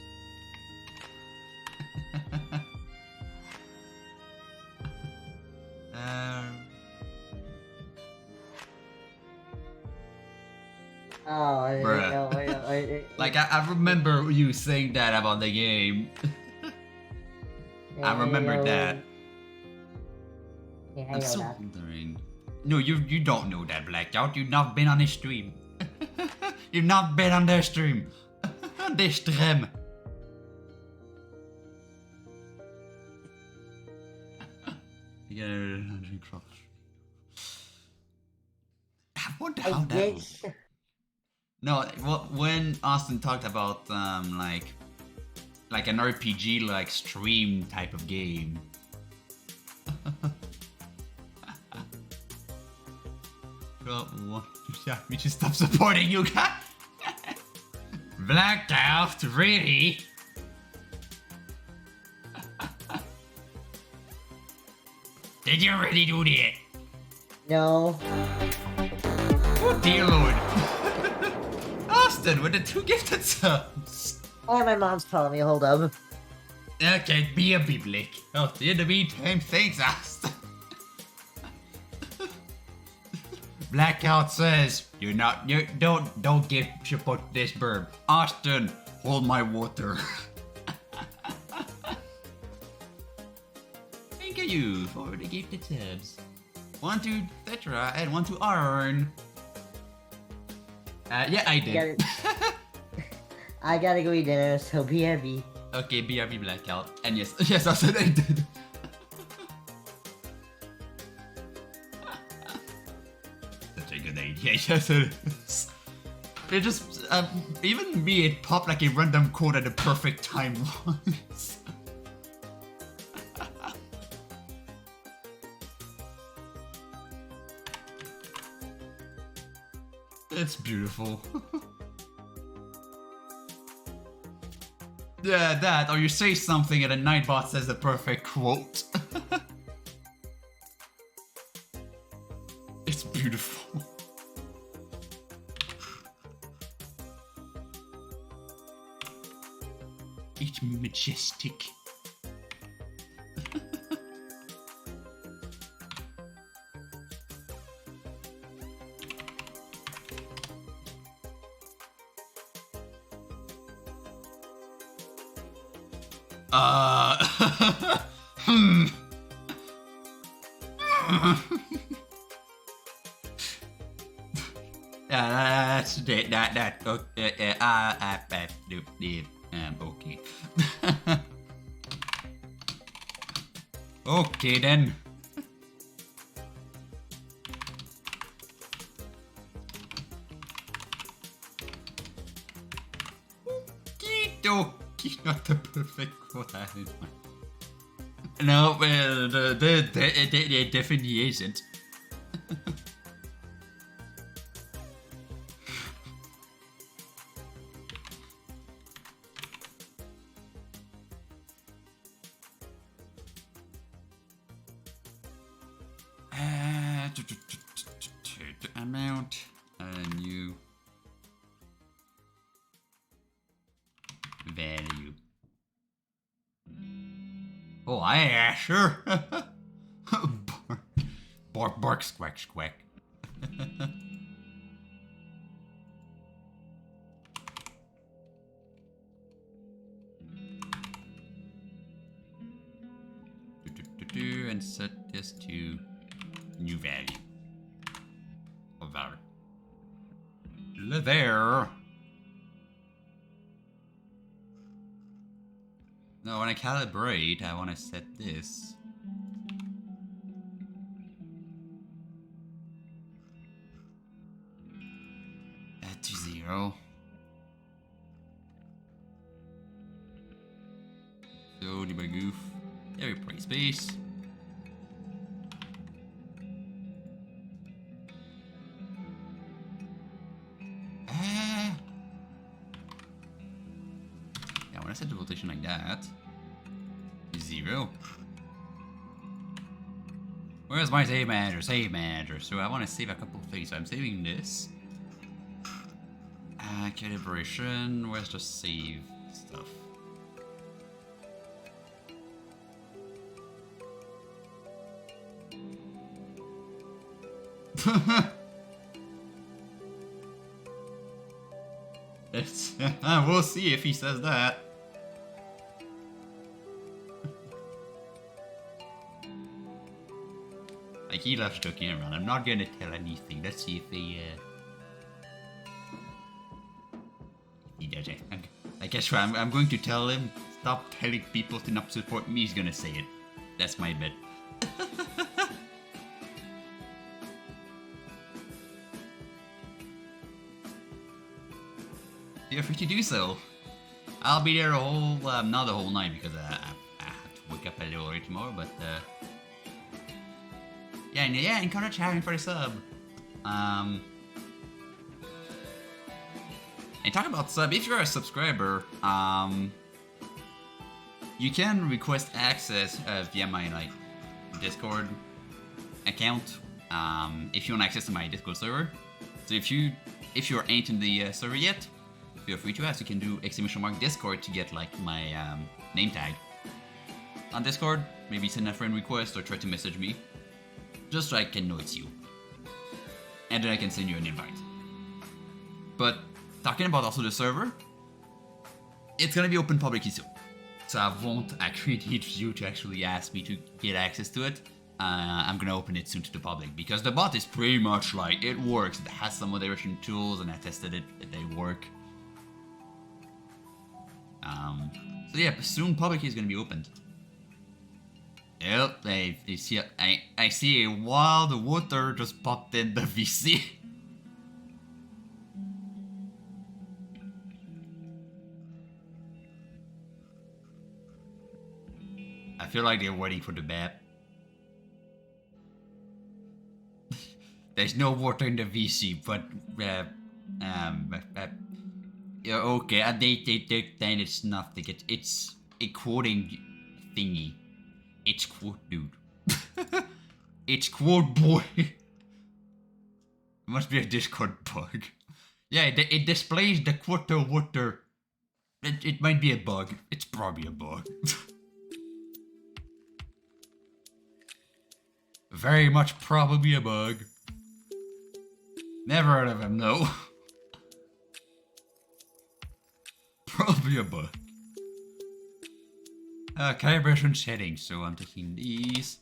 Oh, Bruh. Like I remember you saying that about the game. I remember that. Yeah, I I'm know so that. wondering. No, you don't know that blackout. You've not been on his stream. You've not been on their stream. Their stream. You gotta 100 cross. I wonder how that was. No, when Austin talked about like an RPG like stream type of game. Well, what? We should stop supporting you guys. Blackout, really? Did you really do that? No. Oh dear lord. Austin with the 2 gifted subs. Oh, my mom's calling me. Hold up. Okay, be a biblic. Oh, in the meantime, thanks, Austin. Blackout says, don't give support this burb. Austin, hold my water. Thank you for the gifted subs. 1 to Tetra and 1 to Arn. Yeah, I did. I gotta go eat dinner, so be heavy. Okay, BRB Blackout. And yes, yes, I said I did. Such a good idea, yes it is. It just, even me, it popped like a random code at the perfect time once. It's beautiful. Yeah, that, or you say something and a Nightbot says the perfect quote. It's beautiful. It's majestic. Hmm. That's that okay. Okay. Okay then. Okay, not the perfect quote I had in mind. No, well, it definitely isn't. Amount, new value. Oh, yeah, sure. Bark, squack, squack. And set this to new value. Of our there. No, when I calibrate, I want to set this. To 0. So, debug goof. Every play space. Yeah, when I set the rotation like that, 0. Where's my save manager? Save manager. So I want to save a couple of things. So I'm saving this. Calibration. Where's the save stuff? It's, we'll see if he says that. Like, he loves joking around. I'm not gonna tell anything. Let's see if he does it. I guess I'm going to tell him, stop telling people to not support me. He's gonna say it. That's my bet. Feel free to do so. I'll be there a whole, not the whole night because I have to wake up a little early tomorrow, but yeah, encourage Harry for the sub. And talk about sub, if you're a subscriber, you can request access via my Discord account. If you want access to my Discord server. So if you ain't in the server yet, feel free to ask. You can do !Discord to get my name tag on Discord. Maybe send a friend request or try to message me, just so I can know it's you, and then I can send you an invite. But talking about also the server, it's gonna be open publicly soon, so I won't actually need you to actually ask me to get access to it. I'm gonna open it soon to the public because the bot is pretty much it works. It has some moderation tools, and I tested it. They work. So yeah, soon public is gonna be opened. Yep, I see a wild water just popped in the VC. I feel like they're waiting for the bat. There's no water in the VC, but Yeah, okay, then it's nothing. It's a quoting thingy. It's quote, dude. It's quote boy. It must be a Discord bug. Yeah, it displays the quote water. It might be a bug. It's probably a bug. Very much probably a bug. Never heard of him, though. Probably a bug. Calibration settings. So I'm taking these.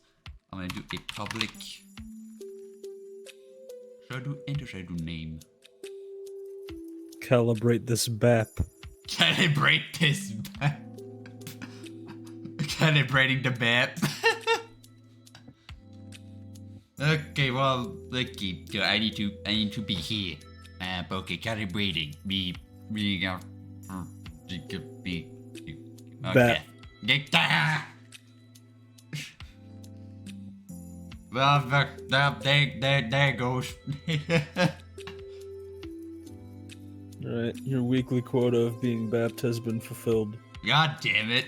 I'm gonna do a public. Should I do enter? Should I do name? Calibrate this BAP. Calibrate this map. Calibrating the map. Okay, well, lucky. I need to be here. Okay, calibrating. Be okay. Well, there goes. Alright, your weekly quota of being BAPed has been fulfilled. God damn it.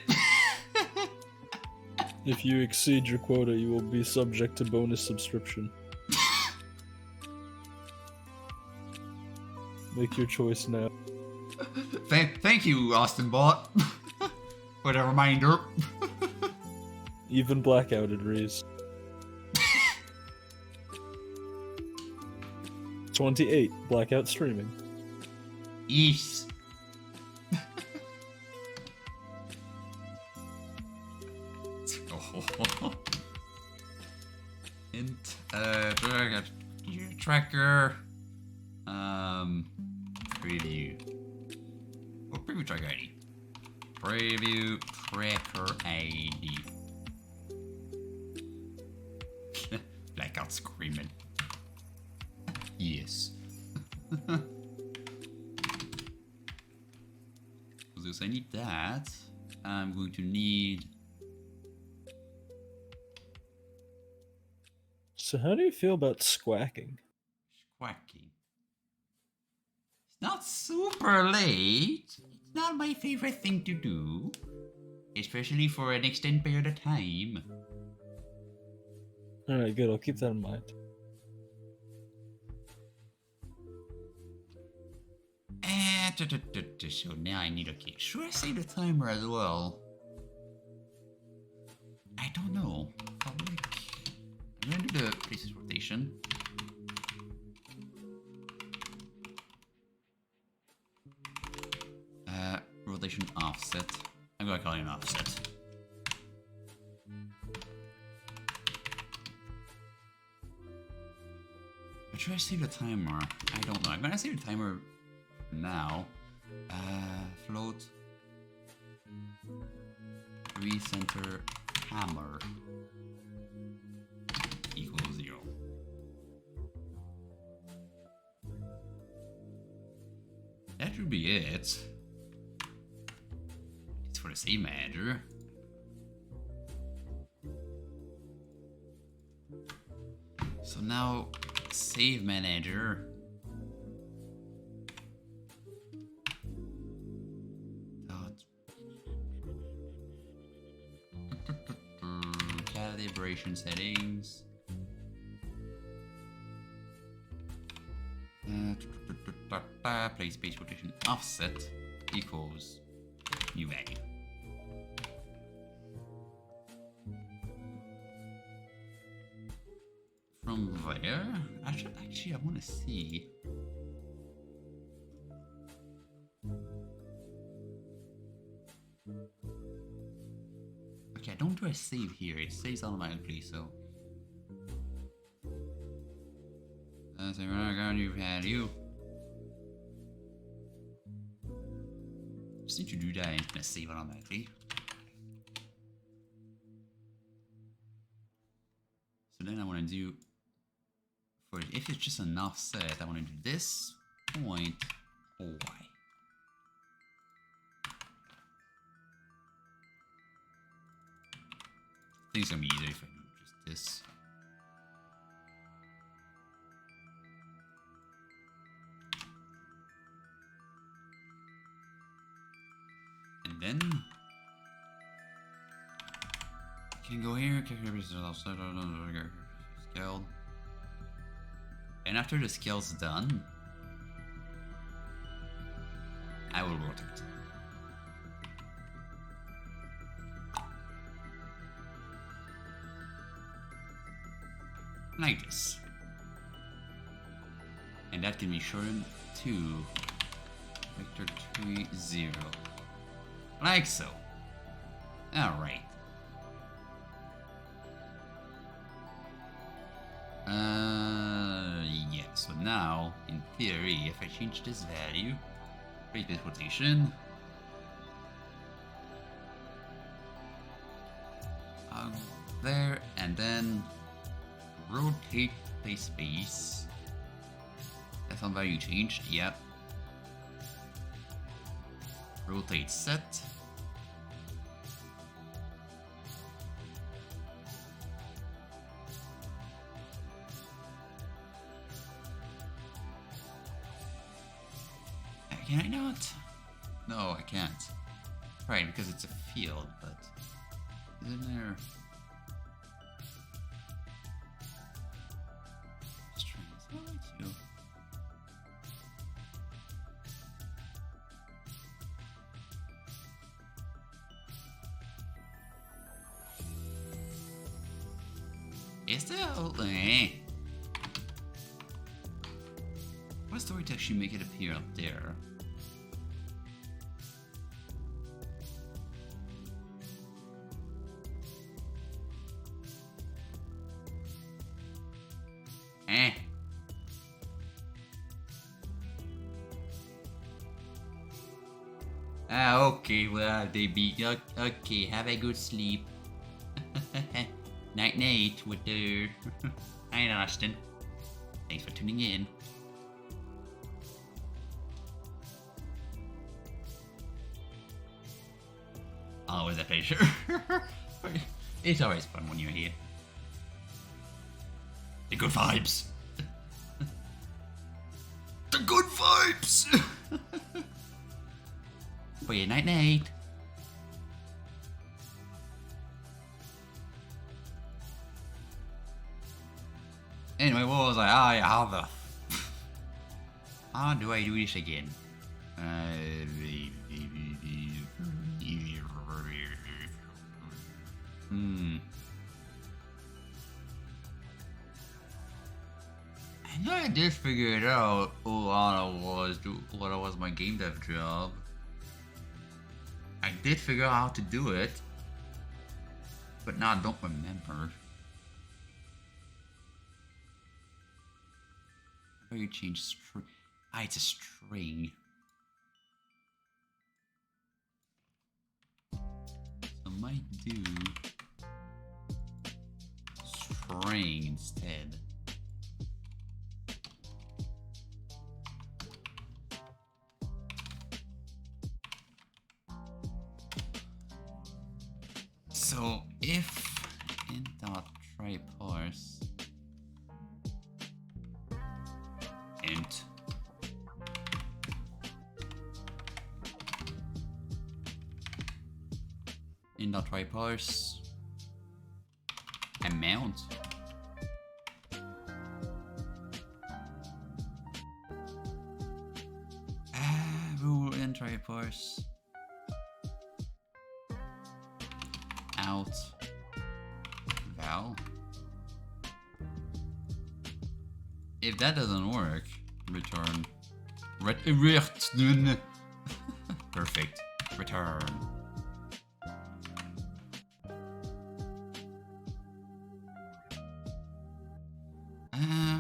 If you exceed your quota, you will be subject to bonus subscription. Make your choice now. Thank you, Austin Bot, for the reminder. Even blackout agrees. 28. Blackout streaming. Yes. Int tracker preview. Oh, preview tracker ID. Preview tracker ID. Blackout screaming. Yes. So I need that. I'm going to need. So how do you feel about squacking? Quacking. It's not super late. It's not my favorite thing to do. Especially for an extended period of time. Alright, good. I'll keep that in mind. So now I need, okay, should I say the timer as well? I don't know. Probably. I'm gonna do the basis rotation. Rotation offset. I'm gonna call it an offset. But should I save the timer? I don't know. I'm gonna save the timer now. Float. Recenter hammer equals 0. That should be it. It's for the save manager. So now save manager. Calibration settings. Place base rotation offset equals new value. From there, actually I want to see. Okay, don't do a save here. It saves automatically, so. So we're not going to value. Just need to do that and it's gonna save automatically. So then I want to do, for if it's just an offset, I want to do this point Y. I think it's gonna be easier if I do just this. then can go here, scaled. And after the scale's done, I will rotate. Like this. And that can be shortened to vector 3, 0. Like so. Alright. Yeah, so now, in theory, if I change this value, create this rotation, there, and then rotate the space. That's on value changed, yep. Rotate set. Can I not? No, I can't. Right, because it's a field, but isn't there strings? Oh, it's you. Is there? What story to actually make it appear up there? Okay, well, they be okay. Have a good sleep. Night night with the. Hi, Austin. Thanks for tuning in. Always a pleasure. It's always fun when you're here. The good vibes. The good vibes. But yeah, night night. Anyway, what was I? How the? How do I do this again? I know I did figure it out. What was my game dev job. I did figure out how to do it, but now I don't remember. How do you change string? Ah, it's a string. So I might do string instead. So if int dot try parse int dot try parse amount rule int try parse out val. If that doesn't work, return perfect. Return.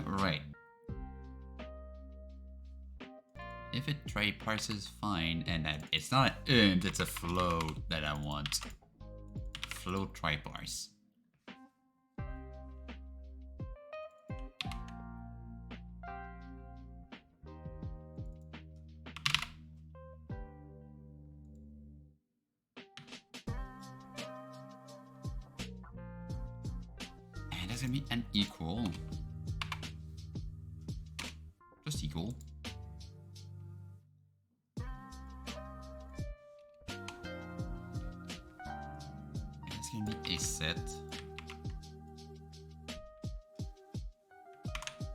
Right. If it try parses fine, and it's not an int, it's a float that I want. Float try parse. And that's gonna be an equal. Just equal. place set.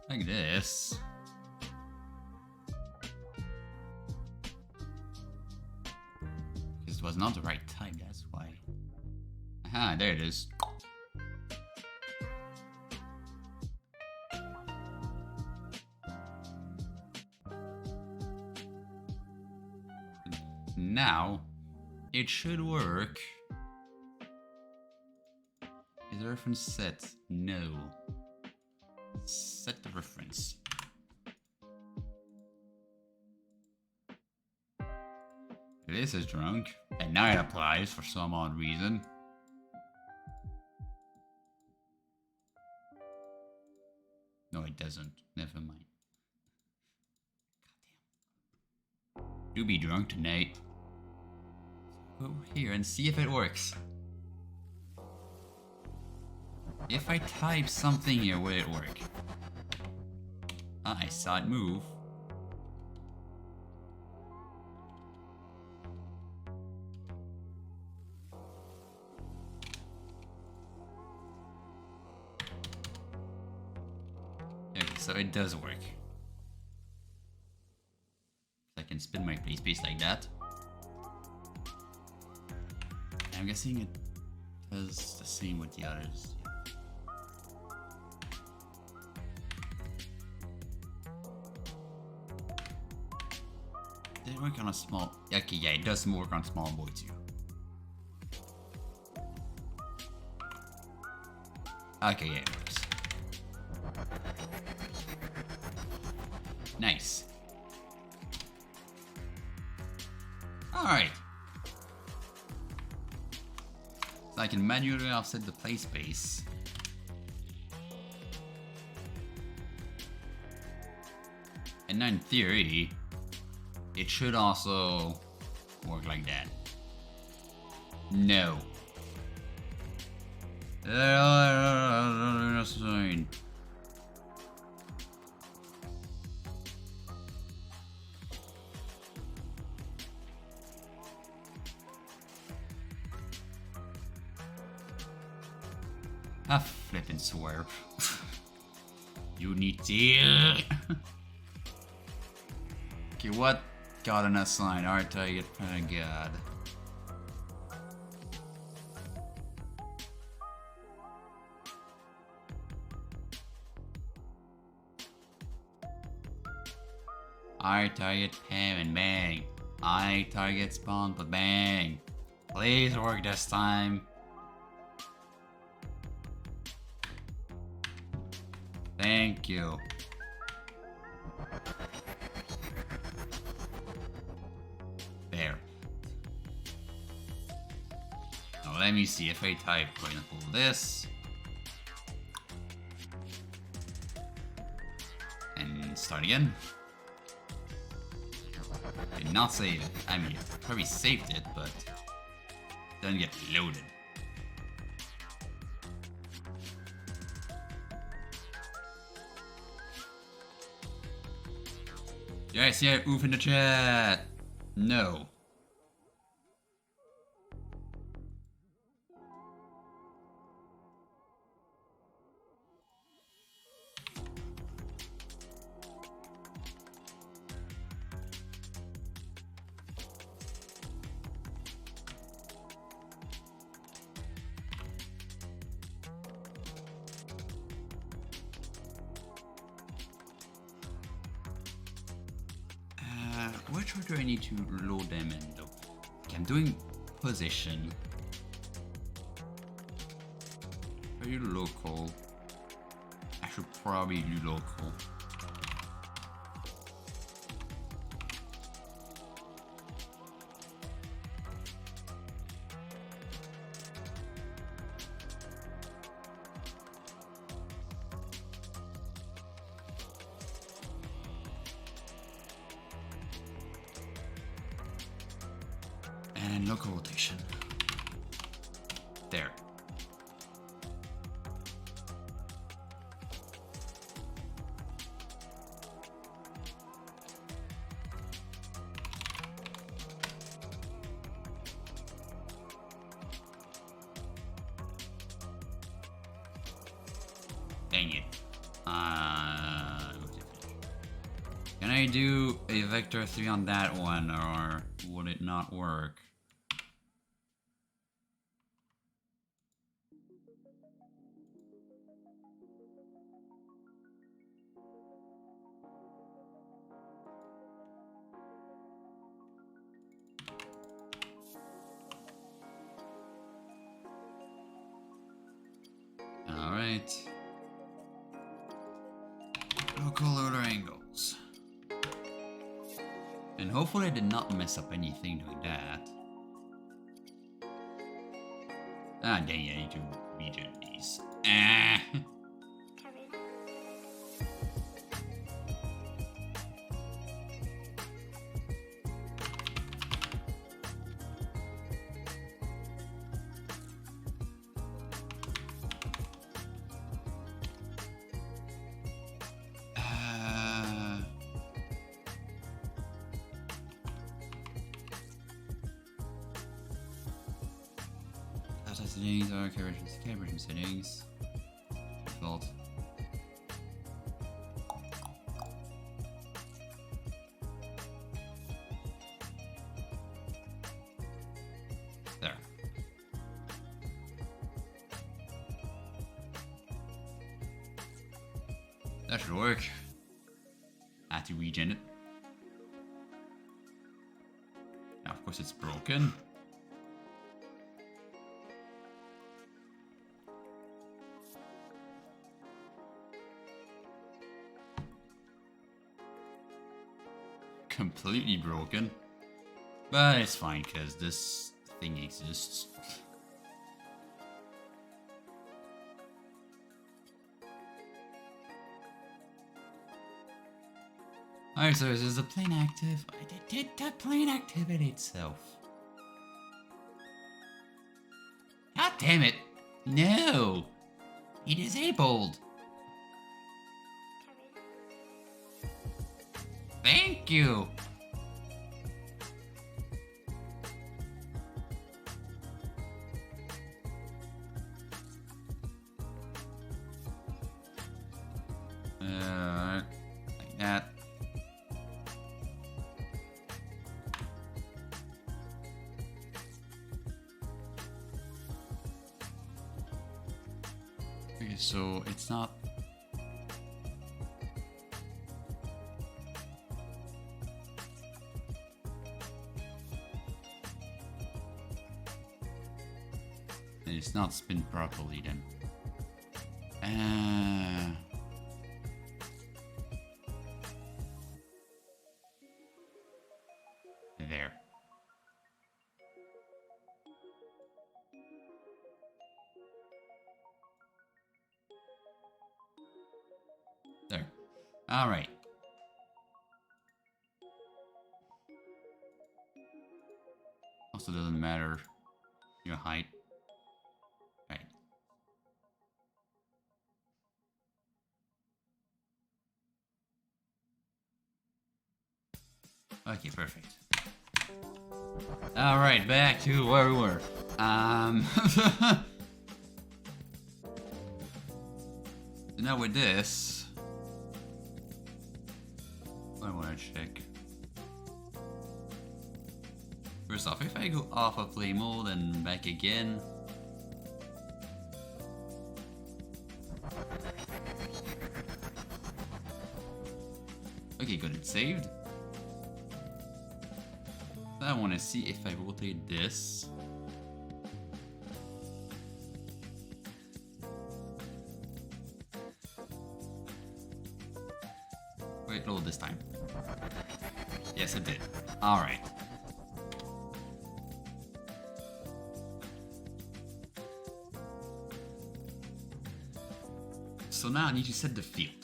Like this. Because it was not the right type, that's why. Aha, there it is. Now, it should work. Is the reference set? No. Set the reference. This is drunk, and now it applies for some odd reason. No, it doesn't. Never mind. Goddamn. Do be drunk tonight. Go here and see if it works. If I type something here, will it work? Ah, I saw it move. Okay, so it does work. I can spin my play space like that. I'm guessing it does the same with the others. Did it work on a small... Okay, yeah, it does work on small boy too. Okay, yeah, it works. Nice. Alright. So I can manually offset the play space. And then in theory, it should also work like that. No. I flippin' swear. You need to. Okay, what got an assign? Alright, target, oh god. I target Pam and bang. I target spawn but bang. Please work this time. Thank you. There. Now let me see if I type, for example, this. And start again. Did not save it. I mean, it probably saved it, but it doesn't get loaded. Did I see a oof in the chat? No. Which one do I need to load them in though? Okay, I'm doing position. Are you local? I should probably do local. And local rotation. There. Dang it. Can I do a vector 3 on that one, or would it not work? Alright. Local order angles. And hopefully I did not mess up anything doing that. Ah, dang it, I need to regen these. Ah. Settings are calibration settings. Default. There. That should work. I have to regen it. Now, of course, it's broken. Completely broken, but it's fine because this thing exists. Alright, so is the plane active? Did the plane activate itself? God damn it! No! He disabled! Thank you! Like that. Okay, so it's not. It's not spin properly then. There. There. All right. Also doesn't matter your height. Right. Okay, perfect. All right, back to where we were. Now with this, I want to check. First off, if I go off of play mode and back again. Okay, good, it's saved. I want to see if I rotate this. Wait, load this time. Yes, it did. Alright. So now I need to set the field.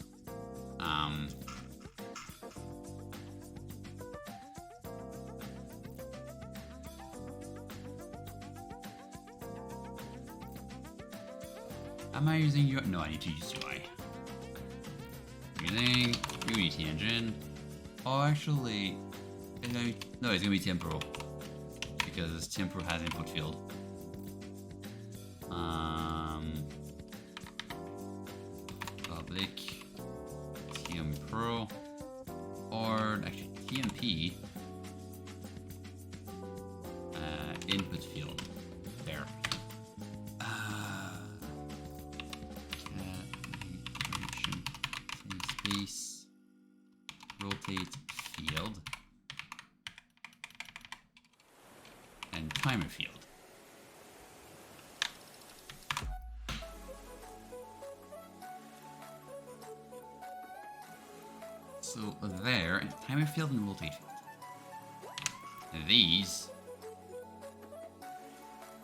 Am I using UI? No, I need to use UI. Using Unity engine. Oh, actually, no, it's gonna be temporal because temporal has input field. Pro, or actually TMP input field. There. Space, rotate field, and timer field. So there, and timer field and rotate field. These,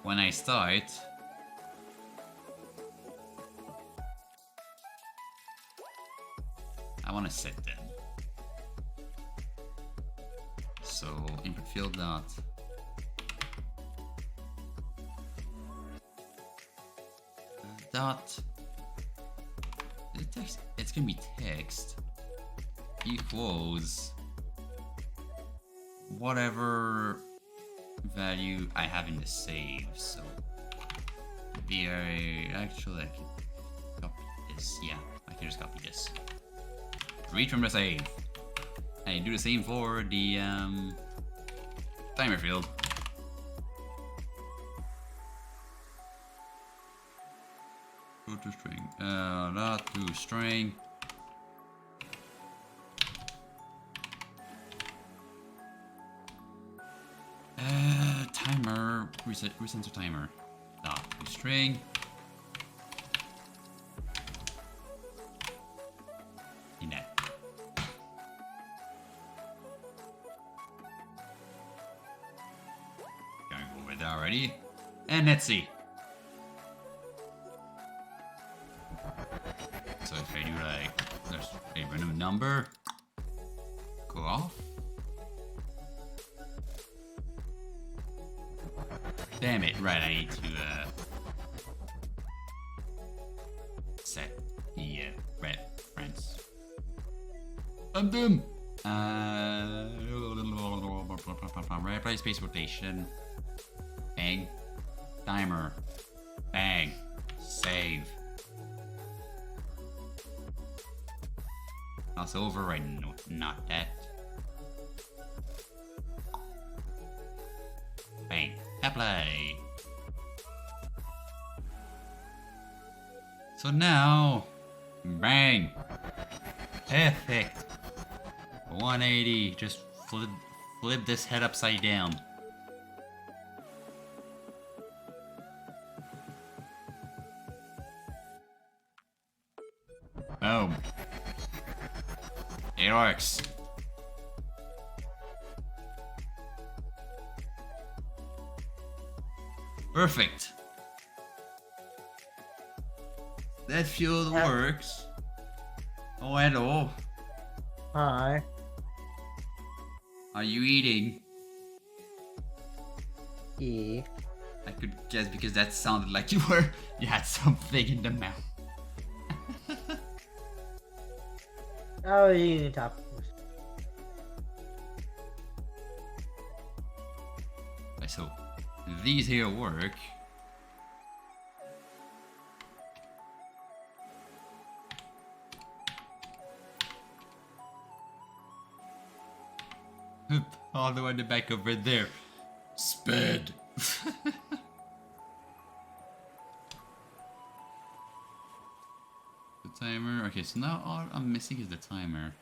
when I start, I want to set them. So input field dot dot the text. It's gonna be text equals whatever value I have in the save. So the actually I can copy this. Yeah, I can just copy this. Read from the save. And do the same for the timer field. Go to string. Not to string. Timer. Recenter timer. Not to string. In that. Already, and let's see. So if I do like, there's a random number, go off. Damn it! Right, I need to set the reference. Boom. Replay space rotation. Bang. Timer. Bang. Save. Also override. No, not that. Bang. Apply. So now, bang. Perfect. 180. Just flip this head upside down. Boom. It works. Perfect. That field works. Oh, hello. Hi. Are you eating? Yeah. I could guess because that sounded like you had something in the mouth. Oh, you can top. So these here work. All the way in the back over there. Sped. The timer. Okay, so now all I'm missing is the timer.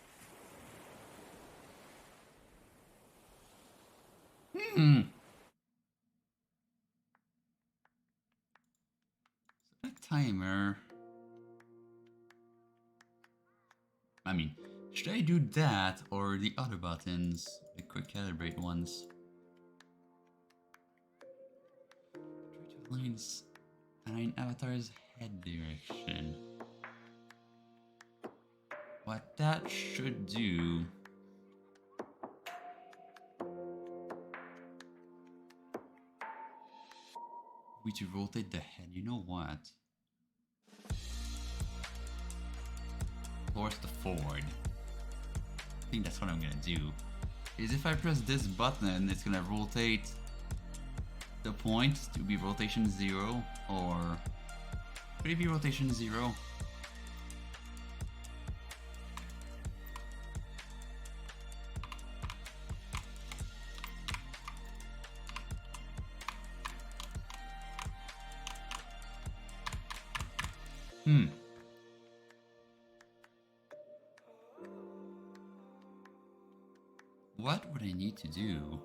That timer. I mean, should I do that or the other buttons? The quick calibrate ones. Lines. Align avatar's head direction. What that should do. We to rotate the head. You know what? Force the forward. I think that's what I'm gonna do. Is if I press this button, it's gonna rotate the point to be rotation 0, or could it be rotation 0? Hmm. What would I need to do?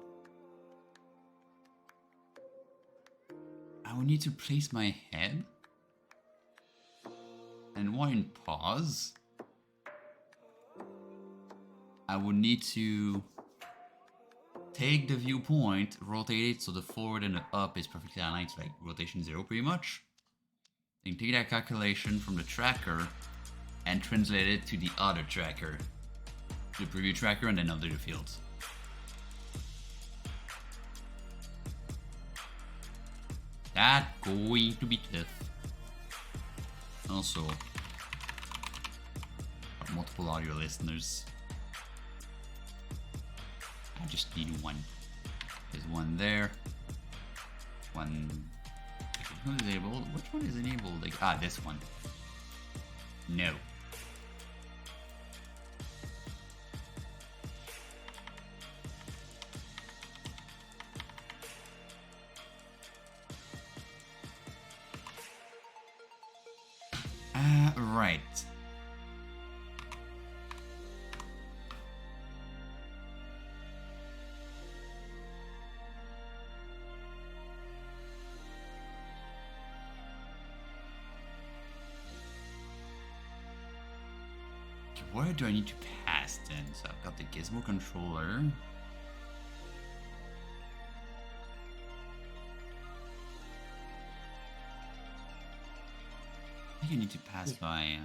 I would need to place my head. And while in pause, I would need to take the viewpoint, rotate it so the forward and the up is perfectly aligned to like rotation 0 pretty much. Then take that calculation from the tracker and translate it to the other tracker. The preview tracker and then update the fields. That's going to be tough. Also, multiple audio listeners. I just need one. There's one there. One. Who's enabled? Which one is enabled? Like, this one. No. Right. Where do I need to pass then? So I've got the gizmo controller. I think I need to pass by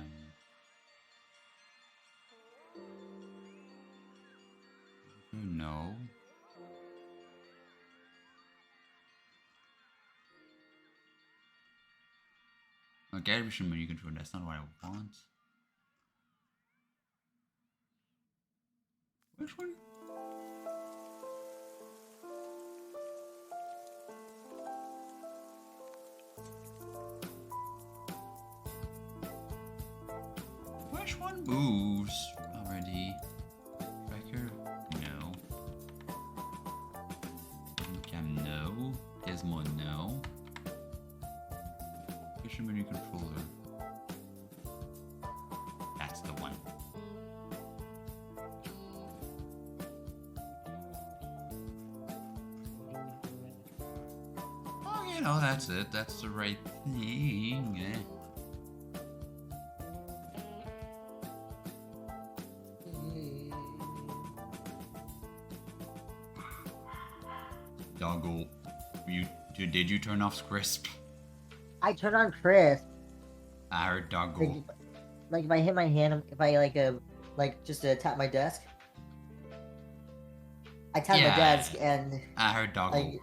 no. Oh, calibration menu control, that's not what I want. Which one? Which one moves already? Tracker? No. FREECAM, no. Gizmo, no. Calibration menu controller. That's the one. Oh, you know, that's it. That's the right thing. Doggo, did you turn off Crisp? I turn on Crisp. I heard Doggo. Like if I hit my hand, if I like just tap my desk. I tap my desk and. I heard Doggo. Like,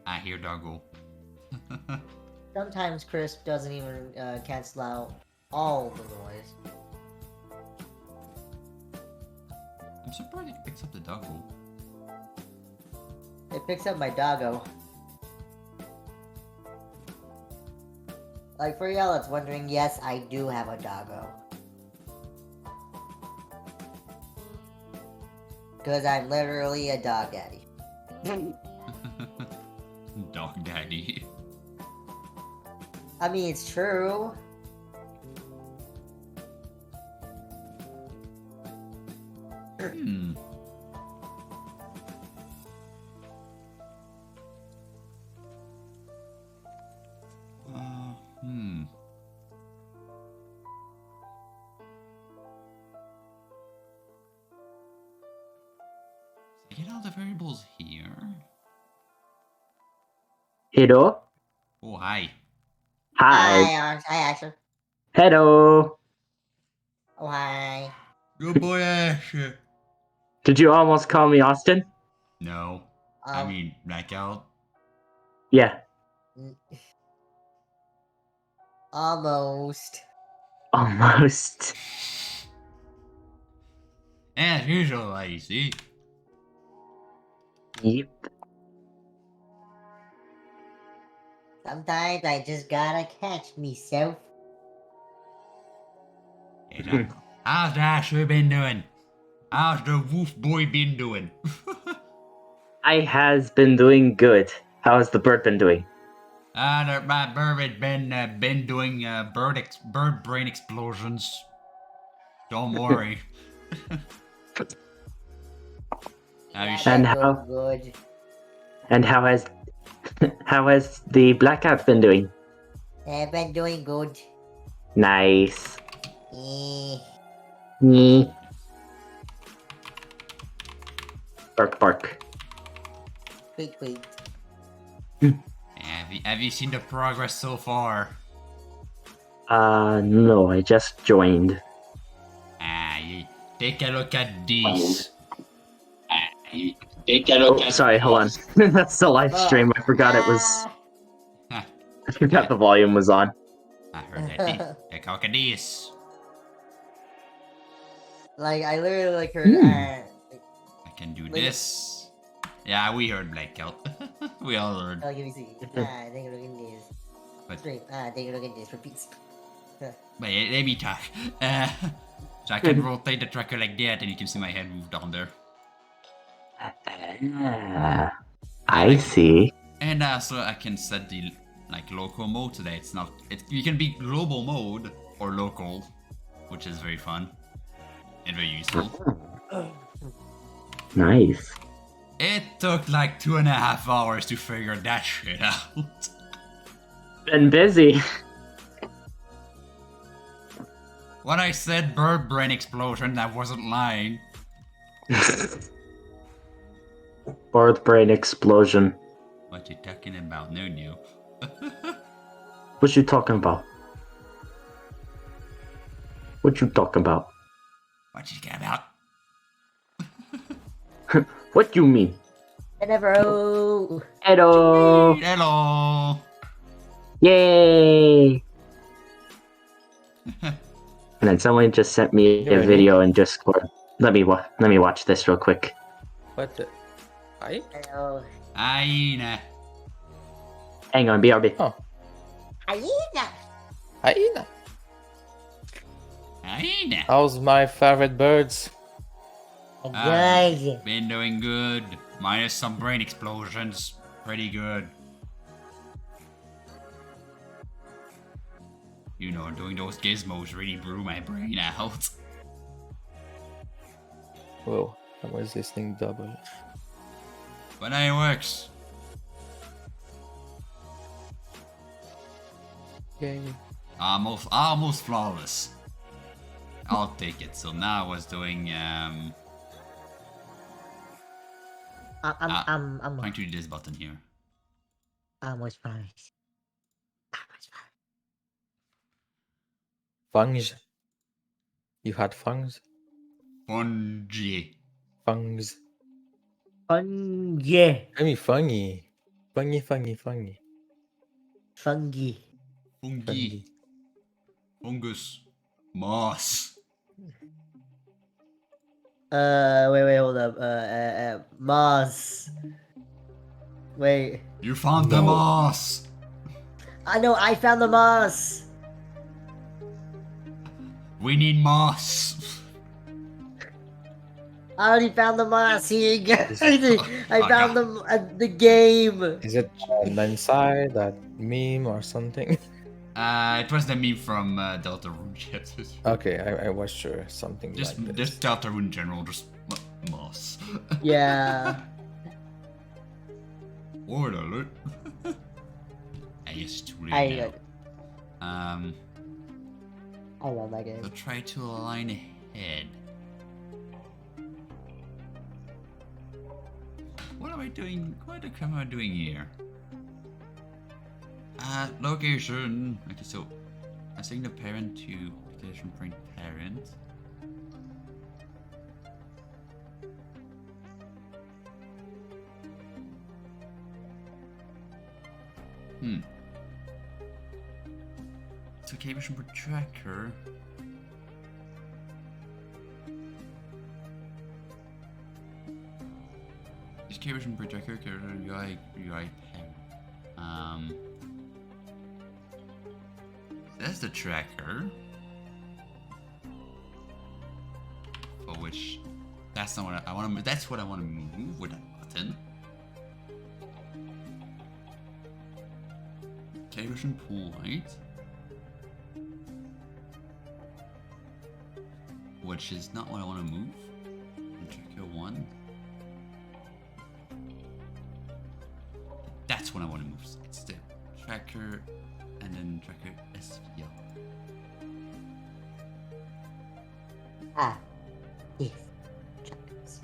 I hear Doggo. sometimes Crisp doesn't even cancel out all the noise. I'm surprised it picks up the Doggo. It picks up my doggo. Like for y'all that's wondering, yes, I do have a doggo. Because I'm literally a dog daddy. Dog daddy. I mean, it's true. Hmm. So get all the variables here. Hello. Oh, hi. Hi. Hi, Asher. Hello. Oh, hi. Good boy, Ash. Did you almost call me Austin? No. I mean, blackout. Yeah. Almost. Almost. As usual, I see. Yep. Sometimes I just gotta catch myself. How's Ashley been doing? How's the wolf boy been doing? I has been doing good. How has the bird been doing? My bird had been doing bird brain explosions. Don't worry. And how- Good. And how has how has the black cat been doing? I've been doing good. Nice. Eh, Nyeh. Bark bark. wait, wait. Have you seen the progress so far? No, I just joined. Take a look at these. Oh, sorry, hold on. That's the live stream. I forgot it was. Huh, I forgot the volume was on. I heard that. Take a look at these. Like, I literally like heard. I can do this. Yeah, we heard Blackout. We all heard. Oh, give me see. Take a look at this. But, Stream. Take a look at this. Repeats. wait, let me talk. So I can rotate the tracker like that, and you can see my head move down there. I see. And so I can set the local mode so that it's not. You can be global mode or local, which is very fun and very useful. Nice. It took like 2.5 hours to figure that shit out. Been busy. When I said bird brain explosion, I wasn't lying. Bird brain explosion. What you talking about, Nunu? What you talking about? What you talking about? What you talking about? What you mean? Hello. Hello. Hello. Yay. And then someone just sent me a video in Discord. Let me watch this real quick. What the? Hi? Hello. Aina. Hang on, BRB. Oh. Hyena. Hyena. Aina. How's my favorite birds? Good. Been doing good. Minus some brain explosions. Pretty good. You know, doing those gizmos really blew my brain out. Whoa, I was listening double. But it works. Yay. Almost flawless. I'll take it. So now I was doing I'm trying to do this button here. almost finished. Fungs. You had fungs? Fungi. Fungs. Fungi. I mean fungy. Fungy, fungy, fungy. Fungi. Fungi. Fungus. Moss. Wait, hold up. Moss. Wait. You found the moss. I know, I found the moss. We need moss. I already found the moss. Here you go. I Oh, found no. them at the game. Is it inside that meme or something? It was the meme from Deltarune. Okay, I was sure something Just like this. Deltarune in general, just moss. Yeah. What alert. I guess it's too late I now. love that game. So try to align ahead. What am I doing? What am I doing here? Location. Okay, so assign the parent to location print parent. So calibration per tracker. Is calibration per tracker UI parent? That's the tracker. For which that's not what I want to. That's what I want to move with that button. calibration point, which is not what I want to move. And tracker 1. That's what I want to move. It's the tracker and then tracker SVR. Ah, yes. Trackers.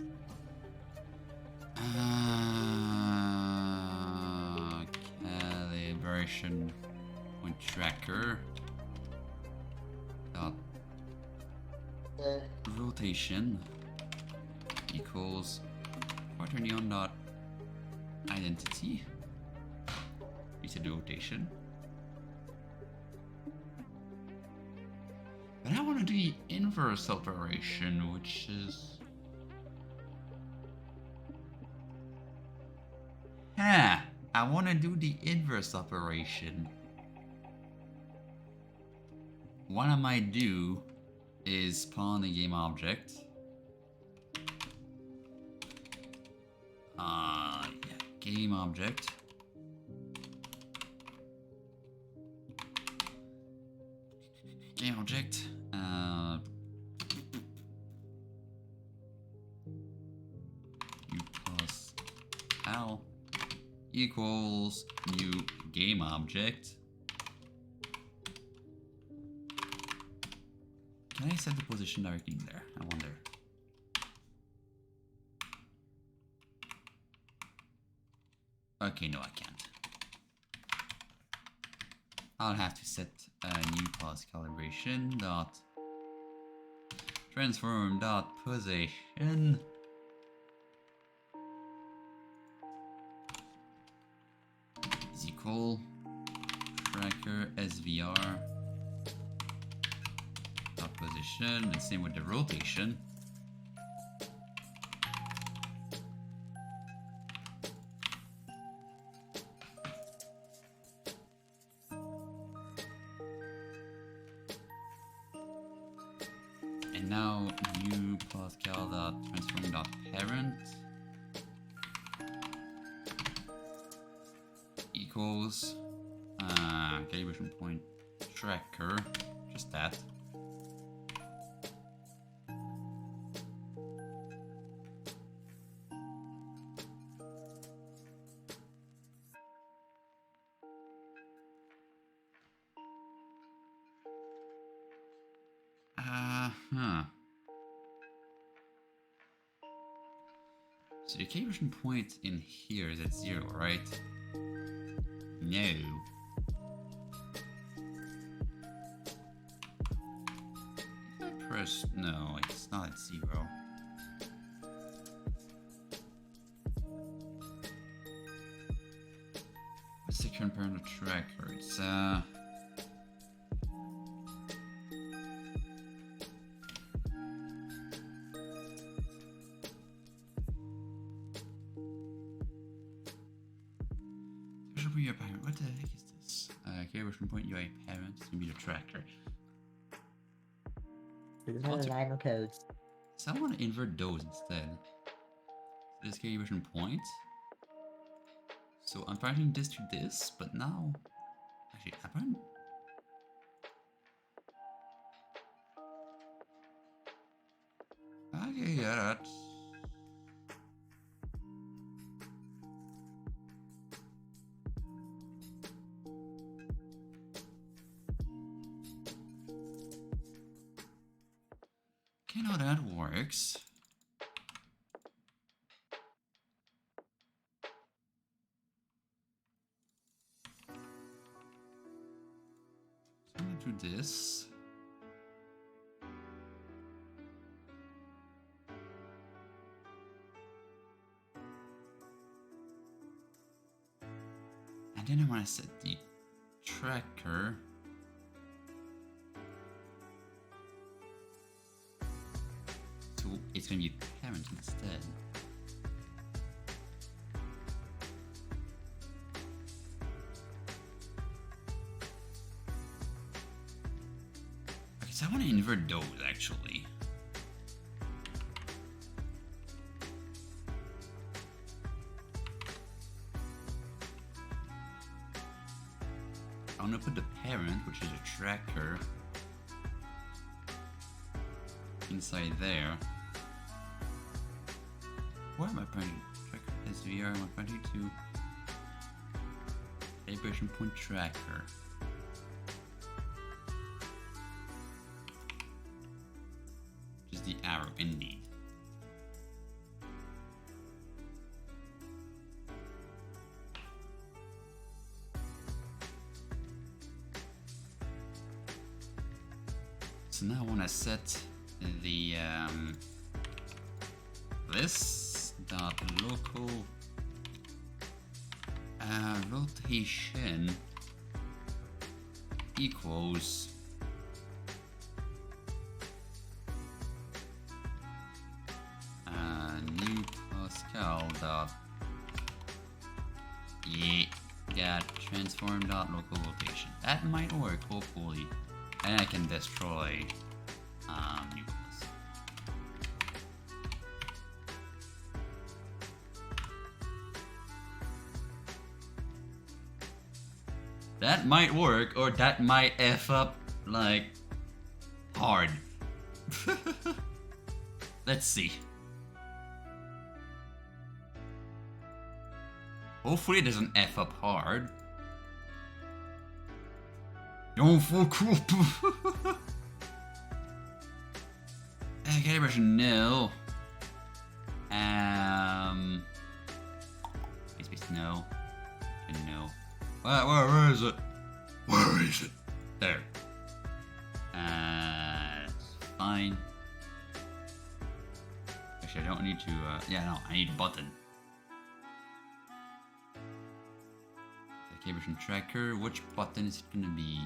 Calibration point tracker dot rotation equals quaternion dot identity. You said rotation. But I want to do the inverse operation, which is... I want to do the inverse operation. What I might do is spawn a game object. Yeah, game object. Game object. U plus L equals new game object. Can I set the position directly in there? I wonder. Okay, no, I can't. I'll have to set a new pause calibration dot transform dot position is equal tracker SVR dot position, and same with the rotation. And now new Pascal dot transform dot parent equals calibration point tracker, just that. So the calibration point in here is at 0, right? No. If I press... No, it's not at 0. What's the current parent tracker? It's UI parent. What the heck is this? Calibration point UI parent is gonna be the tracker. There's no line codes. So I want to invert those instead. So this calibration point. So I'm parenting this to this, but now actually I parent. Okay, yeah, that's... Okay, now that works. So I'm gonna do this. And then I want to set the tracker. So it's going to be parent instead. Okay, so I want to invert those actually. I'm gonna put the parent, which is a tracker, inside there. Where am I pointing? Tracker SVR, am I pointing to? Calibration point tracker. Just the arrow, indeed. So now I want to set the this dot local rotation equals new Pascal dot transform dot local rotation. That might work, hopefully. And I can destroy nucleus. That might work, or that might F up, like, hard. Let's see. Hopefully it doesn't F up hard. Don't fuck up. Calibration, no. Space, no. And no. Where is it? Where is it? There. It's fine. Actually, I don't need to, yeah, no, I need a button. Calibration tracker, which button is it gonna be?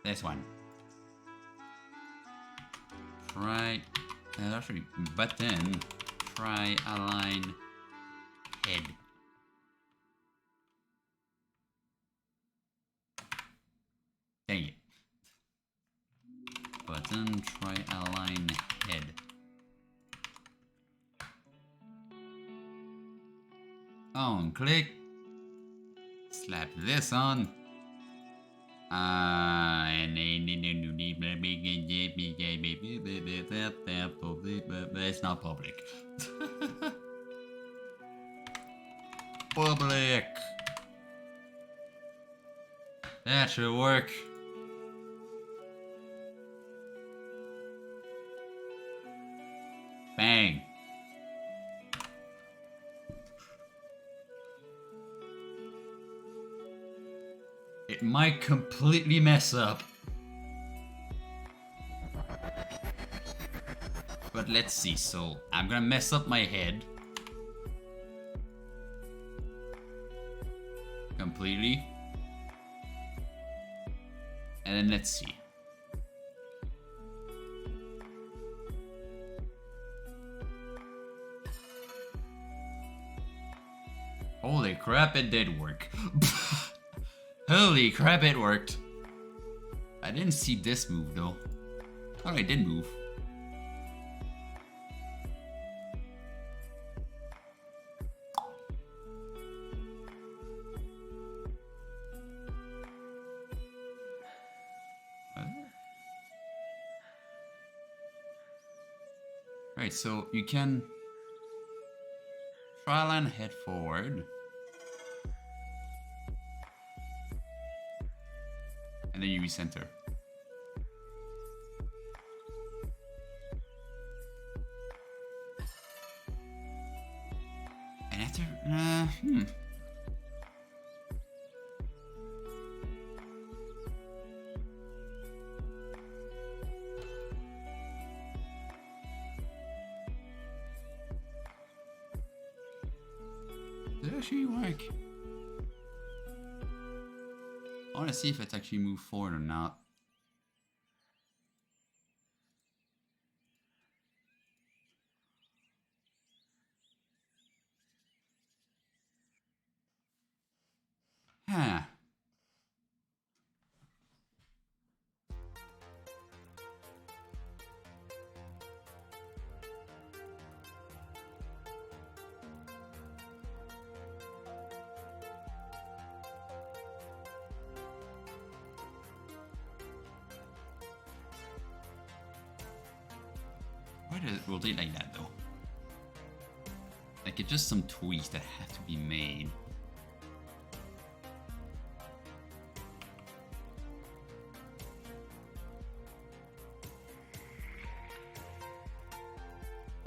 This one. Try, actually, button, try align head. Dang it. Button, try align head. On, click. Slap this on. It's not public. Public. That should work. Bang. It might completely mess up. But let's see, so I'm gonna mess up my head. Completely. And then let's see. Holy crap, it did work. Holy crap, it worked. I didn't see this move though. Oh, I did move. Right, so you can trial and head forward. And then you recenter. And after, Did it actually work? I want to see if it's actually moved forward or not. Huh. Why does it rotate like that though? Like it's just some tweaks that have to be made.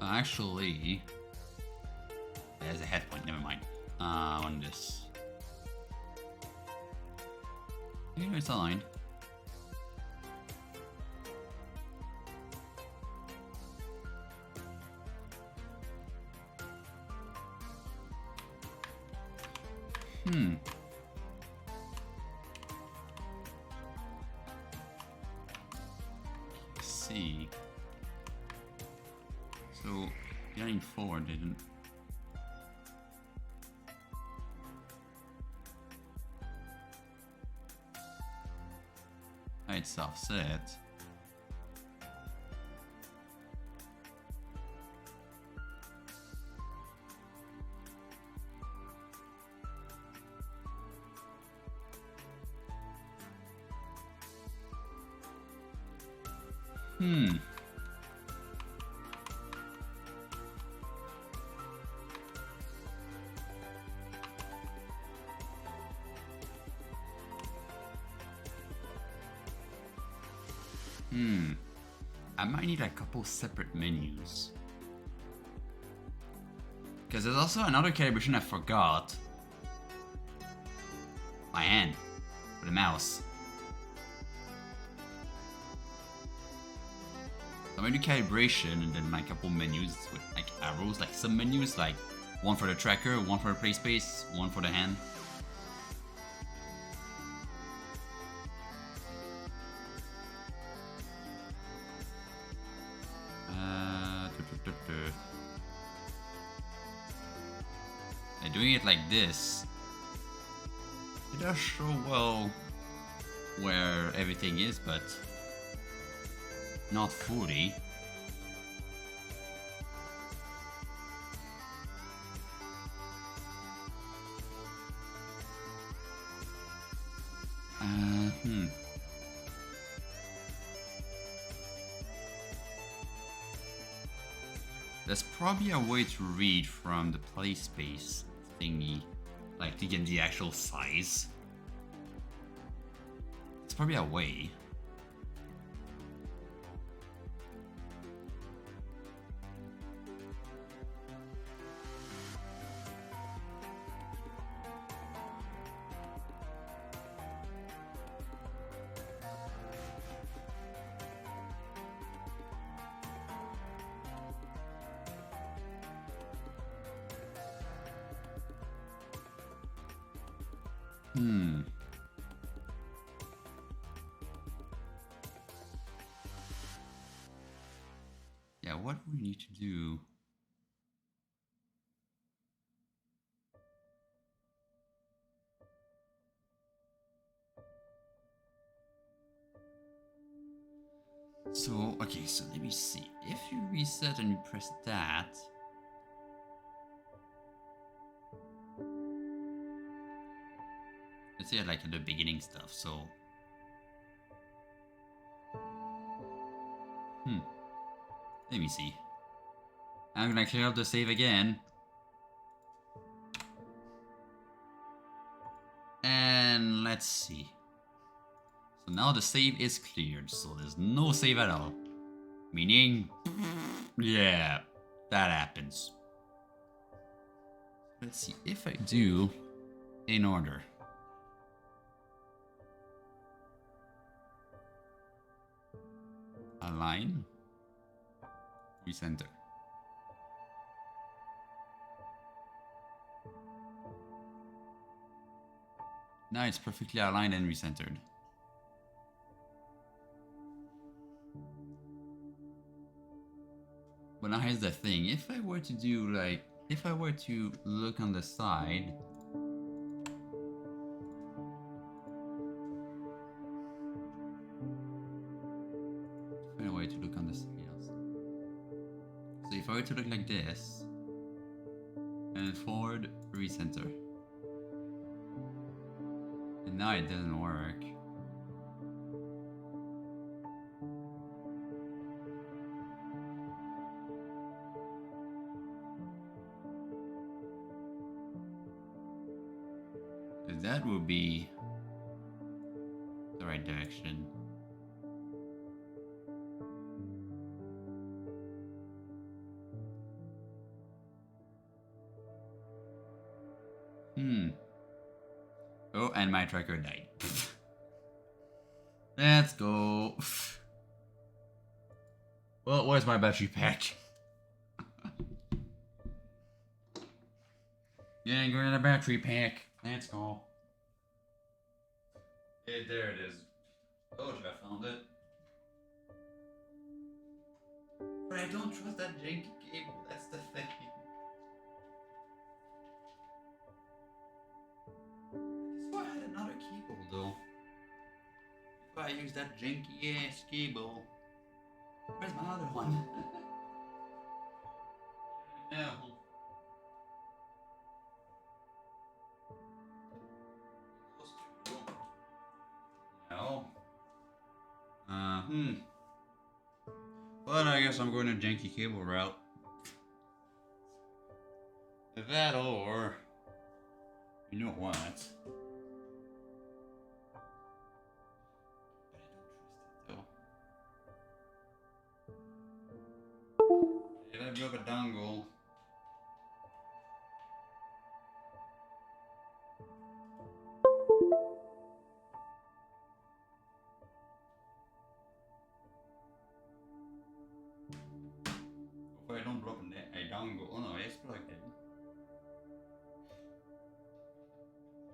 Actually, there's a head point, never mind. On this. You know, it's aligned. Let's see. So, getting forward didn't. It's offset. I might need a couple separate menus. Because there's also another calibration I forgot. My hand. For the mouse. So I'm gonna do calibration and then like a couple menus with like arrows, like some menus, like one for the tracker, one for the play space, one for the hand. Doing it like this, it does show well where everything is, but not fully. There's probably a way to read from the play space thingy, like to get the actual size. It's probably a way. Yeah, what do we need to do? So, okay, so let me see. If you reset and you press that, let's say like at the beginning stuff, so let me see. I'm gonna clear up the save again. And let's see. So now the save is cleared, so there's no save at all. Meaning, yeah, that happens. Let's see if I do in order. Align. Recenter. Now it's perfectly aligned and recentered. But now here's the thing, if I were to do like, if I were to look on the side, find a way to look on the side. So if I were to look like this, and forward, recenter. And now it doesn't work. That would be the right direction. Oh, and my tracker died. Let's go. Well, where's my battery pack? Yeah, go to the battery pack. Let's go. Yeah, there it is. Oh, I found it. But I don't trust that janky cable. That's the thing. So I had another cable though. If I use that janky ass cable, where's my other one? No. No. But I guess I'm going a janky cable route. That or you know what? But I don't trust it though. If I drop a dongle. If I don't drop a dongle, oh no, it's plugged in.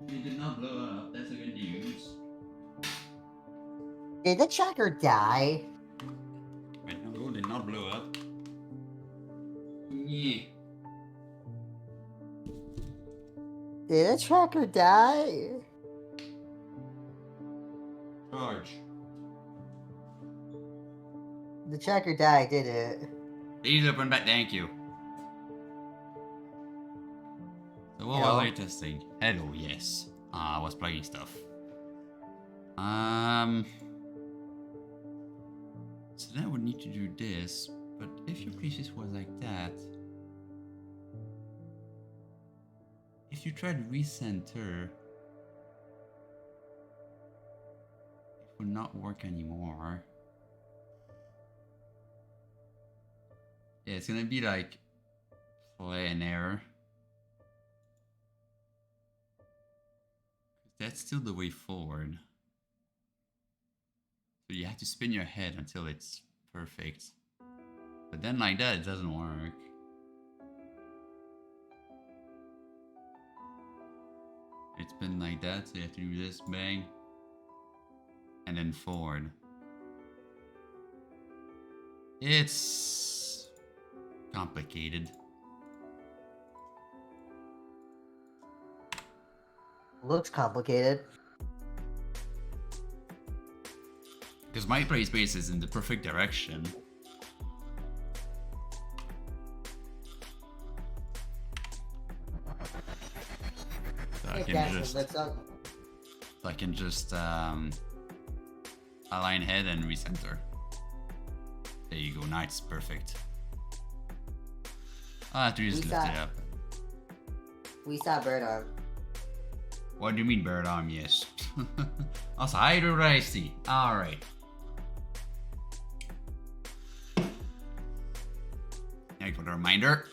It did not blow up, that's a good news. Did the tracker die? My dongle did not blow up. Yeah. Did the tracker die? Charge. The tracker died, did it? Please open back, thank you. So what was I testing? Hello, yes. I was plugging stuff. So then I would need to do this, but if your previous was like that, if you try to recenter, it will not work anymore. Yeah, it's gonna be like plain error. That's still the way forward. So you have to spin your head until it's perfect. But then like that, it doesn't work. It's been like that, so you have to do this, bang. And then forward. It's complicated. Looks complicated. Because my play space is in the perfect direction. So I can just align head and recenter. There you go, now it's perfect. I have to just lift it up. We saw bird arm. What do you mean bird arm? Yes. Also, I do what I see. Alright. Now you put a reminder.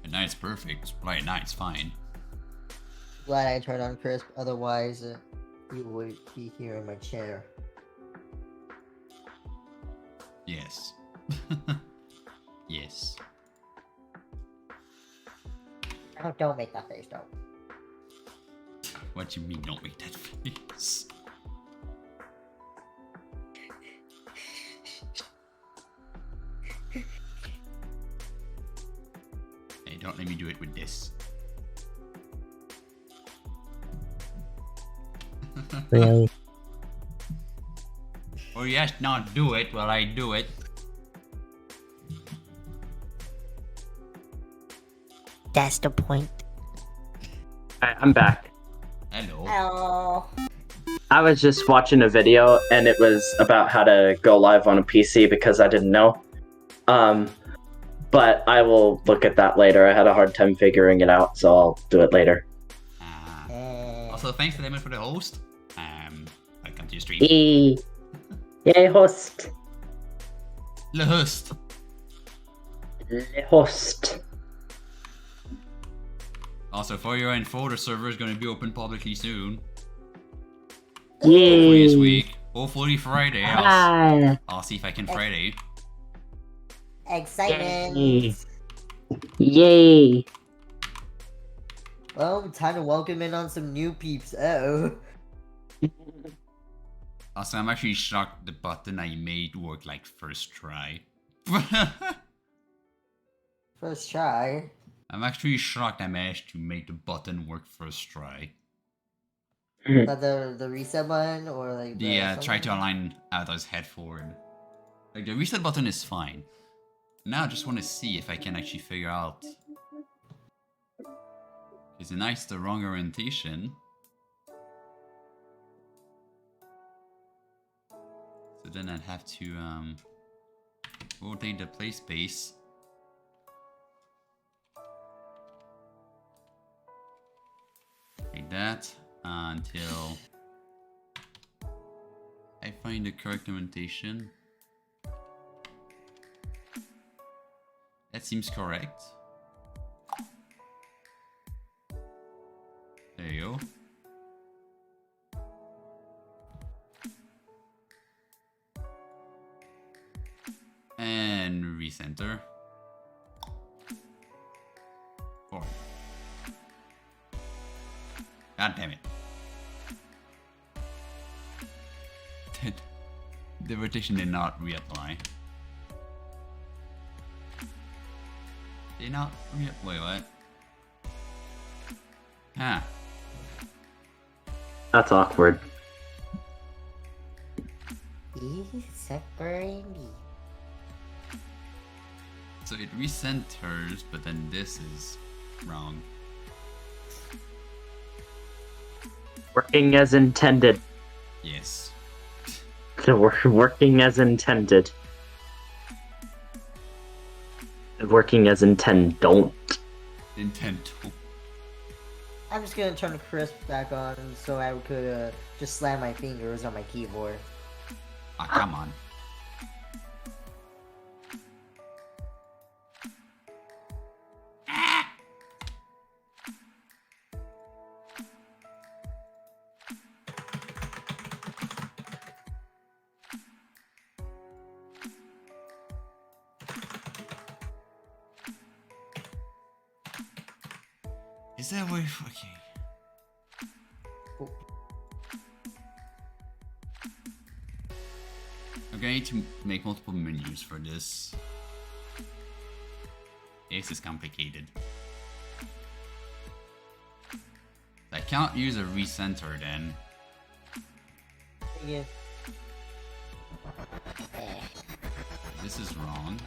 And now it's perfect. Right now it's fine. Glad I turned on crisp, otherwise you would be here in my chair. Yes. Yes. Oh, don't make that face, though. What you mean don't make that face? Hey, don't let me do it with this. Really? Or yes, not do it while I do it. That's the point. Alright, I'm back. Hello. Hello. I was just watching a video and it was about how to go live on a PC because I didn't know. but I will look at that later. I had a hard time figuring it out, so I'll do it later. Also, thanks to them for the host. Welcome to your stream. Yay, host. Le host. Le host. Also, for your info, the server is going to be open publicly soon. Yay. Hopefully this week. Hopefully Friday. Ah. I'll see if I can Friday. Excitement! Yay. Well, time to welcome in on some new peeps. Uh-oh. Also, I'm actually shocked the button I made worked like first try. First try. I'm actually shocked I managed to make the button work first try. Is that the reset button or like the Yeah, try something? to align Ada's head forward. Like the reset button is fine. Now I just want to see if I can actually figure out. Is it nice the wrong orientation? So then I'd have to rotate the play space. Like that until I find the correct orientation. That seems correct. There you go. And recenter. Forward. God damn it. The rotation did not reapply. Did not wait, what? Ah. That's awkward. So it recenters, but then this is wrong. Working as intended. Yes. Working as intended. Working as intend. Don't. Nintendo. I'm just gonna turn the crisp back on so I could just slam my fingers on my keyboard. Ah, come on. Is that way? Okay. I'm going to make multiple menus for this. This is complicated. I can't use a recenter then. Yeah. This is wrong.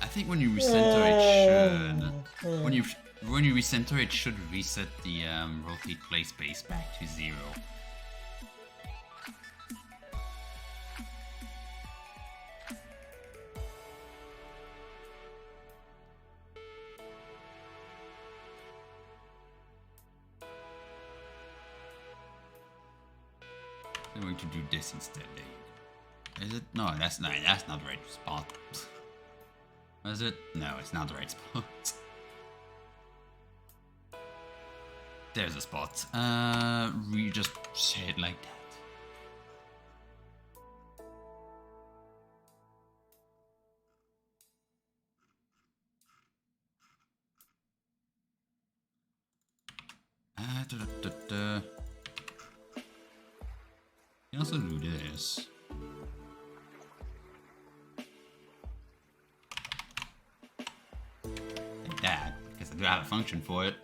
I think when you recenter it should when you recenter it should reset the rotate play space back to 0. I'm going to do this instead. Is it? No, that's not the right spot. Is it? No, it's not the right spot. There's a spot. We just say it like that. You can also do this. Like that, because I do have a function for it.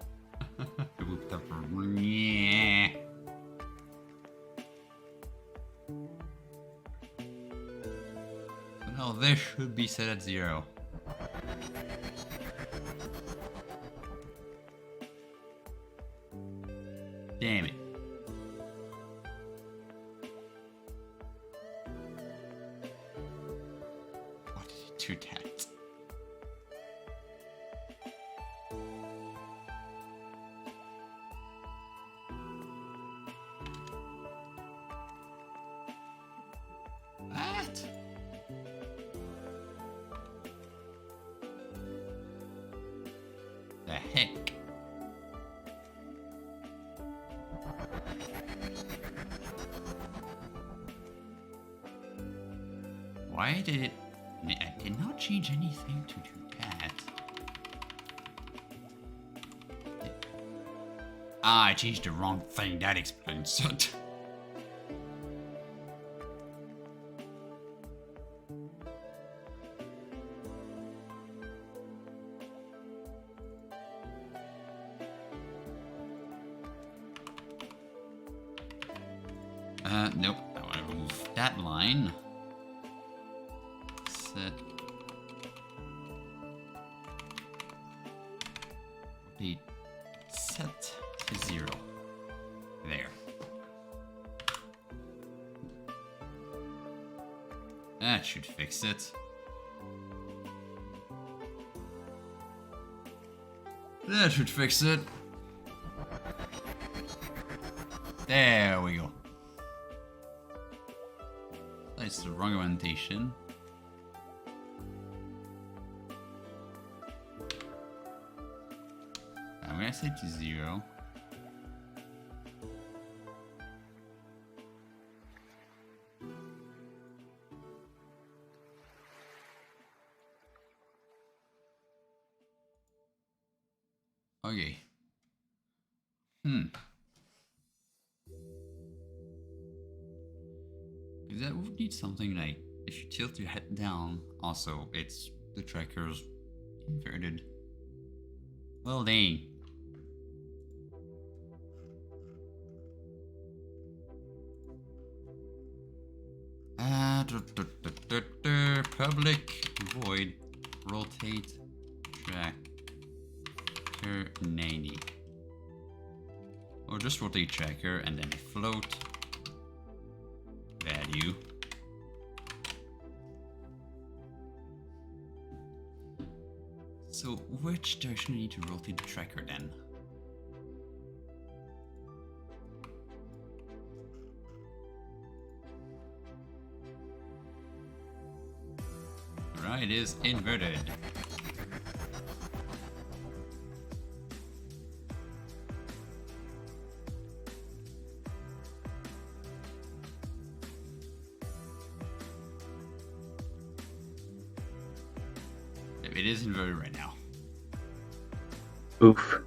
Well, this should be set at 0. Damn it. Why did it do that? What? The heck? Why did it... I did not change anything to do that. Ah, I changed the wrong thing. That explains it. Nope. I want to remove that line. Set. Rotate set to 0. There. That should fix it. That should fix it. There we go. That's the wrong orientation. I'm gonna set to 0. Okay. That would need something like, if you tilt your head down, also it's the tracker's inverted. Well, dang. Public void rotate tracker 90. Or just rotate tracker and then float value. So which direction do I need to rotate the tracker then? Right, it is inverted. It is inverted right now. Oof.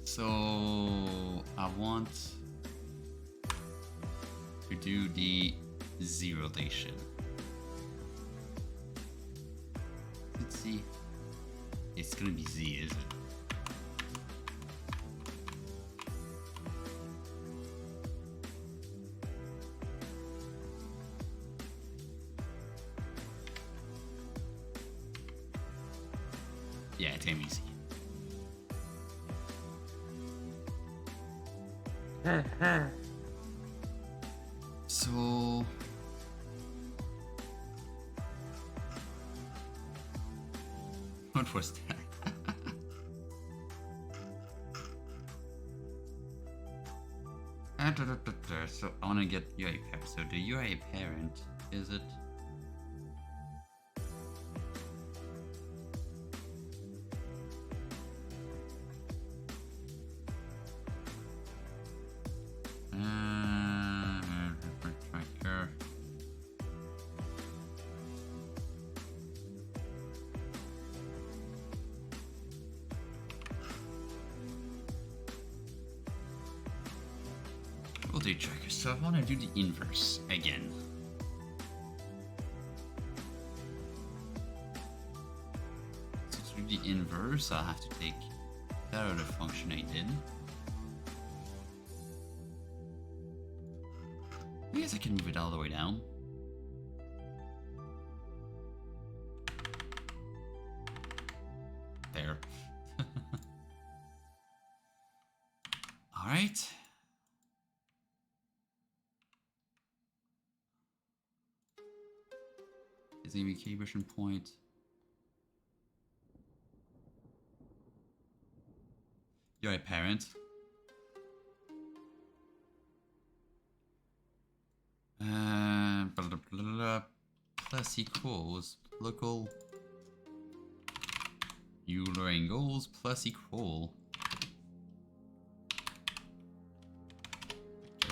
So I want to do the Z rotation. Let's see. It's gonna be Z, is it? Yeah, it's gonna be Z. So what was that? So I want to get UI parent. So the UI parent, is it? Tracker. Rotate tracker. So I want to do the inverse again. So to do the inverse, I'll have to take that other function I did. I guess I can move it all the way down. Alright. Is there a calibration point? You're a parent. Blah, blah, blah, blah, plus equals local Euler angles plus equal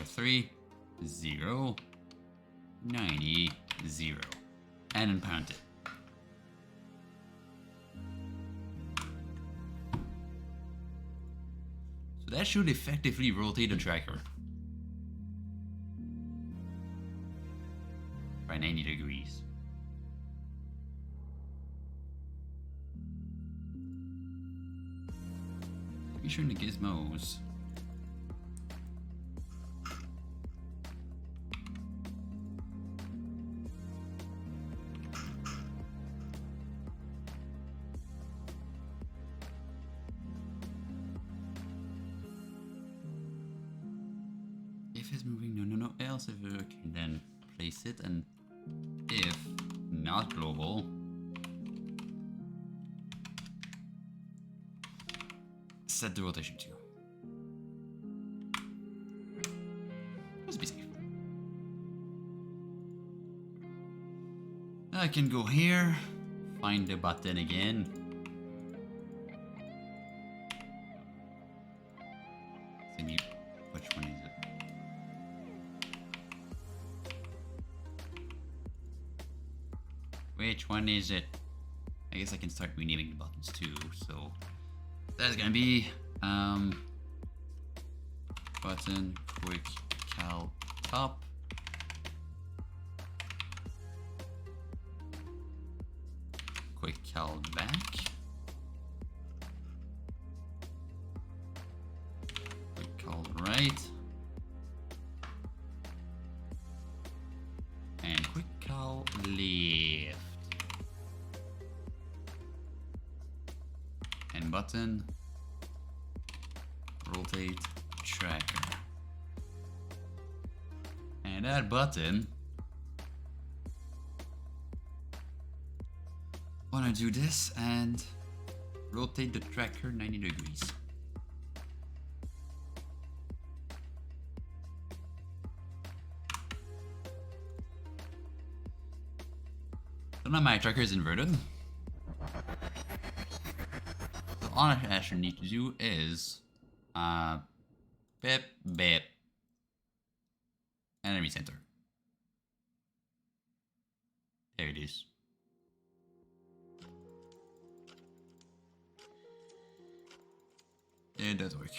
3 0 90 0 and unpound it. So that should effectively rotate the tracker by 90 degrees. Be sure the gizmos. If it's moving, no, else if it okay, then place it, and if not global, set the rotation to. Let's be safe. I can go here, find the button again. Which one is it? Which one is it? I guess I can start renaming the buttons too, so that's gonna be button quick cal top, quick cal back, quick cal right, and quick cal left. And button rotate tracker. And that button, wanna do this and rotate the tracker 90 degrees. So now my tracker is inverted. So all I actually need to do is bip bip and then recenter. There it is. It does work.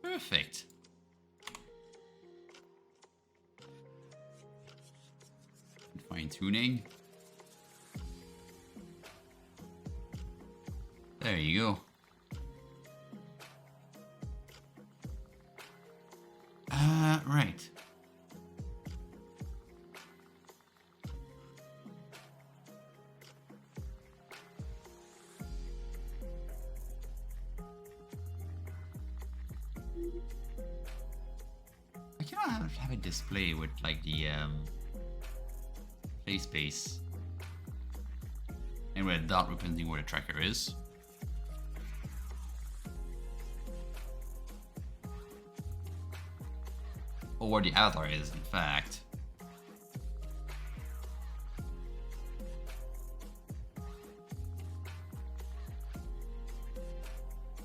Perfect. Fine tuning. There you go. Right. I cannot have a display with like the play space and with a dot representing where the tracker is. Or where the avatar is, in fact.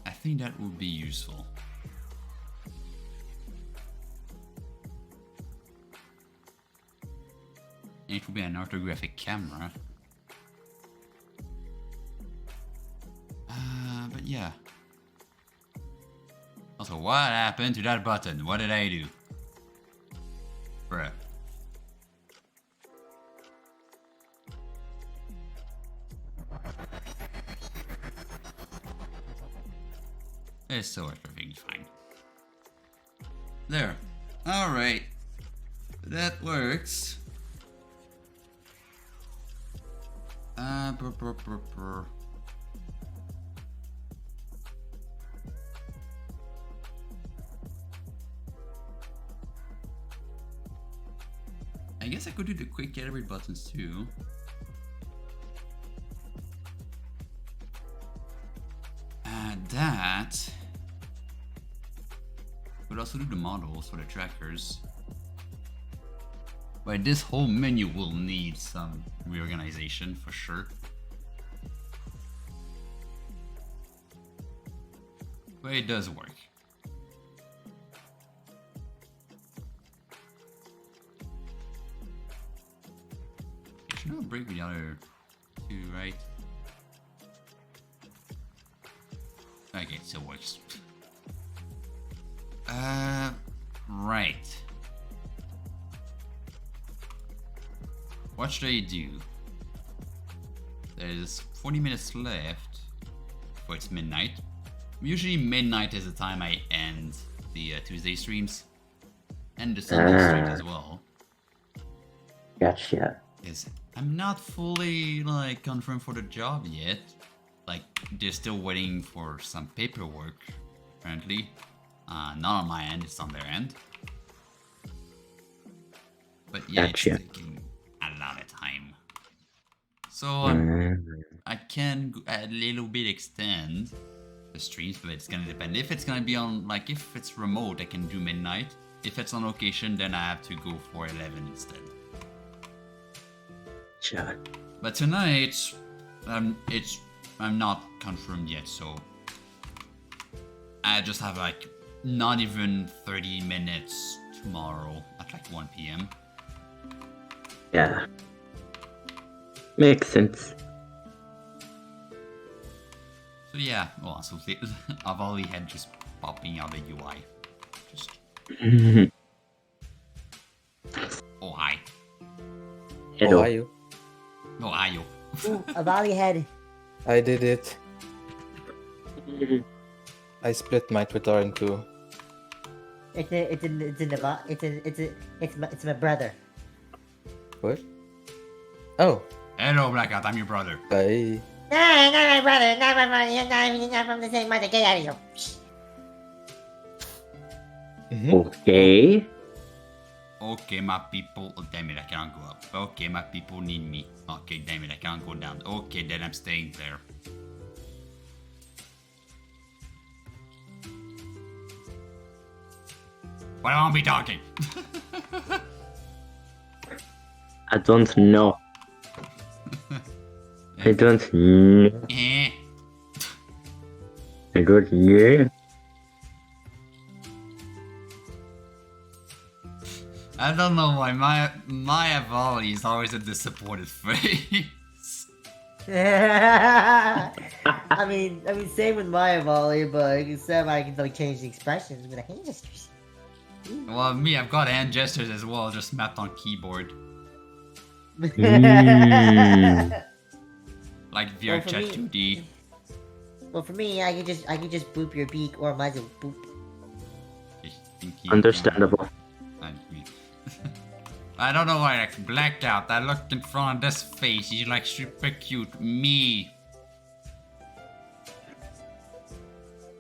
I think that would be useful. And it would be an orthographic camera. But yeah. Also, what happened to that button? What did I do? Bruh. It's still perfectly fine. There. Alright. That works. guess I could do the quick calibrate buttons too. That could also do the models for the trackers. But this whole menu will need some reorganization for sure. But it does work. It should not break with the other two, right? Okay, it still works. Right. What should I do? There's 40 minutes left before it's midnight. Usually midnight is the time I end the Tuesday streams. And the Sunday streams as well. Gotcha. Is I'm not fully like confirmed for the job yet. Like they're still waiting for some paperwork apparently. Not on my end, it's on their end. But yeah, Gotcha. it's taking a lot of time. So I can a little bit extend the streams, but it's gonna depend. If it's gonna be on, like if it's remote, I can do midnight. If it's on location, then I have to go for 11 instead. Sure. But tonight, I'm not confirmed yet, so I just have like not even 30 minutes tomorrow at like 1 p.m. Yeah. Makes sense. So yeah, well, so I've already had just popping out the UI. Just oh hi, Hello. How are you? no ayo. Ooh, a volley head. I did it. I split my Twitter in two. It's my brother. What? Oh, Hello, Blackout. I'm your brother. bye. No, not my brother. Not my brother. You're not from the same mother. Get out of here. Okay. Okay, my people. Oh, damn it, I can't go up. Okay, my people need me. Okay, damn it, I can't go down. Okay, then I'm staying there. But I won't be talking. I don't know. I don't know. Eh. I don't know. I don't know why my volley is always a disappointed face. I mean, same with my volley, but instead I can like change the expressions with the hand gestures. Well, me, I've got hand gestures as well, just mapped on keyboard. Like Well, VR for Chat me- 2D. Well, for me, I can just boop your beak or muzzle boop. Understandable. I don't know why I like blacked out. I looked in front of this face. He's like super cute. Me.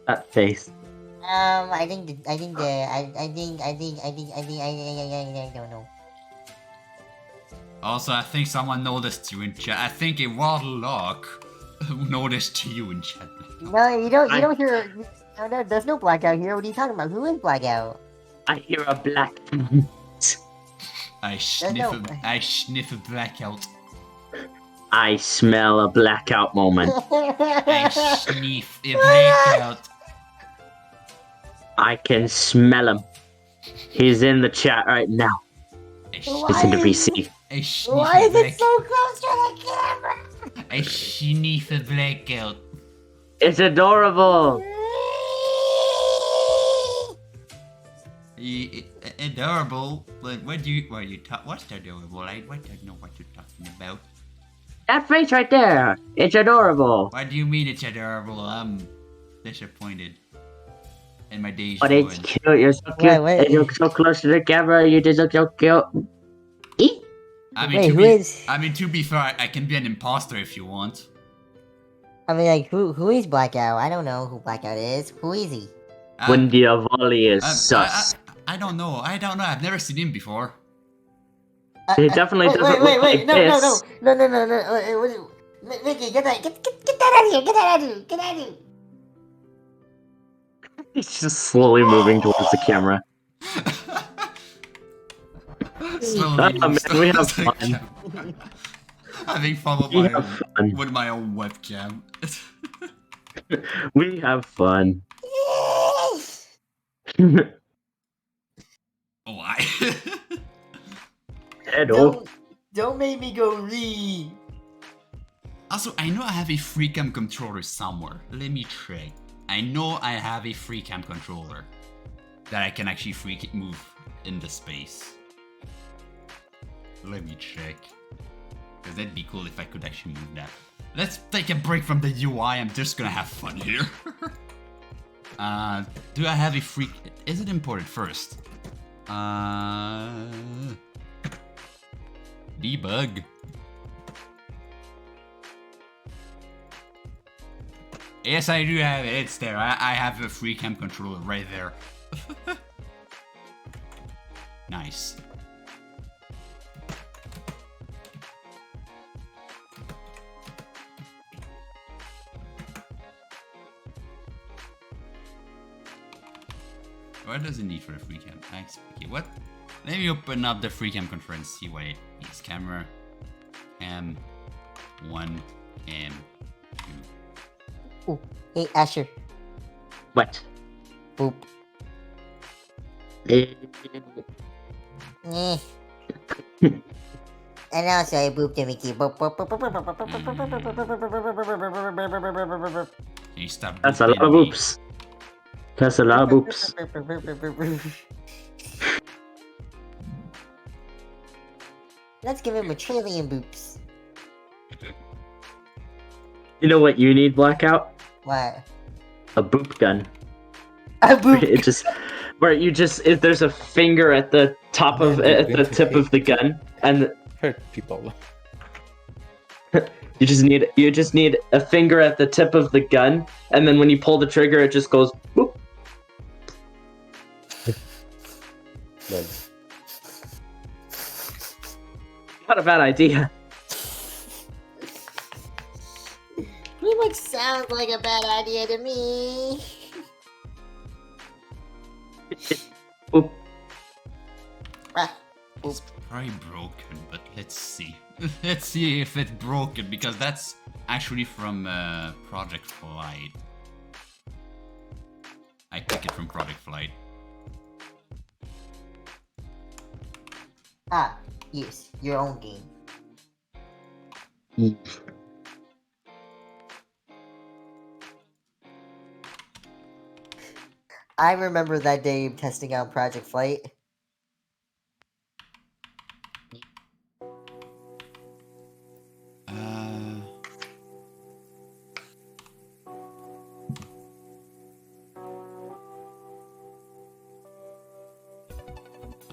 That face. I don't know. Also, I think someone noticed you in chat. I think a warlock noticed you in chat. No, you don't hear. No, there's no blackout here. What are you talking about? Who is blackout? I hear a black. I sniff a blackout. I smell a blackout moment. I sniff a blackout. I can smell him. He's in the chat right now. Listen to VC. I sniff Why a is it black- so close to the camera? I sniff a blackout. It's adorable. Adorable. Like, what's adorable? I don't know what you're talking about. That face right there. It's adorable. What do you mean it's adorable? I'm disappointed. In my days. But it's cute. You're so cute. Wait. And you're so close to the camera. You just look so cute. Eek. I mean, to be fair, I can be an imposter if you want. I mean, like, who is Blackout? I don't know who Blackout is. Who is he? When the volley is sus. I don't know. I've never seen him before. It definitely wait, doesn't wait, look wait, like no, this. no. Mickey, get that out of here! Get that out of here! Get out of here! He's just slowly moving towards the camera. Slowly Oh, man, moves we have towards the fun. camera. Having fun with We my have fun. with my own webcam. We have fun. Why? Hello. Don't make me go re. Also, I know I have a FREECAM controller somewhere. Let me check. I know I have a FREECAM controller that I can actually move in the space. Let me check. Because that'd be cool if I could actually move that. Let's take a break from the UI. I'm just gonna have fun here. Do I have a freak? Is it imported first? Debug. Yes, I do have it. It's there. I have a FREECAM controller right there. Nice. What does it need for the FREECAM? Okay, what? Let me open up the FREECAM controller and see what it needs. Camera, M1, M2. Ooh, hey Asher. What? Boop. Eh, Eh. And also I booped to Mickey. Boop, boop, boop, boop, boop, boop, boop, boop, boop. Can you stop? That's a lot of oops. That's a lot of oops. Let's give him a trillion boops. You know what you need, Blackout? What? A boop gun. A boop. It just where you just if there's a finger at the top of at the tip of the gun, and Hurt people. you just need a finger at the tip of the gun, and then when you pull the trigger, it just goes boop. Lol. Not a bad idea. Pretty much sounds like a bad idea to me. Boop. Ah, It's probably broken, but let's see. Let's see if it's broken, because that's actually from Project Flight. I pick it from Project Flight. ah, yes, your own game. I remember that day testing out Project Flight.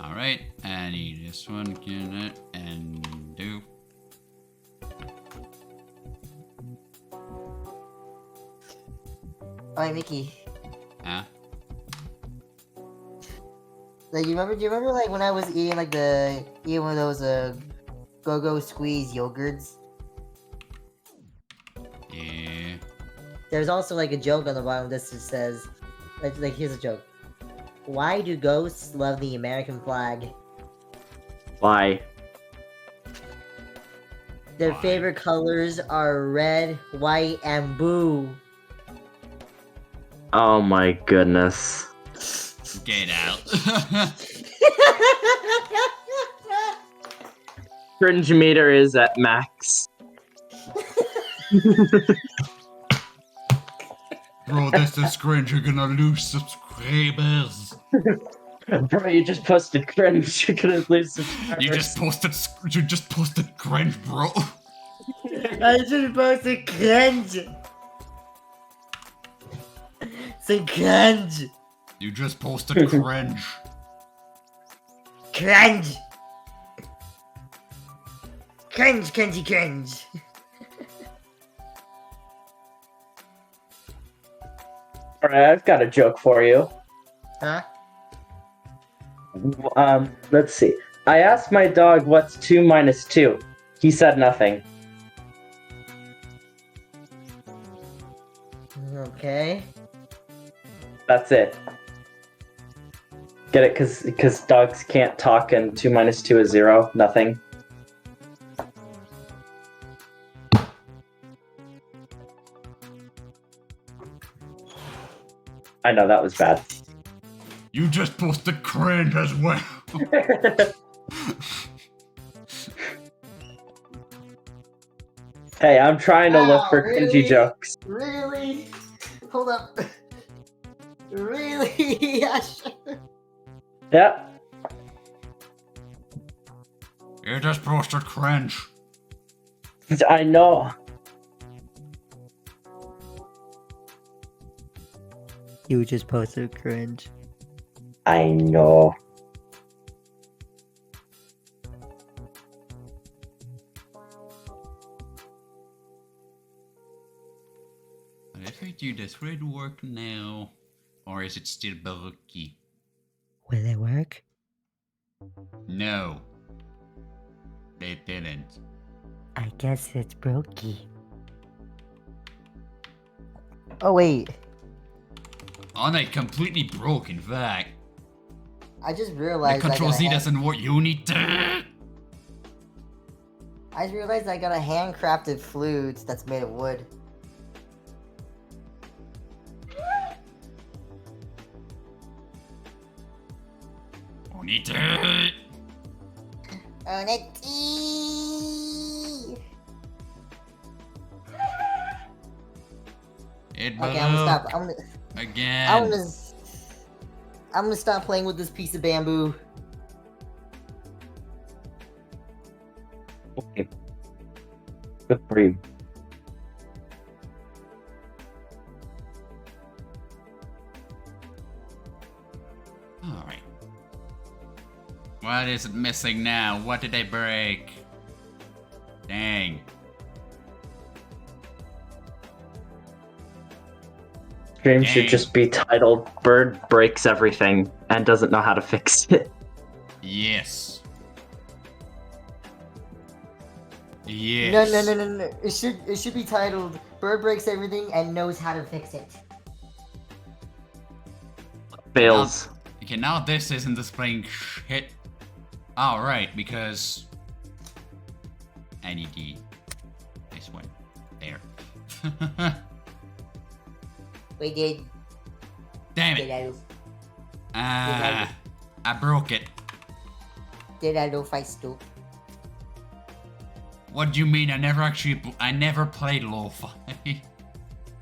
Alright, I need this one, get it, and do. Alright, Mickey. Huh? Like, do you remember like when I was eating one of those go-go squeeze yogurts? Yeah. There's also like a joke on the bottom that just says, like here's a joke. Why do ghosts love the American flag? Why? Their Why? favorite colors are red, white, and blue. Oh my goodness. Get out. Cringe meter is at max. Bro, this is cringe, you're gonna lose subscribers. Bro, you just posted cringe. You're gonna lose subscribers. You just posted cringe, bro. I just posted cringe. Say cringe. You just posted cringe. Cringe. Cringe, cringy, cringe. Alright, I've got a joke for you. Huh? Let's see. I asked my dog what's 2 minus 2. He said nothing. Okay. That's it. Get it? Because dogs can't talk and 2 minus 2 is 0. Nothing. I know, that was bad. You just posted cringe as well. Hey, I'm trying to look Wow, for cringy really? jokes. Really? Hold up. Really? Yep. You just posted cringe. I know. You just posted cringe. I know. But if I do this, will it work now? Or is it still bulky? Will it work? No. It didn't. I guess it's brokey. Oh wait, Oh no, it completely broke, in fact. I just The realized Control Z doesn't work, you need to... I just realized I got a handcrafted flute that's made of wood. You need to... It Okay, I'm gonna stop. Again. I'm gonna stop playing with this piece of bamboo. Okay. Good for you. Alright. What is it missing now? What did I break? Dang. Stream should Dang. just be titled "Bird Breaks Everything and Doesn't Know How to Fix It." Yes. Yes. No. It should be titled "Bird Breaks Everything and Knows How to Fix It." Fails. Okay, now this isn't displaying shit. Alright, because... I need this one. There. Wait, did Damn did it. I I broke it. did I do fight too? What do you mean? I never played lo-fi.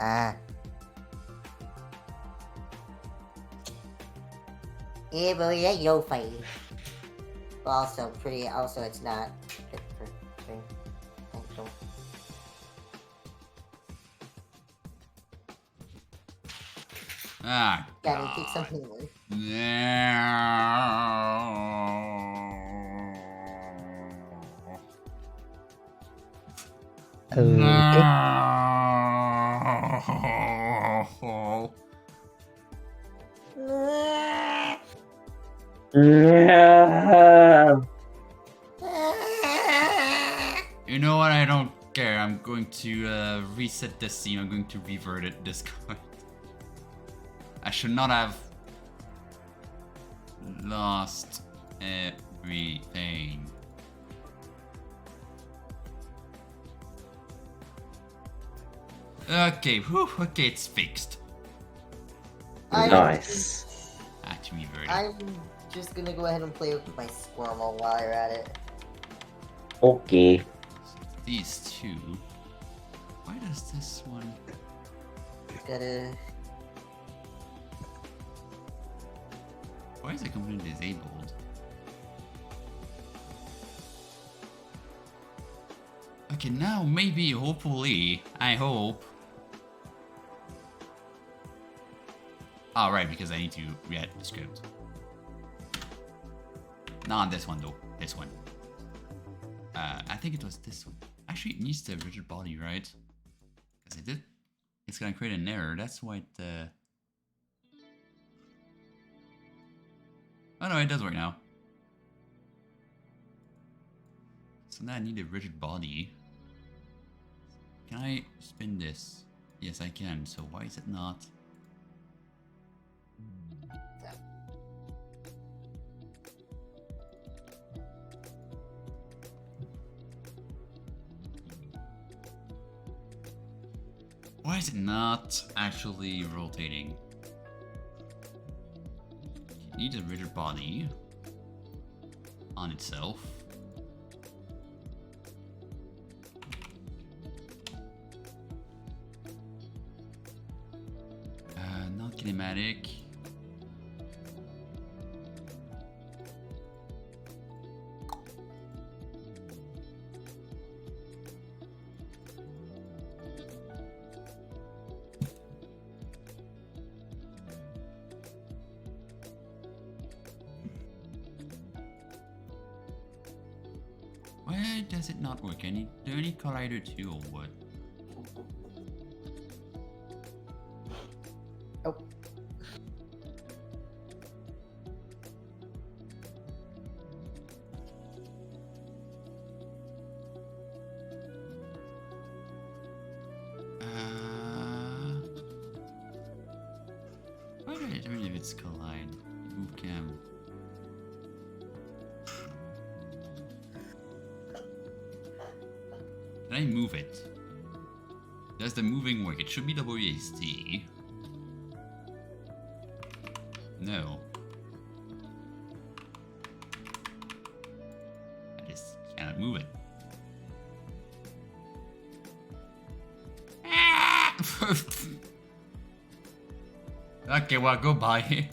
Ah. Yeah, but yeah, yo fight. Also, it's not fit for stream. Actual. Ah, Gotta take something away. Yeah. You know what? I don't care. I'm going to reset this scene. I'm going to revert it. Discard. I should not have lost everything. Okay, whew, okay, it's fixed. Nice. I had to revert it. I'm just gonna go ahead and play with my squirrel while you're at it. Okay. These two. Why does this one? Gotta. Why is it completely disabled? Okay, now maybe, hopefully, I hope. Oh, right, because I need to read the script. Not this one though. This one. I think it was this one. Actually, it needs the rigid body, right? Because it did. It's gonna create an error. That's why it. Oh no, it does work now. So now I need a rigid body. Can I spin this? Yes, I can. So why is it not? Why is it not actually rotating? It needs a rigid body on itself. Not kinematic. Why does it not work? Do I need collider too or what? Oh. Why do I determine if it's collide? Move cam. Can I move it? Does the moving work? It should be WASD. No. I just cannot move it. Okay, well, goodbye.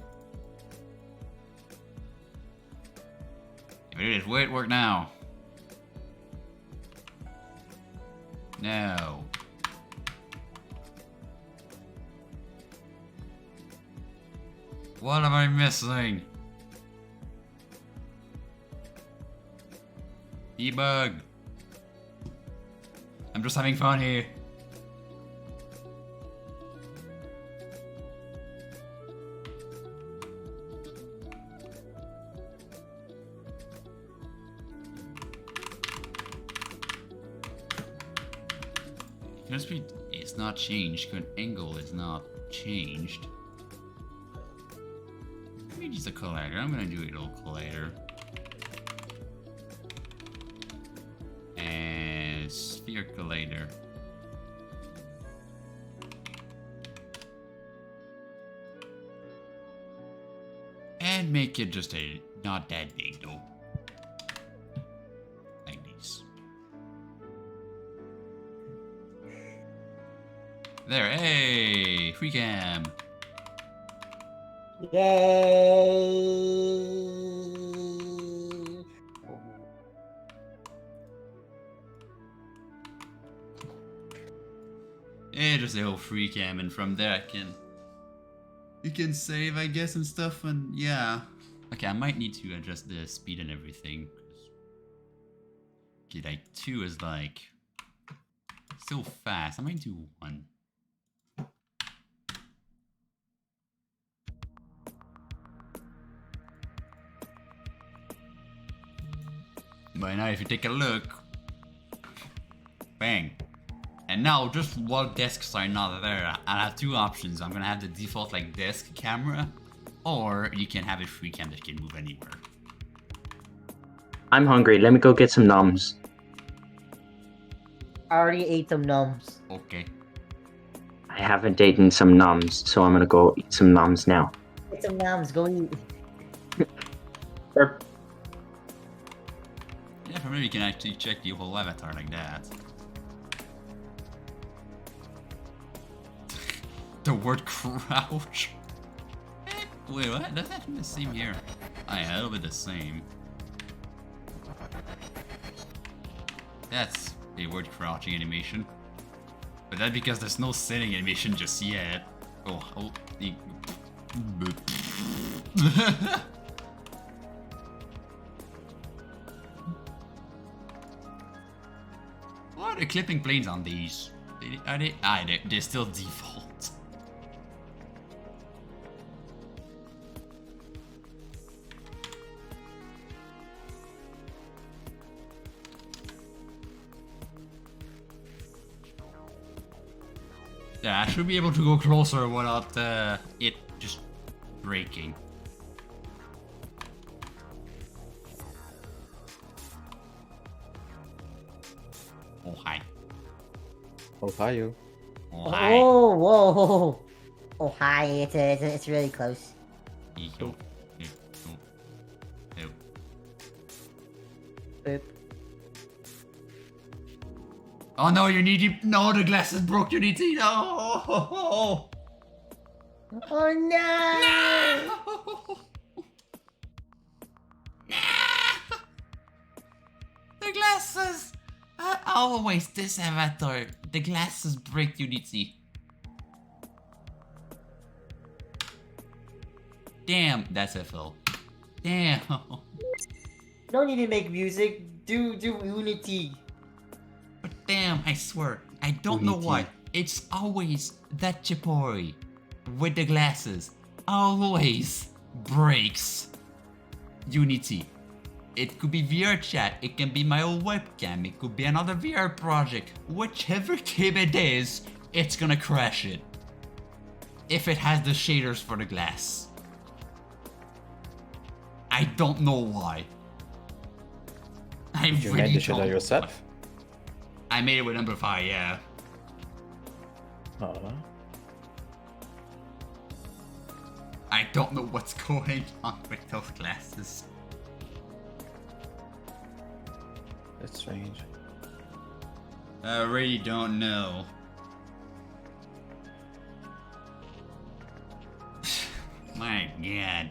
If it is, will it work now? No. What am I missing? Debug. I'm just having fun here. Current speed is not changed, current angle is not changed. Maybe just a collider. I'm gonna do a little collider. And sphere collider. And make it just a not that big though. Like this. There, hey, FREECAM. Yay! Yeah, just a whole FREECAM, and from there you can save, I guess, and stuff, and yeah. Okay, I might need to adjust the speed and everything. Okay, like 2 is like so fast. I might do 1. But now if you take a look, bang. And now just while desks are not there, I have 2 options. I'm gonna have the default like desk camera, or you can have a FREECAM that can move anywhere. I'm hungry. Let me go get some noms. I already ate some nums. Okay. I haven't eaten some noms, so I'm gonna go eat some noms now. Get some nums, go eat. Burp. Yeah, for maybe you can actually check the whole avatar like that. The word crouch. Wait, what? That's actually the same here. Oh, yeah, a little bit the same. That's a word crouching animation. But that's because there's no sitting animation just yet. Oh, what are the clipping planes on these? Are they? They're still default. Yeah, I should be able to go closer without it just breaking. Oh, hi. Ohio. Oh, hi. Oh, whoa. Oh, hi. It's really close. Ew. Ew. Ew. Ew. Boop. Oh no, you need to. No, the glass is broke. You need to. No. Oh no! The glasses. Always this avatar. The glasses break Unity. Damn, that's FL. Damn. Don't need to make music. Do Unity. But damn, I swear, I don't know Unity. why. It's always that Chipori with the glasses. Always breaks Unity. It could be VR chat, it can be my old webcam, it could be another VR project. Whichever game it is, it's gonna crash it. If it has the shaders for the glass. I don't know why. I You really made the don't shader know yourself? why. I made it with Amplify, yeah. Oh. I don't know what's going on with those glasses. That's strange. I really don't know. My god.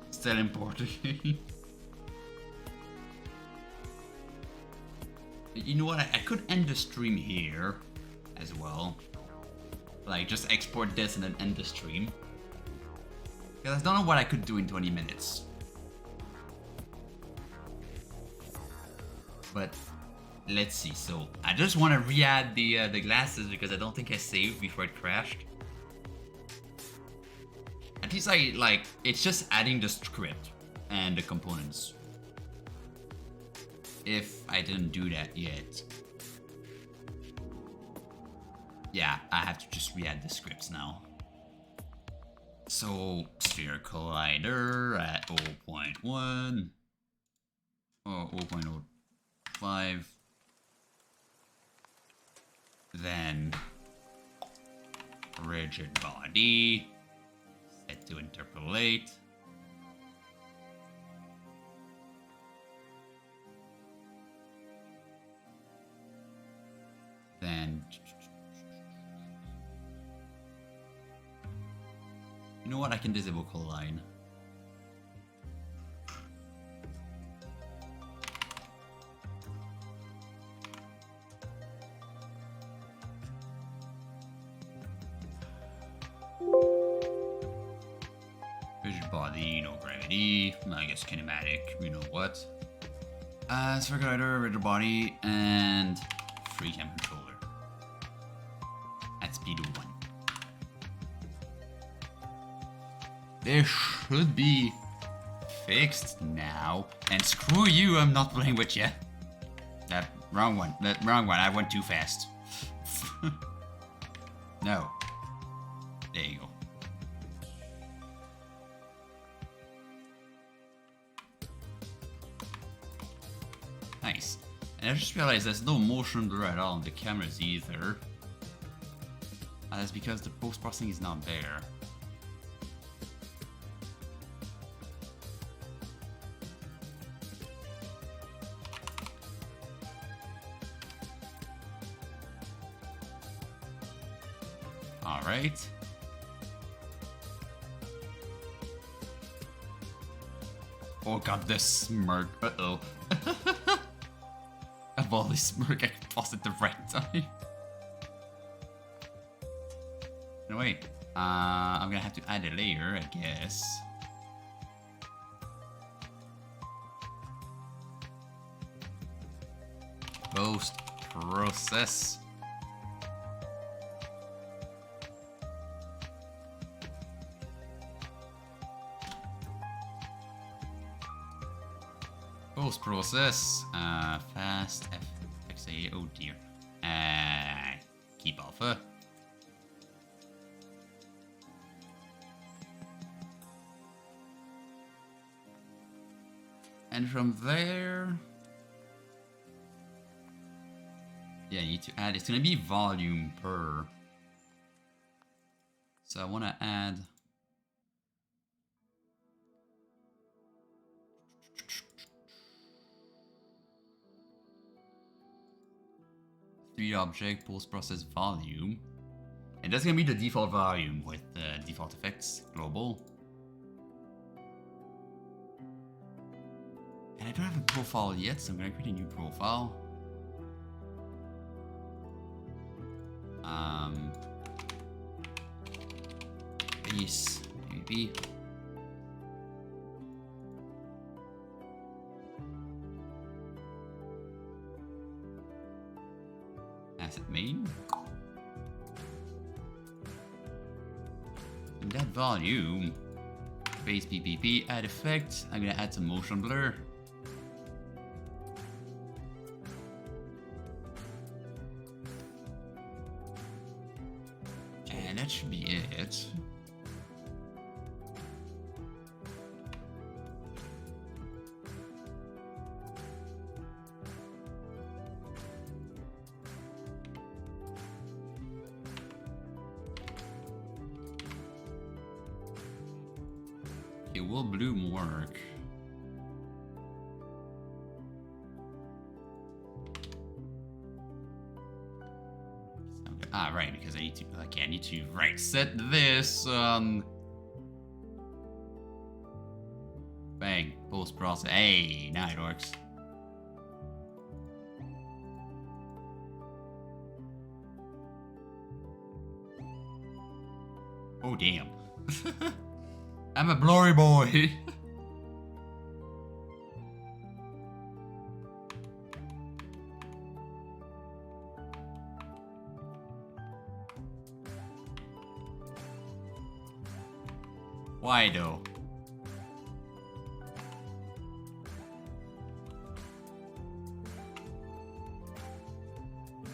Still important. You know what? I could end the stream here as well. Like, just export this and then end the stream. Because I don't know what I could do in 20 minutes. But let's see. So I just want to re-add the glasses because I don't think I saved before it crashed. At least it's just adding the script and the components. If I didn't do that yet. Yeah, I have to just re-add the scripts now. So, sphere collider at 0.1 or 0.05. Then rigid body set to interpolate. Then you know what? I can disable colline. Rigid body, no gravity. I guess kinematic. You know what? Circular, rigid body, and FREECAM controller. At speed 1. This should be fixed now. And screw you, I'm not playing with you. Wrong one. Wrong one. I went too fast. No. There you go. Nice. And I just realized there's no motion blur at all on the cameras either. That's because the post-processing is not there. Alright. Oh god, this smirk. Uh-oh. Of all this smirk, I can pause at the right time. No, wait. I'm gonna have to add a layer, I guess. Post-process. Post-process, fast FXA, oh dear. keep alpha. And from there, yeah, you need to add, it's gonna be volume per. So I wanna add three object post-process volume. And that's gonna be the default volume with default effects, global. And I don't have a profile yet, so I'm gonna create a new profile. Base, maybe. Asset main. In that volume, base PPP, add effect. I'm gonna add some motion blur. And that should be it. Will bloom work? Ah, right, because I need to, okay, I need to right set this bang, post process. Hey, now it works. Oh damn. I'm a blurry boy. Why though?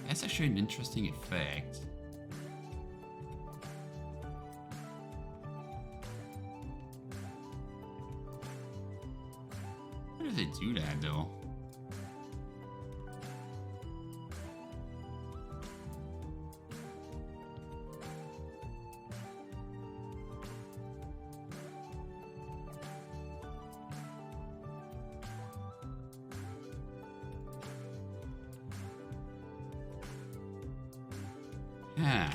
That's actually an interesting effect. How do they do that though? Yeah.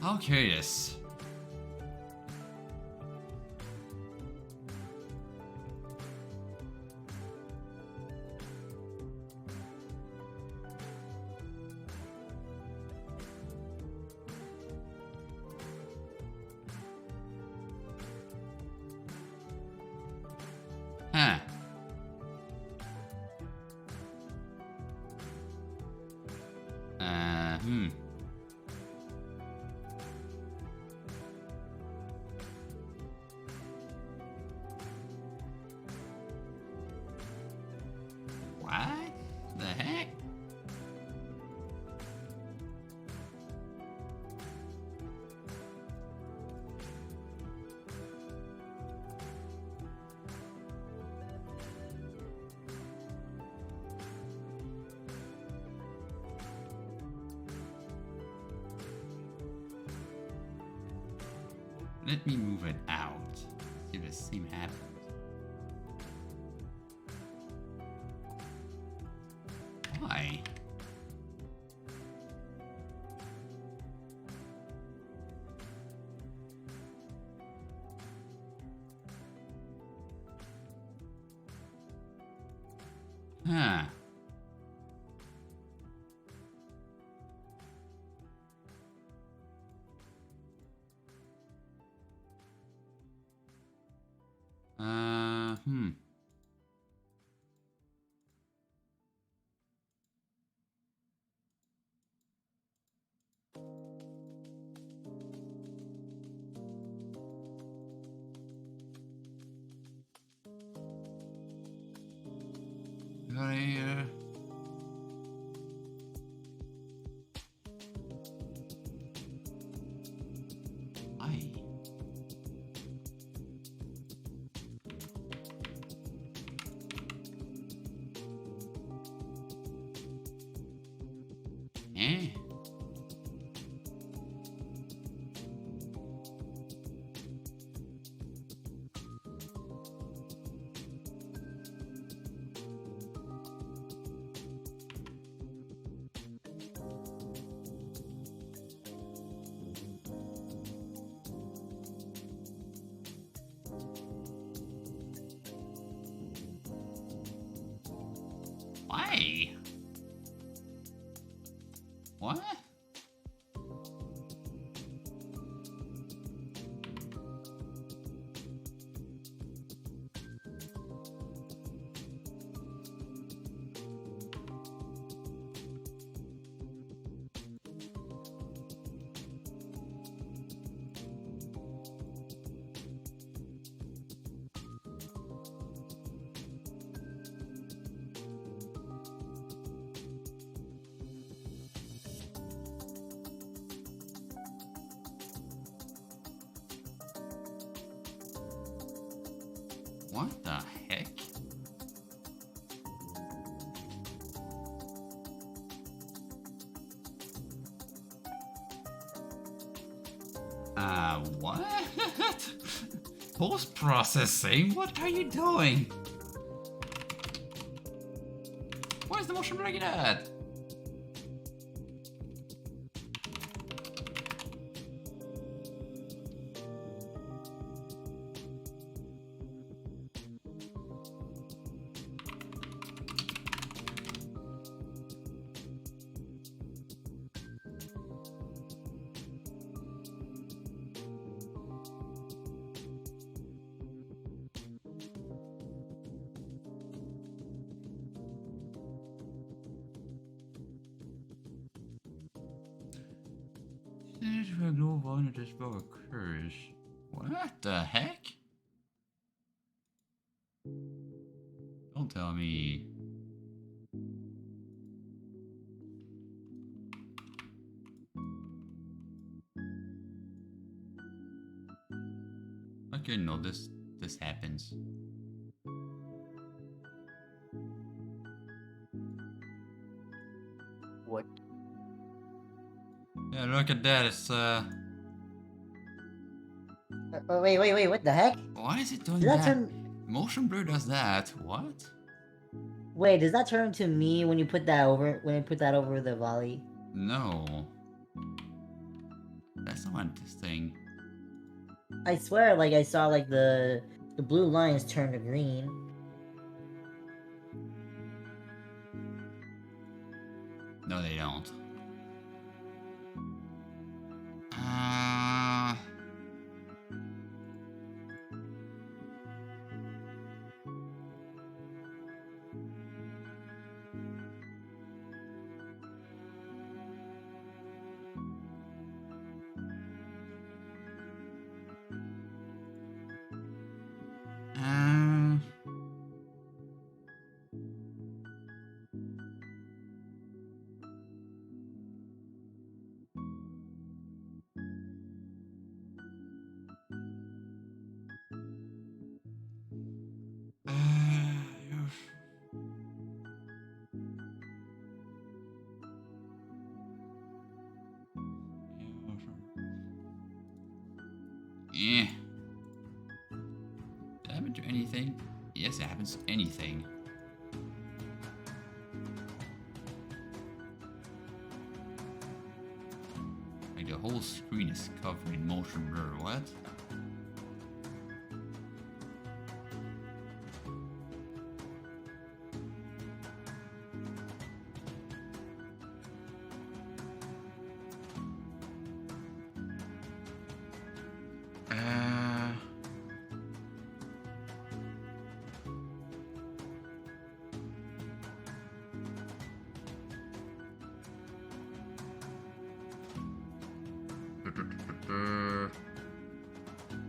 How curious. Huh. Hmm. What the heck? Let me move it out. See if the same happens. Why? Huh. Hmm. I, I. Eh? Why? What? What the heck? What? Post-processing? What are you doing? Where's the motion blur at? No vulnerable spell occurs. What the heck? Don't tell me. Okay, no, this happens. What? Yeah, look at that. It's Oh, wait, what the heck? why is it doing Did that that? turn... Motion blur does that. What? Wait, does that turn to me when you put that over... When you put that over the volley? No. That's not this thing. I swear, like, I saw, like, the blue lines turn to green. No, they don't. Yeah. Did that happen to anything? Yes, it happens to anything. Like the whole screen is covered in motion blur. What?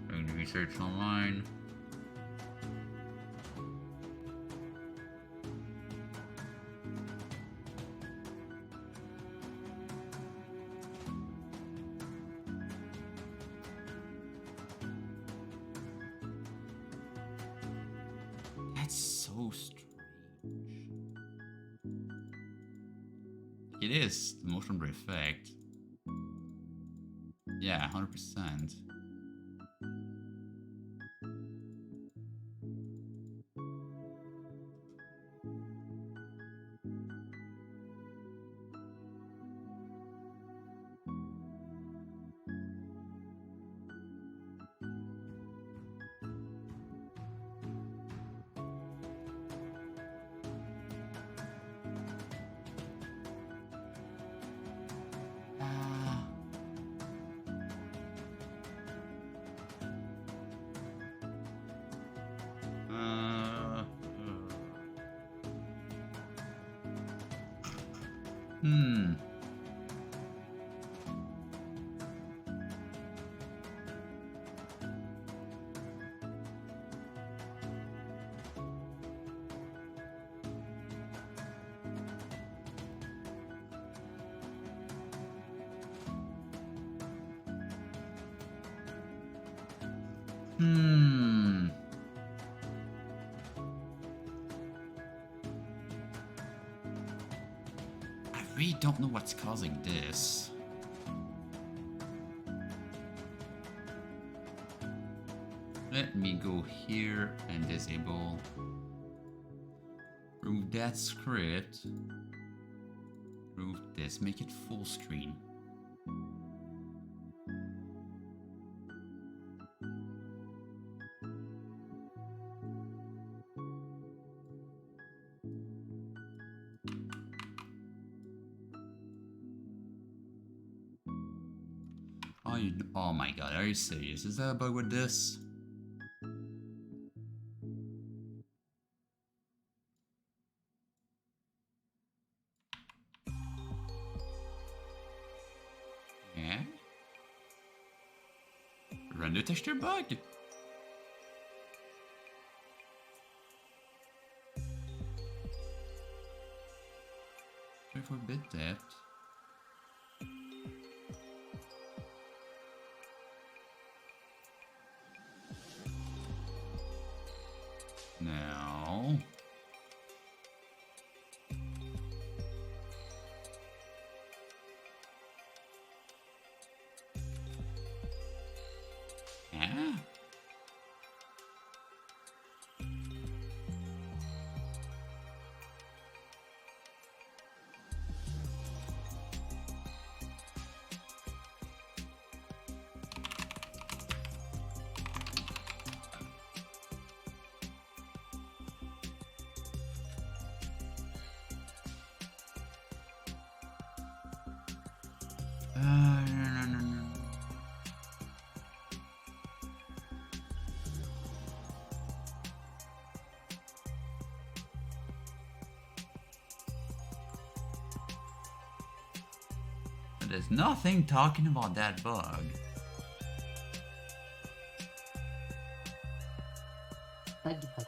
Doing research online. so strange. It is the motion blur effect. Yeah, 100%. Hmm. Hmm. I really don't know what's causing this. Let me go here and disable. Remove that script. Remove this, make it full screen. Oh my god, are you serious? Is that a bug with this? Yeah? Render texture bug? Sorry for bit depth. No. Yeah. No. But there's nothing talking about that bug. Buggy bug.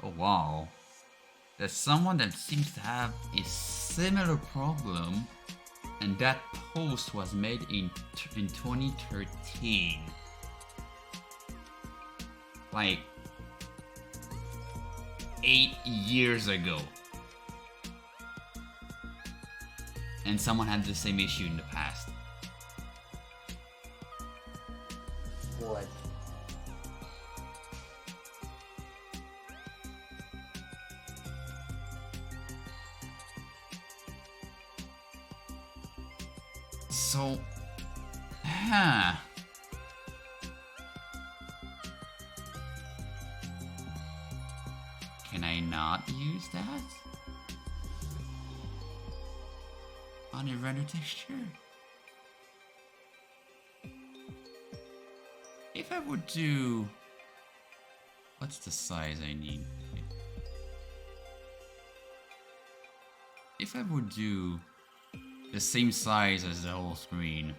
Oh wow. There's someone that seems to have a similar problem, and that post was made in 2013. Like 8 years ago. And someone had the same issue in the past. What? So, huh. Can I not use that? On a render texture? If I would do... What's the size I need? If I would do the same size as the whole screen,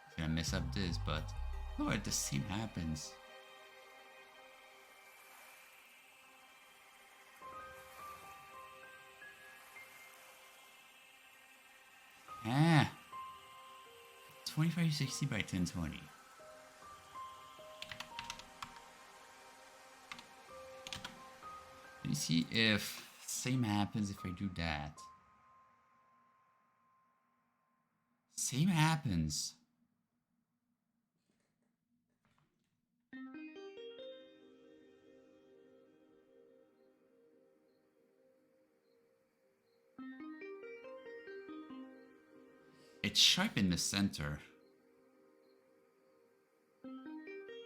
it's gonna mess up this, but oh, the same happens. Ah, 2560 by 1020. Let me see if same happens if I do that. Same happens. It's sharp in the center.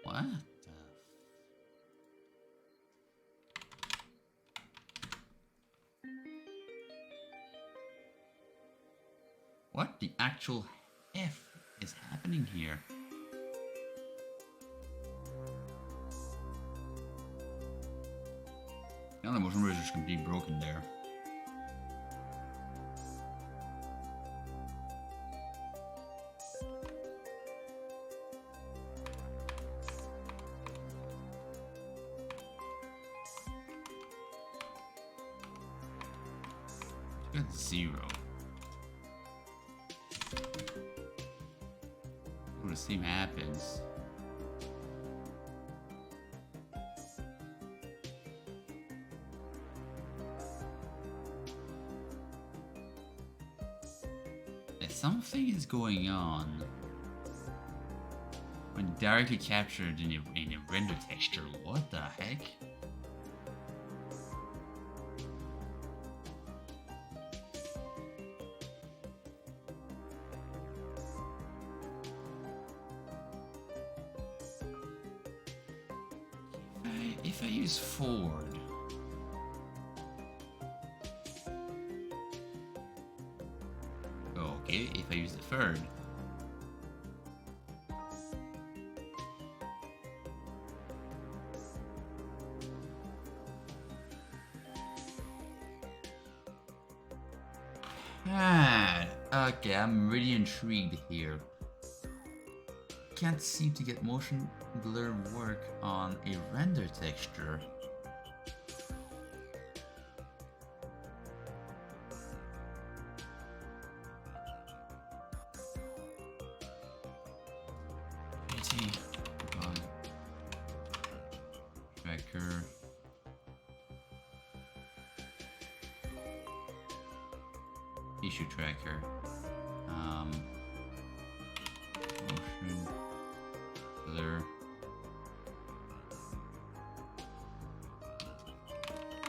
What the? What the actual F is happening here? Now the motion blur is just completely broken there. Got 0. Oh, the same happens. Something is going on when directly captured in a render texture. What the heck? If I use forward. Okay, if I use the third. Okay, I'm really intrigued here. Can't seem to get motion blur work on a render texture. Tracker. Issue tracker. Motion blur.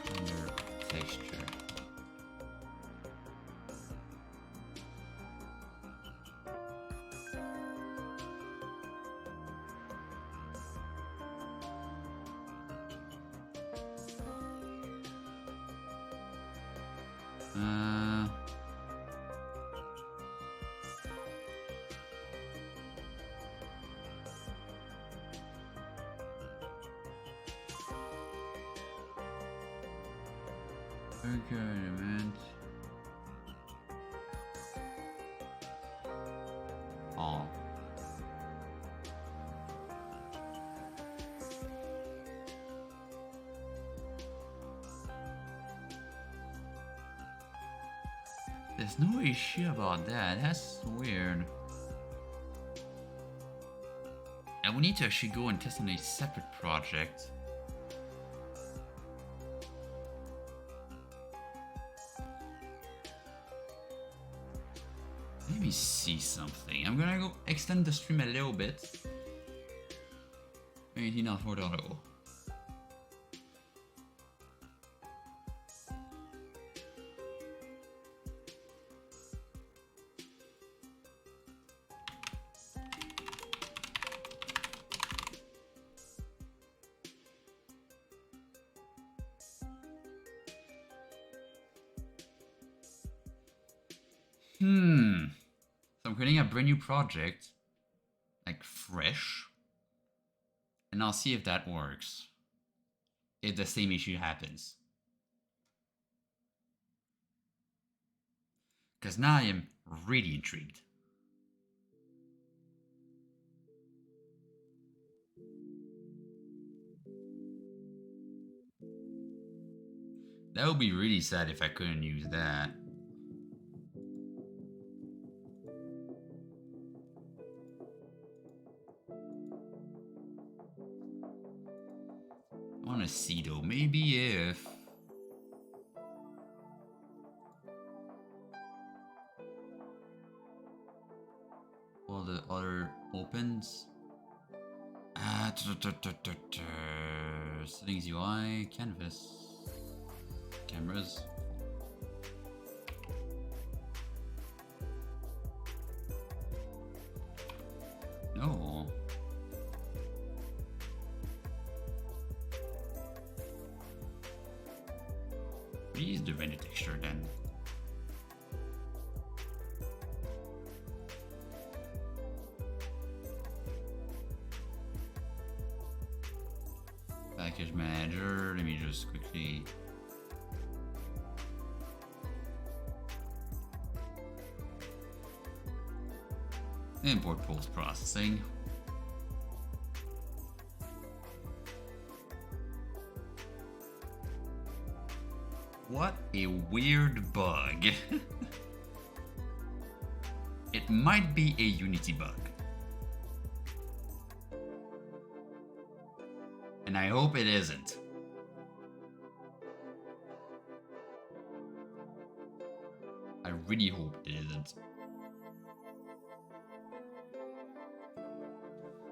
Render texture. Okay, element. All. There's no issue about that. That's weird. And we need to actually go and test on a separate project. Let me see something. I'm gonna go extend the stream a little bit. Maybe not for the auto. So I'm creating a brand new project, like fresh, and I'll see if that works. If the same issue happens. Because now I am really intrigued. That would be really sad if I couldn't use that. I want to see though, maybe if... all the other opens. Settings UI, canvas, cameras. No. Use the render texture then. Package manager, let me just quickly import post processing. What a weird bug. It might be a Unity bug. And I hope it isn't. I really hope it isn't.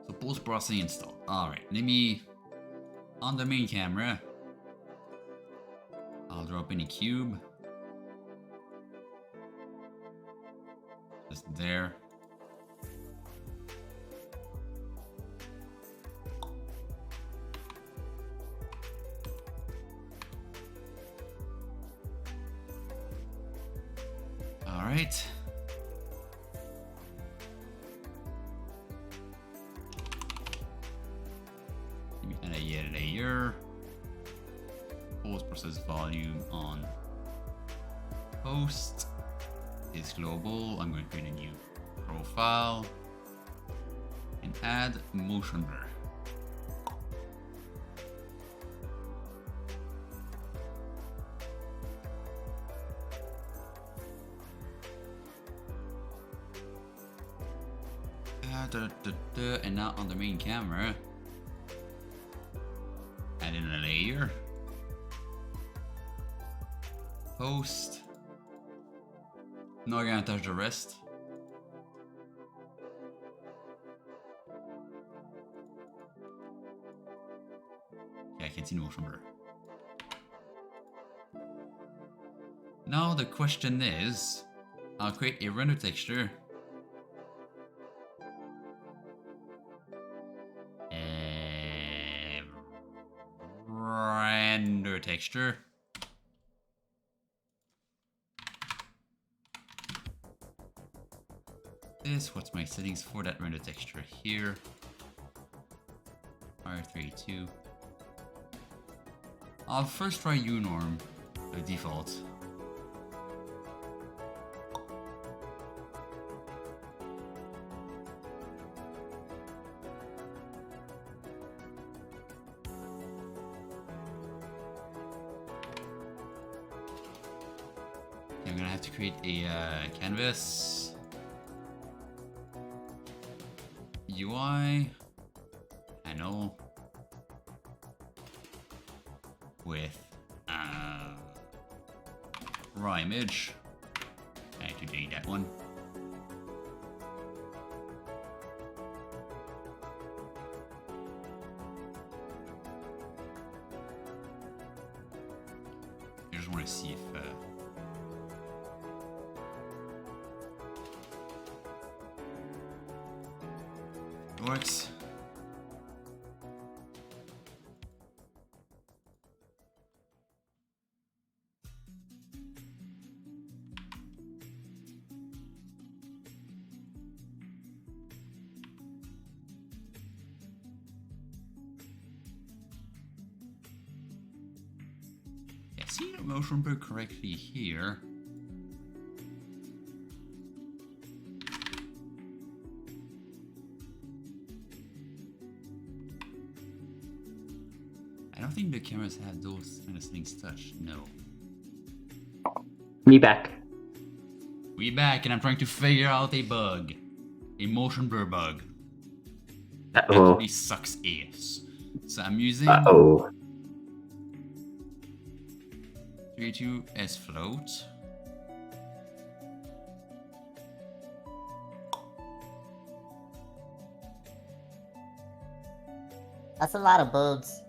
So post-processing installed. Alright, let me... on the main camera, I'll drop in a cube. Just there. Alright. And a layer. Post process volume on post is global. I'm going to create a new profile and add motion blur. And now on the main camera, add in a layer, post, not gonna touch the rest. Yeah, I can see the motion blur. Now the question is, I'll create a render texture. Render texture. What's my settings for that render texture here? R32. I'll first try unorm, the default. I'm gonna have to create a canvas. UI panel with raw image. I have to delete that one. I just want to see if works. see the motion blur correctly here. I don't think the cameras have those kind of things touched, no. Me back. We back and I'm trying to figure out a bug. A motion blur bug. Uh-oh. Actually sucks ass. So I'm using Uh-oh. 32 as float. That's a lot of bugs.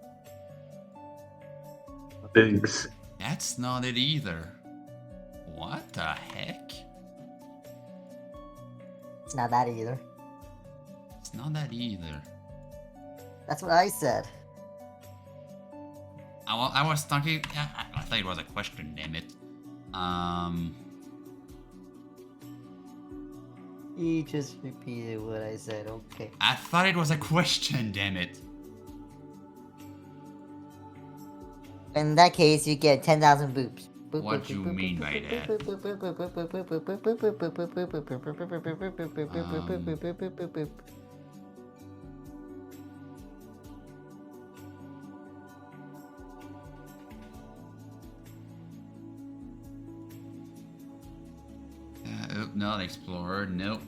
Bugs. That's not it either. What the heck? It's not that either. It's not that either. That's what I said. I was talking. I thought it was a question. Damn it. You just repeated what I said, okay. I thought it was a question. Damn it. In that case, you get 10,000 boops. What do you mean by that? Oh, not Explorer. Nope.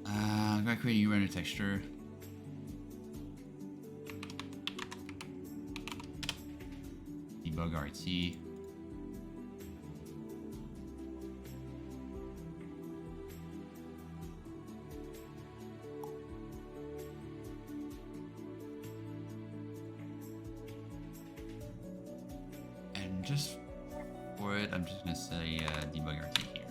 I'm gonna create a new render texture. Debug RT. And just for it, I'm just gonna say debug RT here.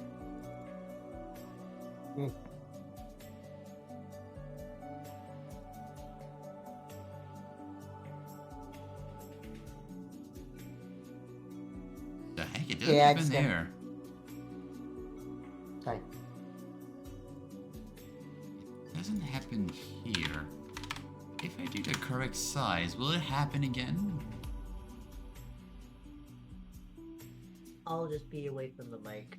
The heck, it doesn't Yeah, I even just got- there. Sorry. It doesn't happen here. If I do the correct size, will it happen again? I'll just be away from the mic.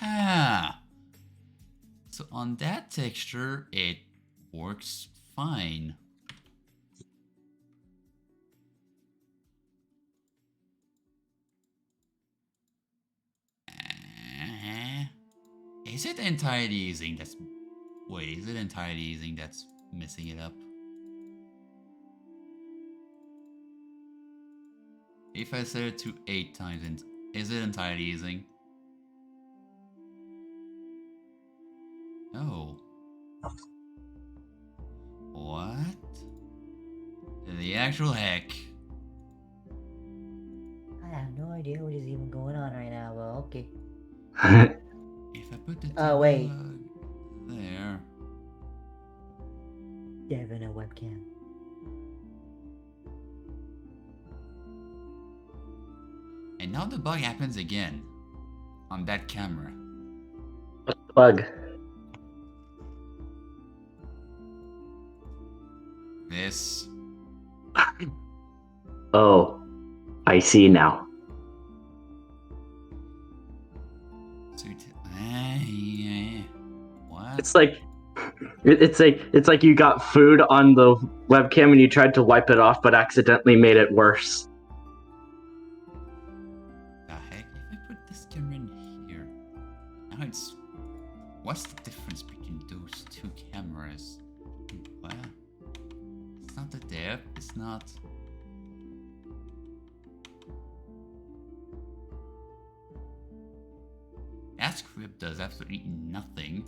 Ah. So on that texture, it works fine. Is it anti-aliasing that's... Wait, is it anti-aliasing that's messing it up? If I set it to 8 times, is it anti-aliasing? No. What? The actual heck? I have no idea what is even going on right now, but okay. If I put the Oh, wait. debug there. Devin, a webcam. And now the bug happens again. On that camera. Bug. This. Oh, I see now. What? It's like it's like you got food on the webcam and you tried to wipe it off but accidentally made it worse. The heck? If I put this camera in here. Now it's... What's the difference between those two cameras? What? It's not the depth, it's not... That script does absolutely nothing.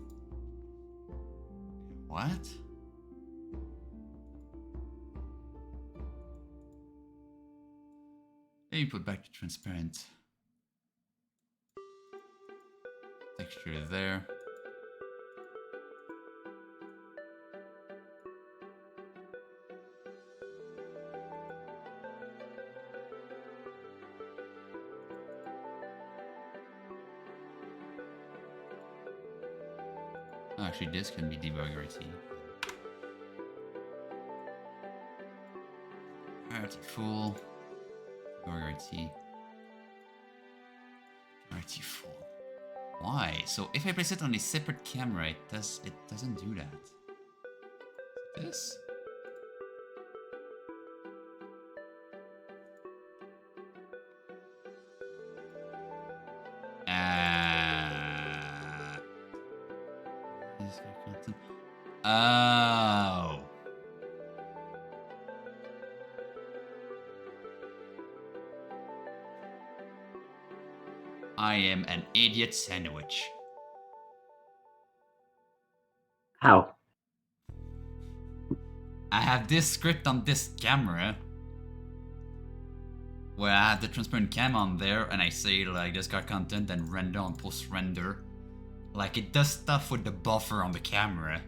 What? Let me put back the transparent texture there. Oh, actually, this can be debug RT. Priority full. Priority. Priority full. Why? So if I place it on a separate camera, it doesn't do that. This? Oh. I am an idiot sandwich. How? I have this script on this camera where I have the transparent cam on there and I say like discard content and render on post render. Like it does stuff with the buffer on the camera.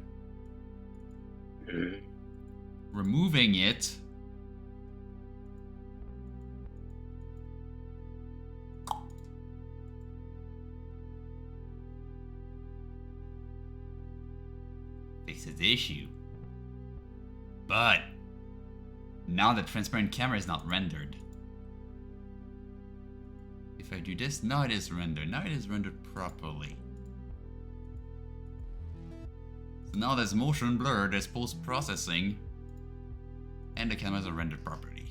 Removing it. Fixes the issue. But now the transparent camera is not rendered. If I do this, now it is rendered. Now it is rendered properly. So now there's motion blur, there's post-processing, and the cameras are rendered properly.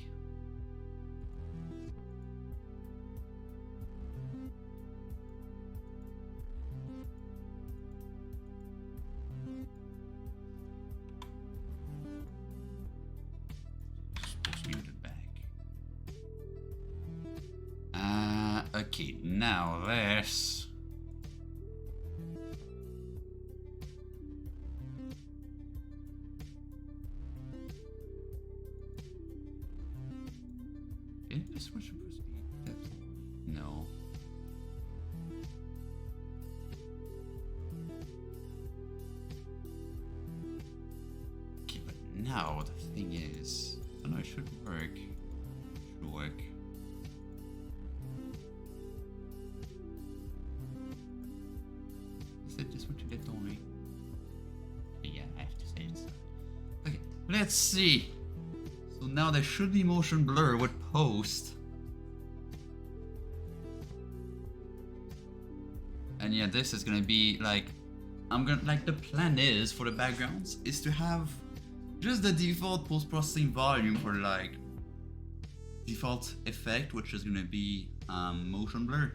Supposed to be muted back. Okay, now there's... Is this one supposed to be depth? No. Okay, but now the thing is... Oh no, it should work. It should work. Is it this one to depth only? Yeah, I have to say it. Okay, let's see. So now there should be motion blur with post. And yeah, this is gonna be like, the plan is for the backgrounds is to have just the default post-processing volume for like default effect, which is gonna be motion blur.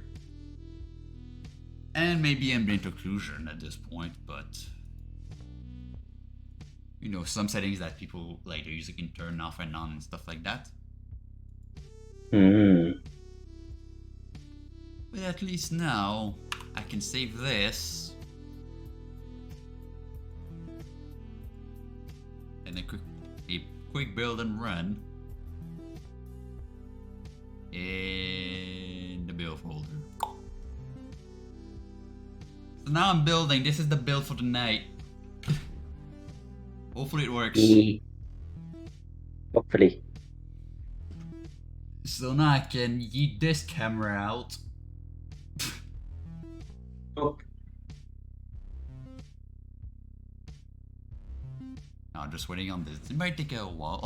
And maybe ambient occlusion at this point, but you know, some settings that people like their user can turn off and on and stuff like that. But at least now I can save this and a quick build and run in the build folder. So now I'm building. This is the build for tonight. Hopefully it works. Hopefully. So now I can yeet this camera out. Oh. Now I'm just waiting on this. It might take a while.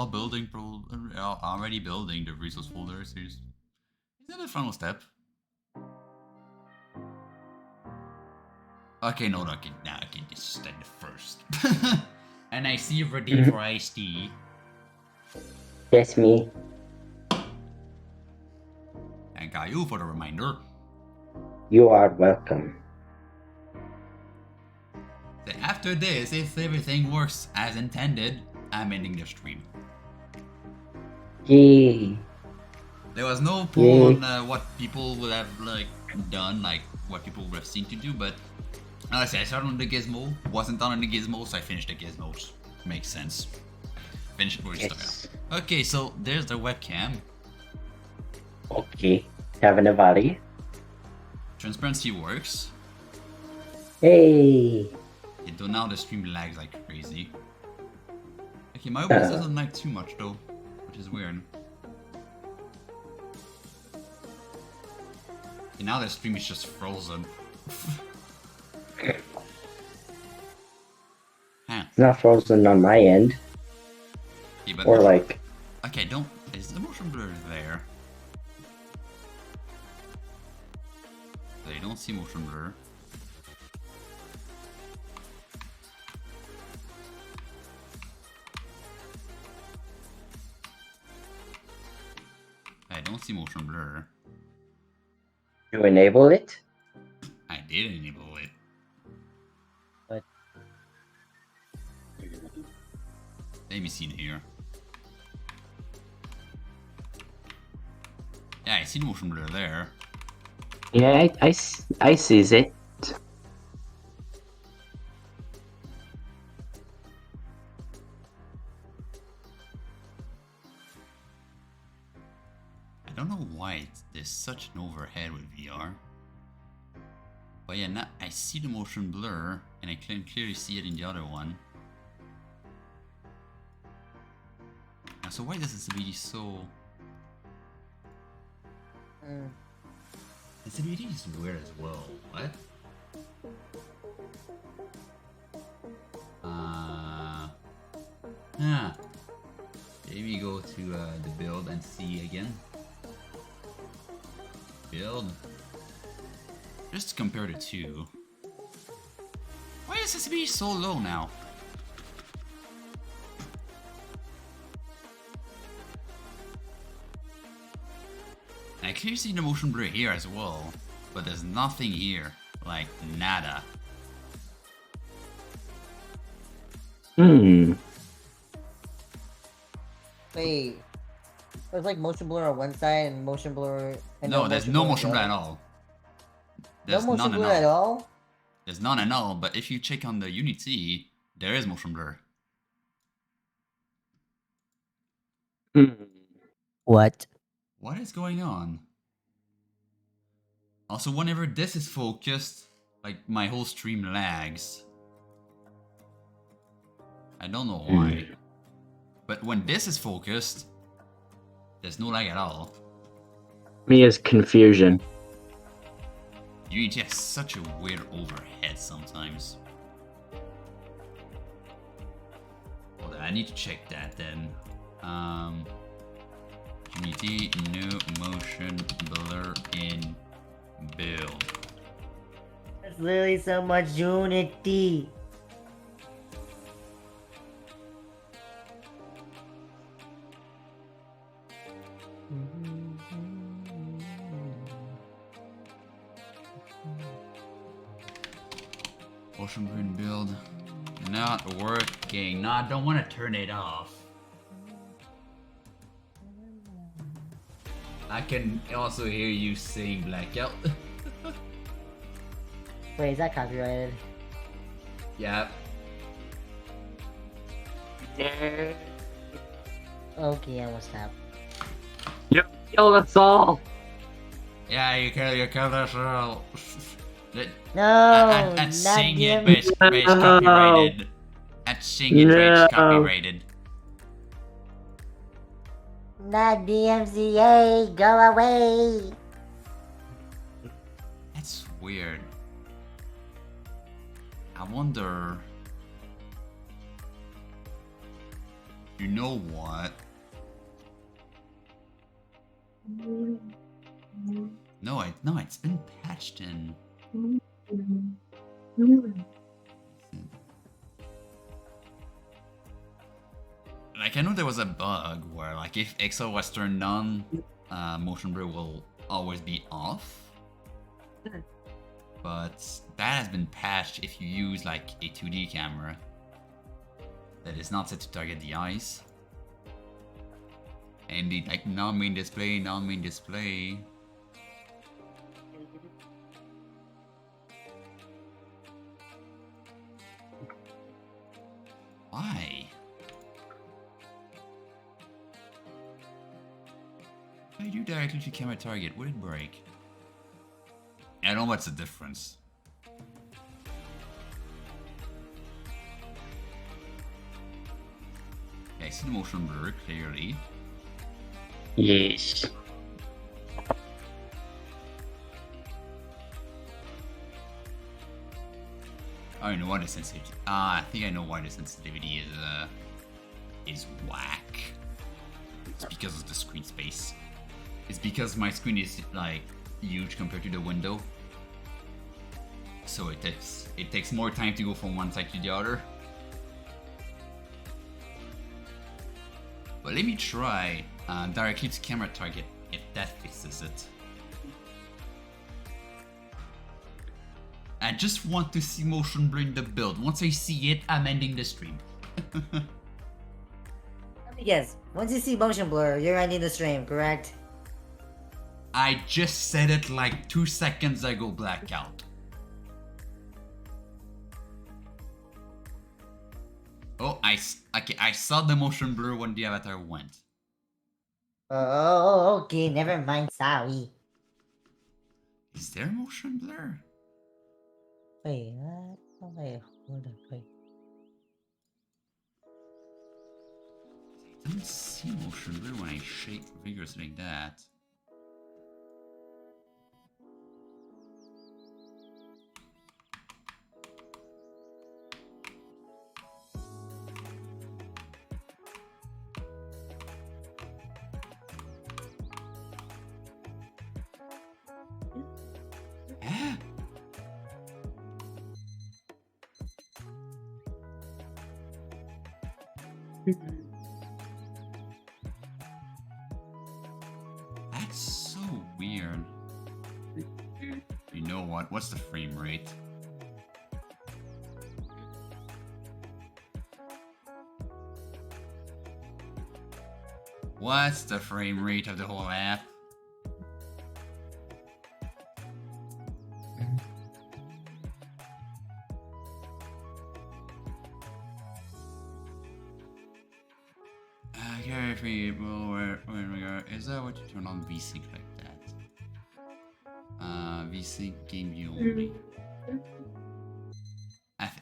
Already building the resource folder. So is that the final step? Okay, no, okay, now I can just start the first. And I see you ready for iced tea. Yes, me. Thank you for the reminder. You are welcome. So after this, if everything works as intended, I'm ending the stream. Yay. There was no poll on what people would have like done, like what people would have seen to do, but honestly, I started on the gizmo, wasn't done on the gizmo, so I finished the gizmos. Makes sense. Finish it where you started. Okay, so there's the webcam. Okay. Having a body. Transparency works. Hey. Okay, though now the stream lags like crazy. Okay, my OBS doesn't lag too much though, which is weird. Okay, now the stream is just frozen. It's not frozen on my end. Okay, but Or like... okay, don't Is the motion blur there? I don't see motion blur. I don't see motion blur. You enable it? I did enable it. But Let me see it here. Yeah, I see the motion blur there. yeah, I sees it. I don't know why there's such an overhead with VR. But yeah, now I see the motion blur, and I can clearly see it in the other one. Now, so why does this be so... This ability is weird as well. What? Maybe go to the build and see again. Build. Just to compare the two. Why is this ability so low now? I clearly see the motion blur here as well, but there's nothing here, like nada. Wait. There's like motion blur on one side and motion blur. And No, there's no motion on the blur at other. all. No There's motion none blur at all? There's none at all, but if you check on the Unity, there is motion blur. What? What is going on? Also, whenever this is focused, like my whole stream lags. I don't know why. But when this is focused, there's no lag at all. Me is confusion. Unity has such a weird overhead sometimes. Hold on, I need to check that then. Unity, no motion blur in build. There's literally so much Unity. Motion blur in build. Not working. No, I don't want to turn it off. I can also hear you saying blackout. Wait, is that copyrighted? Yep. Okay, I will stop. Kill us all. Yeah, you kill us all. No, At not seeing it, DMCA. but it's copyrighted. At seeing it, but it's copyrighted. Not DMCA, go away. That's weird. I wonder... You know what? No, it's been patched in. Like, I know there was a bug where, like, if XO was turned on, motion blur will always be off. But that has been patched if you use, like, a 2D camera that is not set to target the eyes. And the, like, non-main display. Why? If I do directly to camera target, would it break? I don't know what's the difference. Okay, I see the motion blur clearly. Yes. I know why the sensitivity. I think I know why the sensitivity is whack. It's because of the screen space. It's because my screen is like huge compared to the window. So it takes more time to go from one side to the other. But let me try directly to camera target if that fixes it. I just want to see motion blur in the build. Once I see it, I'm ending the stream. Let me guess. Once you see motion blur, you're ending the stream, correct? I just said it like 2 seconds ago, blackout. Oh, I saw the motion blur when the avatar went. Oh, okay, never mind, sorry. Is there motion blur? Wait, what? Oh, wait, hold on, wait. I don't see motion blur when I shake fingers like that. Huh? That's so weird. You know what? What's the frame rate? What's the frame rate of the whole app? Is that what you turn on VSync like that? VSync game view only.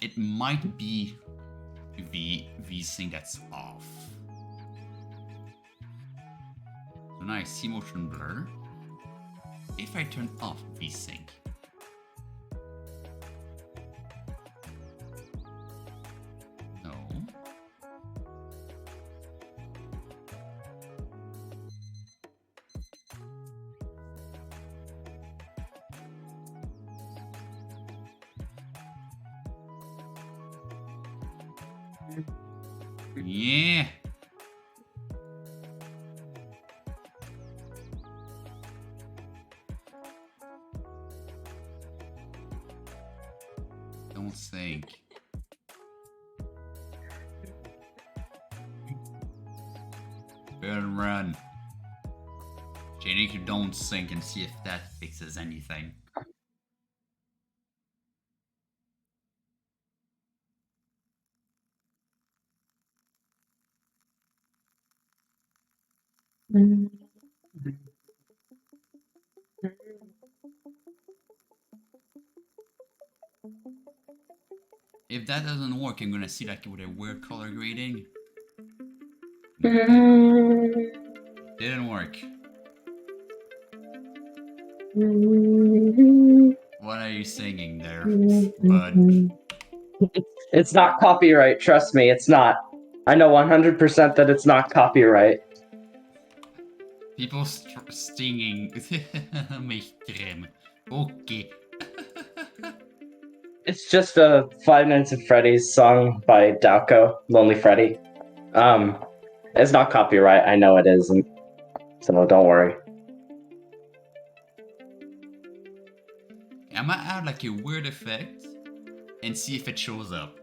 It might be VSync that's off. So now I see motion blur. If I turn off VSync. No. Yeah. Don't think. Burn run. Jenny, you don't think and see if that fixes anything. If that doesn't work, I'm gonna see like with a weird color grading. Didn't work. What are you singing there, bud? It's not copyright, trust me, it's not. I know 100% that it's not copyright. People stinging. Mich grim. Okay. It's just a 5 Nights at Freddy's song by Dowko, Lonely Freddy. It's not copyright, I know it isn't. So don't worry. I might add like a weird effect and see if it shows up.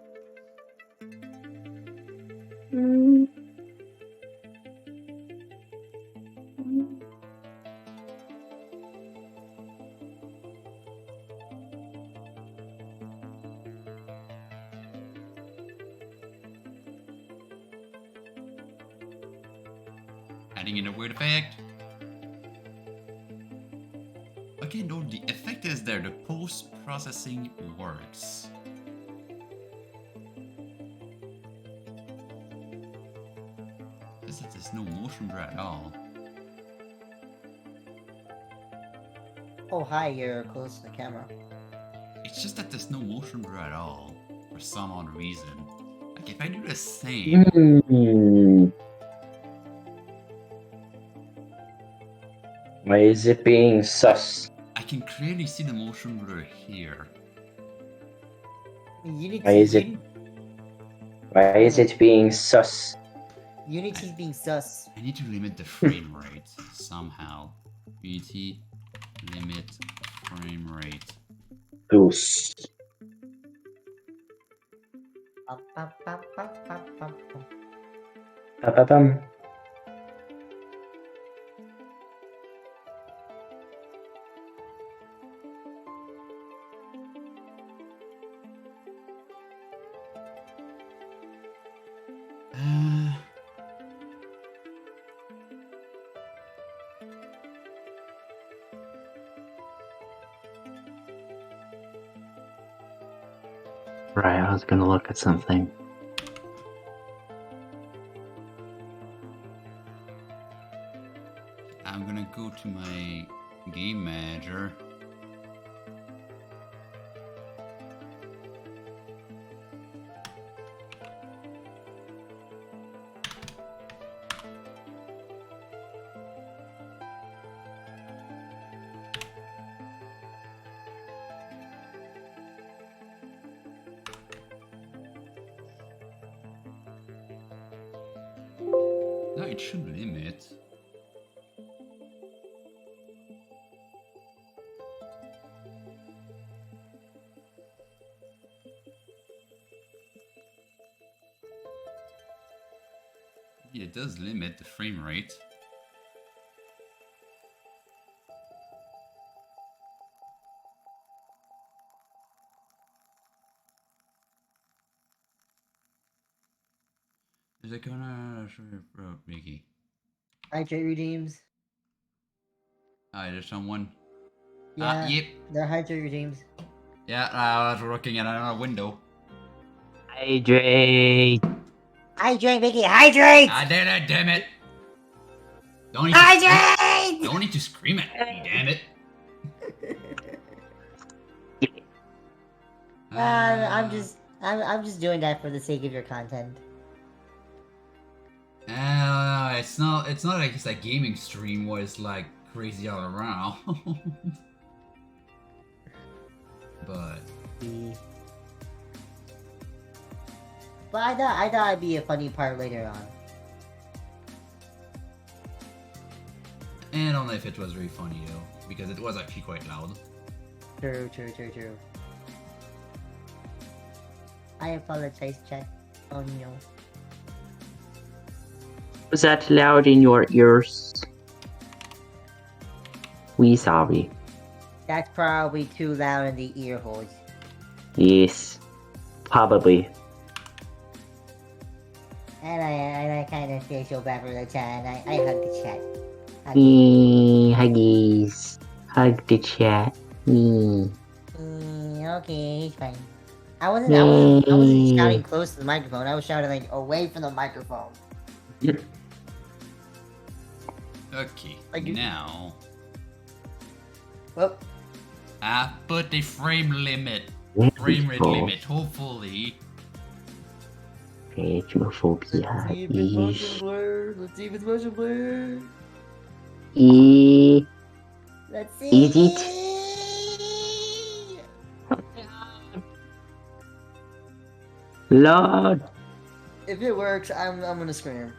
Adding in a weird effect. Okay, no, the effect is there. The post-processing works. Is that there's no motion blur at all? Oh, hi, you're close to the camera. It's just that there's no motion blur at all for some odd reason. Like if I do the same, Why is it being sus? I can clearly see the motion blur here. Unity. Why is it? Why is it being sus? Unity's being sus. I need to limit the frame rate somehow. Unity, limit frame rate. Goose. Ba-ba-bum. Right, I was gonna look at something. I'm gonna go to my game manager. No, it should limit. Yeah, it does limit the frame rate. Is it gonna show your bro, Mickey? Hydrate redeems. Ah, there's someone. Yeah, Yep. they're hydrate redeems. Yeah, I was looking at another window. Hydrate! Hydrate, Mickey, hydrate! I did it, damn it! Don't need Hydrate! don't need to scream at me, damn it! I'm just doing that for the sake of your content. It's not like it's a gaming stream where it's like crazy all around. But But I thought it'd be a funny part later on. and I don't know if it was really funny though, because it was actually quite loud. True. I apologize, chat. Oh no. Was that loud in your ears? We sorry. That's probably too loud in the ear holes. Yes. Probably. And I kind of feel so bad for the chat, and I hug the chat. Huggies. Hug the chat. Okay, it's fine. I wasn't shouting close to the microphone. I was shouting like away from the microphone. Okay, Like you- now Well, I put the frame limit, frame rate limit. Hopefully, Phasmophobia. blur. Let's see if it's motion blur. Let's see. Is it? Lord. If it works, I'm gonna scream.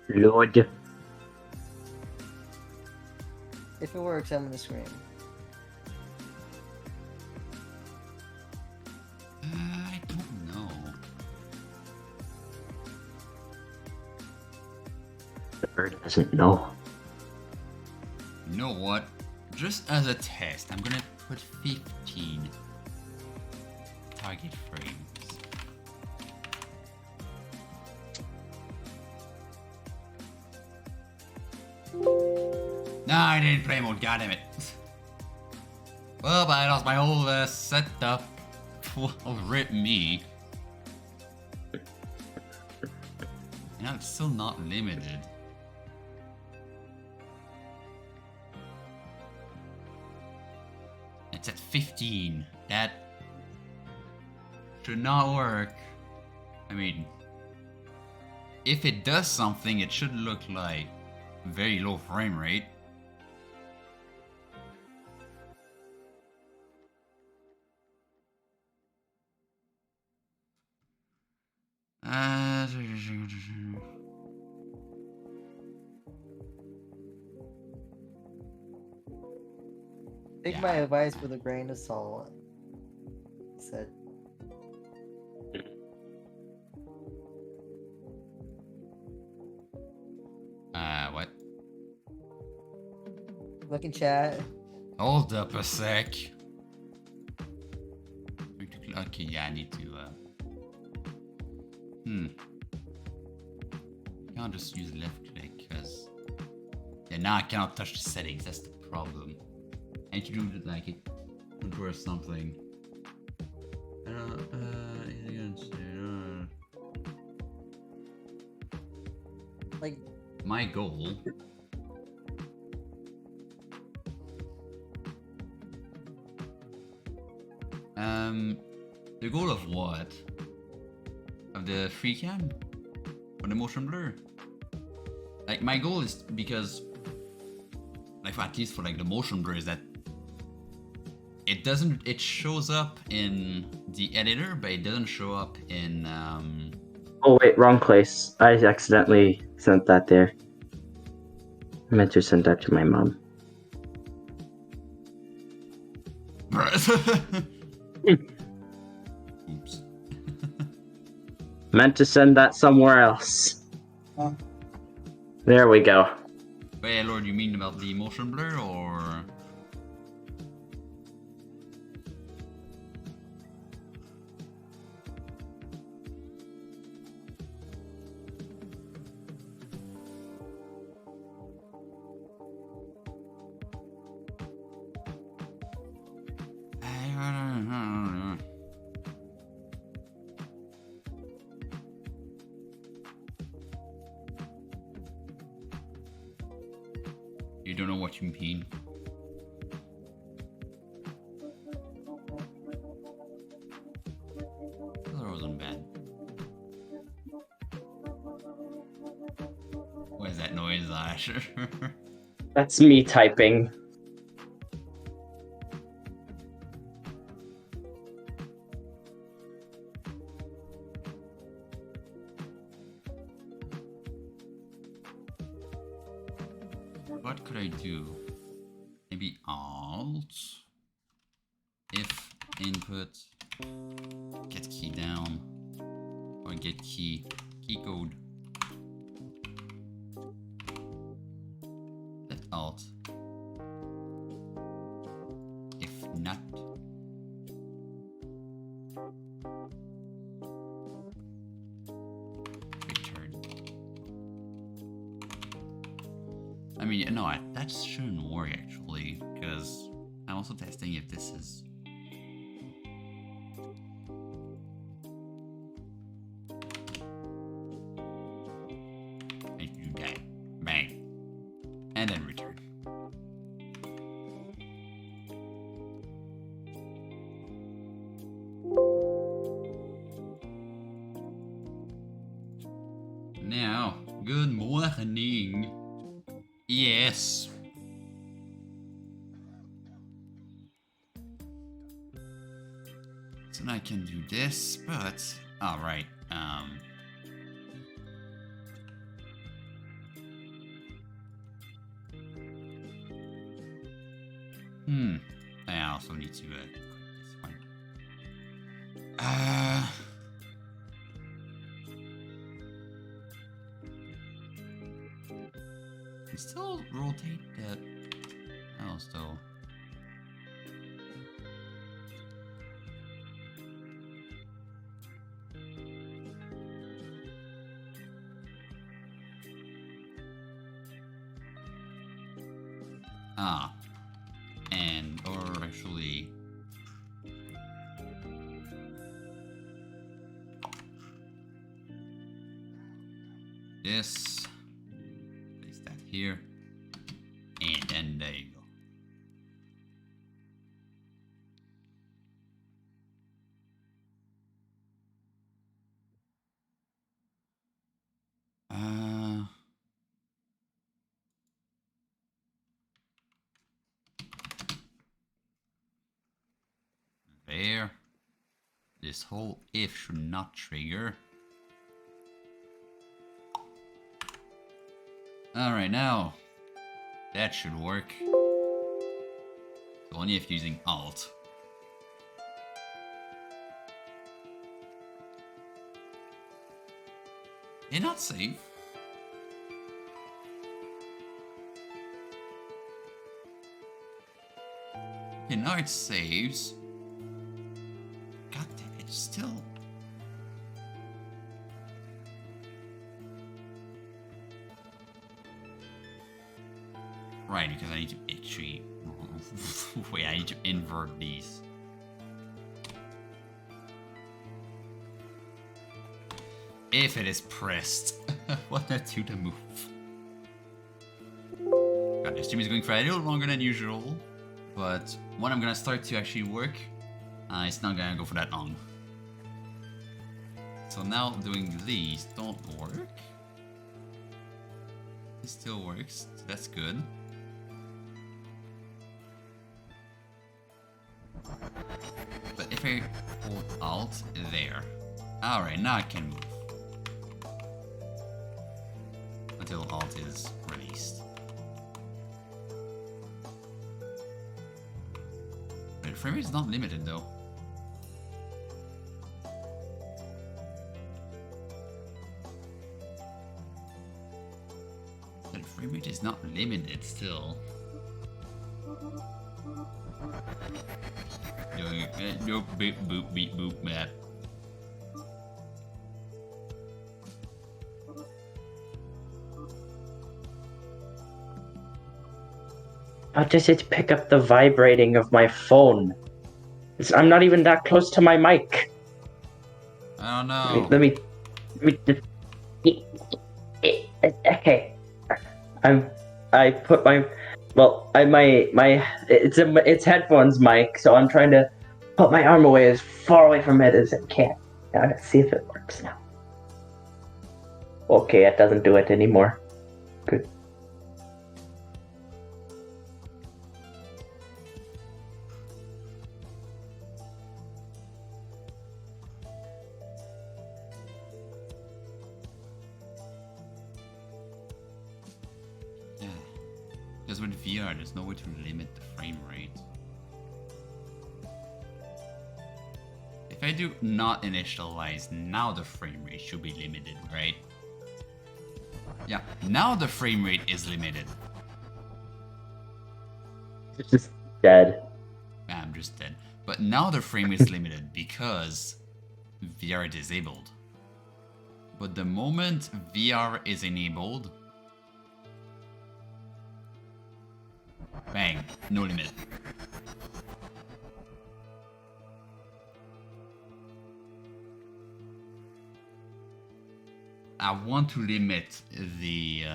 Lord. If it works, I'm gonna scream. I don't know. The bird doesn't know. You know what? Just as a test, I'm gonna put 15 target frames. No, I didn't play mode, goddammit. Well, but I lost my whole setup. Well, rip me. And I'm still not limited. It's at 15. That should not work. I mean, if it does something, it should look like very low frame rate. Take Yeah. my advice with a grain of salt. He said. What? Look in chat. Hold up a sec. Okay, yeah, I need to, Can't just use left click, because... Yeah, now I cannot touch the settings, that's the problem. I need to do, like, it or something. Like... My goal... The goal of what? Of the FREECAM? Or the motion blur? Like, my goal is because, like, at least for like the motion blur, is that it shows up in the editor, but it doesn't show up in Oh wait, wrong place. I accidentally sent that there. I meant to send that to my mom. Oops. Meant to send that somewhere else. There we go. Wait, Lord, you mean about the motion blur, or...? You don't know what you mean. That wasn't bad. What is that noise, Asher? That's me typing. What could I do? Maybe Alt? If input, get key down, or get key code. Let Alt. If not, return. I mean, no, that shouldn't work actually, because I'm also testing if this is... I do that. Bang. And then return. Now, good morning. Yes. So now I can do this, but alright. I also need to click this one. Still rotate that. Oh, still. Ah. And, or actually... This. Place that here. And then there you go. there. This whole if should not trigger. Alright, now that should work. Only if using Alt. They're not safe. Okay, now it saves. God damn it, still. Right, because I need to actually... Wait, I need to invert these. If it is pressed. What did I do to move? God, the stream is going for a little longer than usual. But when I'm gonna start to actually work, it's not gonna go for that long. So now doing these don't work. This still works, so that's good. But if I hold Alt there. Alright, now I can move. Until Alt is released. But the frame rate is not limited though. The frame rate is not limited still. Nope, boop, boop, beep, boop, map. How does it pick up the vibrating of my phone? I'm not even that close to my mic. I don't know. Let me okay. I put my it's headphones mic, so I'm trying to put my arm away as far away from it as I can. Now let's see if it works now. Okay, it doesn't do it anymore. Good. Because with VR, there's no way to limit the frame rate. If I do not initialize, now the frame rate should be limited, right? Yeah, now the frame rate is limited. It's just dead. I'm just dead. But now the frame is limited because VR is disabled. But the moment VR is enabled, bang, no limit. I want to limit the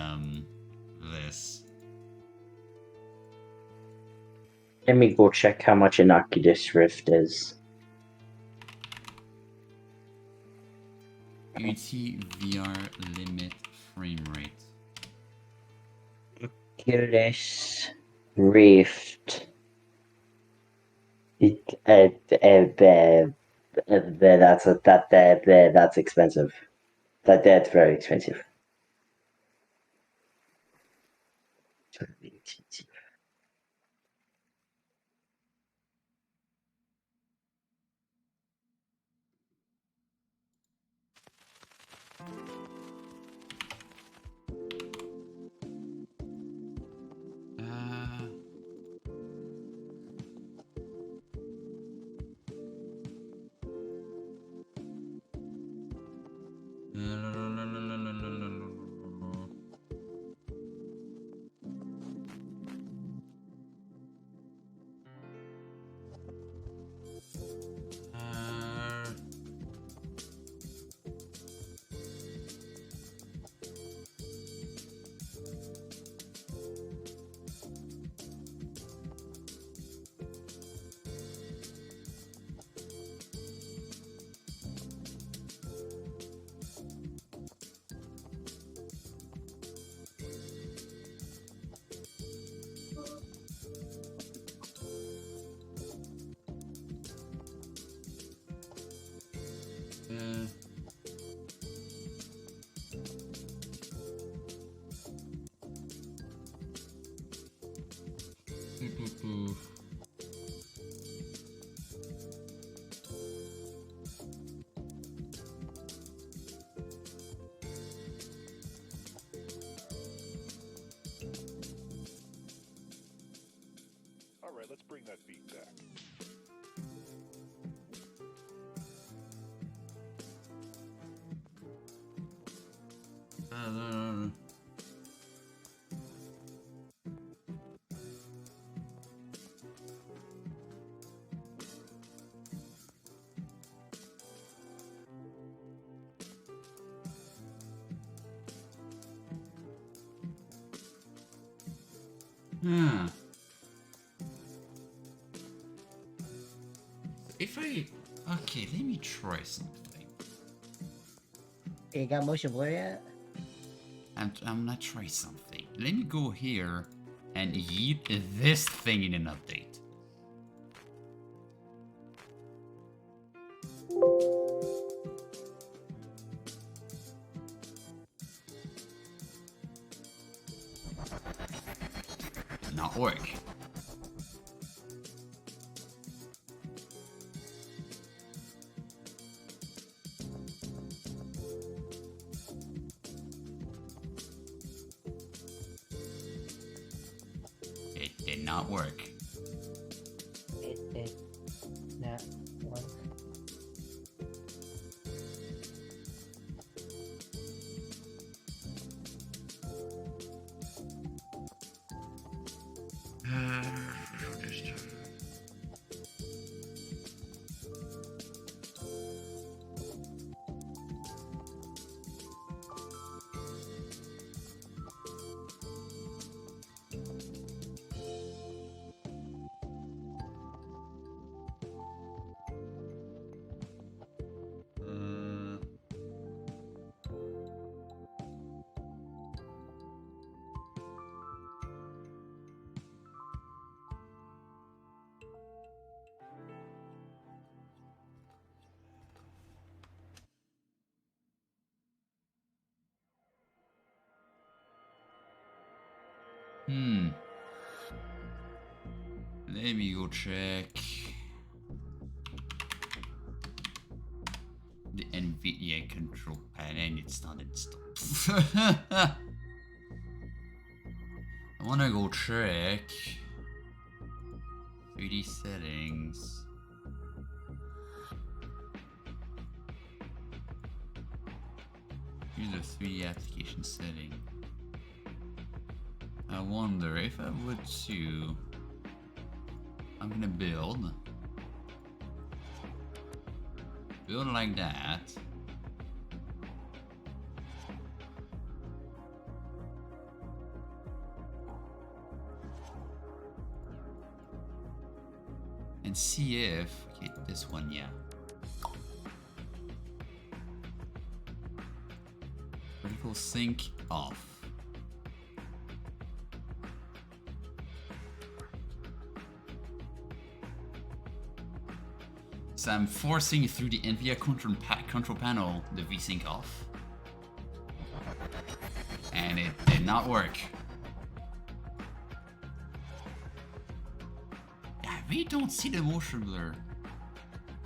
this. Let me go check how much an Oculus Rift is. UT VR limit frame rate. Oculus Rift. That's expensive. That's very expensive. It's very expensive. Ooh. Alright, let's bring that beat back. Hmm. If I... Okay, let me try something. You got motion blur yet? I'm not try something. Let me go here and yeet this thing in an update. Not work. It did not work. It did not work. Let me go check the NVIDIA control panel and it's not installed. I wanna go check 3D settings. Here's the 3D application setting. I wonder if I would to... I'm gonna build like that. And see if, okay, this one, yeah. Vertical sync off. So I'm forcing it through the NVIDIA control panel, the VSync off. And it did not work. Yeah, I really don't see the motion blur.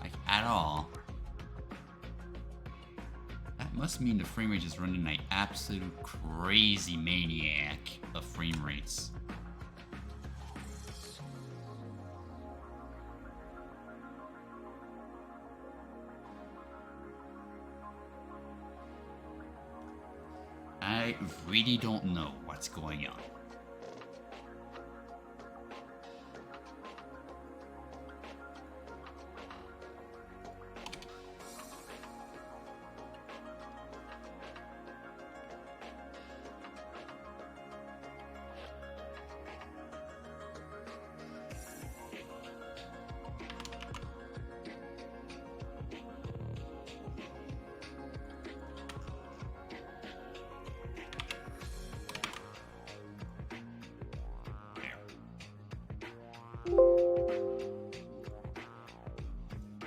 Like, at all. That must mean the frame rate is running like absolute crazy maniac of frame rates. I really don't know what's going on.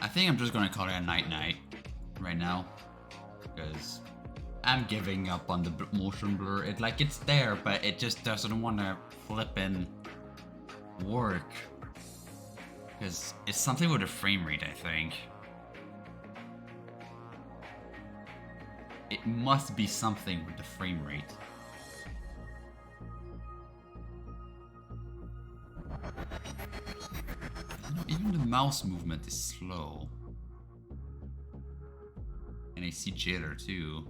I think I'm just gonna call it a night-night right now, because I'm giving up on the motion blur. It's there, but it just doesn't want to flip in work. Because it's something with the frame rate, I think. It must be something with the frame rate. Even the mouse movement is slow. And I see jitter too.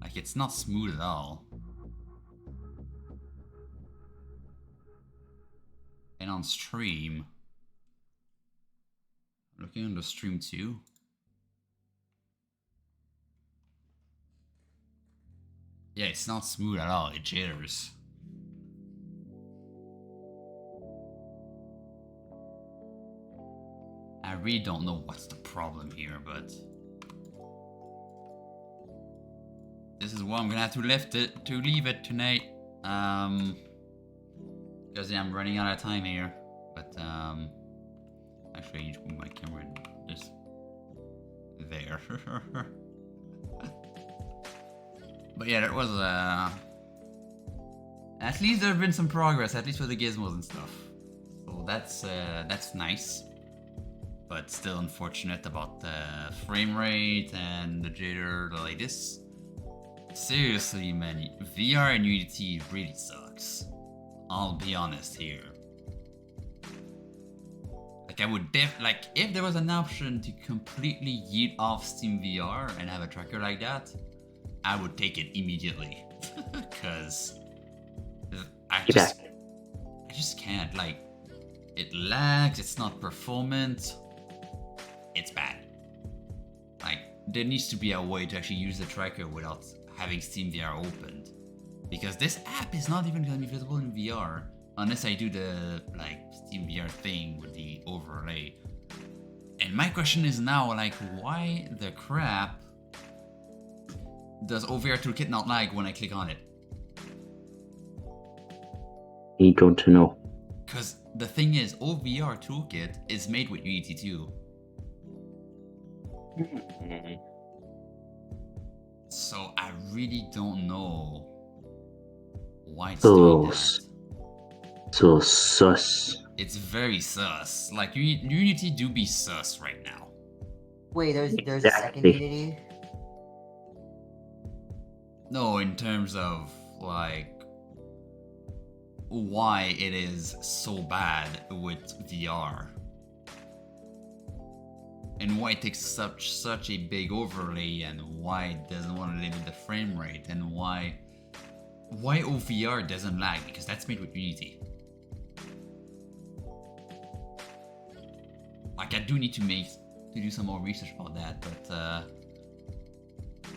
Like, it's not smooth at all. And on stream, looking on the stream too. Yeah, it's not smooth at all, it jitters. I really don't know what's the problem here, but this is what I'm gonna have to leave it tonight. Because yeah, I'm running out of time here. But actually I need to move my camera just there. But yeah, there was at least there have been some progress, at least with the gizmos and stuff. So that's nice. But still unfortunate about the frame rate and the jitter, like this. Seriously, man, VR and Unity really sucks. I'll be honest here. Like, I would if there was an option to completely yeet off Steam VR and have a tracker like that, I would take it immediately. Cause I just can't, like, it lags, it's not performant, it's bad. Like, there needs to be a way to actually use the tracker without having Steam VR opened. Because this app is not even going to be visible in VR unless I do the like Steam VR thing with the overlay. And my question is now, like, why the crap does OVR Toolkit not lag when I click on it? You don't know. Because the thing is, OVR Toolkit is made with Unity too. So I really don't know why it's doing that. So sus. It's very sus. Like, Unity do be sus right now. Wait, there's a second Unity? No, in terms of, like, why it is so bad with VR. And why it takes such a big overlay, and why it doesn't want to limit the frame rate, and why OVR doesn't lag, because that's made with Unity. Like, I do need to do some more research about that, but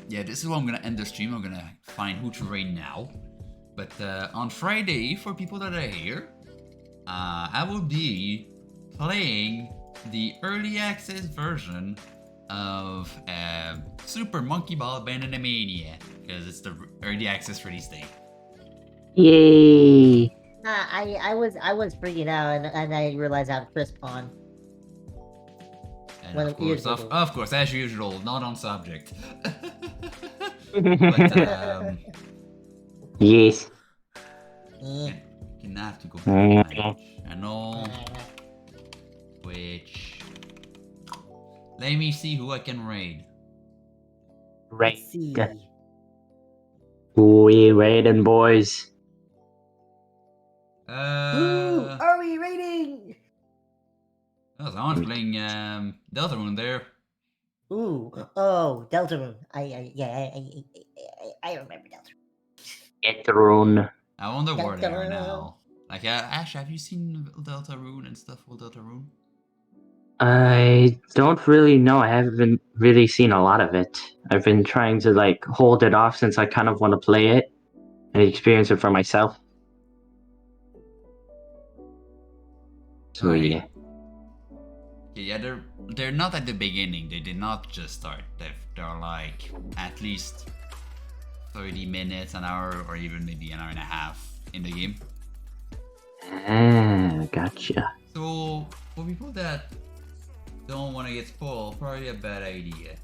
yeah, this is where I'm gonna end the stream. I'm gonna find who to raid now. But on Friday, for people that are here, I will be playing the early access version of Super Monkey Ball Banana Mania, because it's the early access release day. Yay! I was freaking out, and I realized I have crisp on. And of course, as usual, not on subject. But, yes. Can have to go for channel. Which, let me see who I can raid. Raid. We raiding, boys. Ooh, are we raiding? Oh, someone's playing Deltarune there. Ooh, oh, Deltarune. I remember Deltarune. Deltarune. I wonder where they are now. Like, Ash, have you seen Deltarune and stuff with Deltarune? I don't really know. I haven't really seen a lot of it. I've been trying to, like, hold it off since I kind of want to play it and experience it for myself. So yeah. Yeah, they're not at the beginning. They did not just start. They're like at least 30 minutes, an hour, or even maybe an hour and a half in the game. Ah, gotcha. So for people that don't want to get spoiled, probably a bad idea.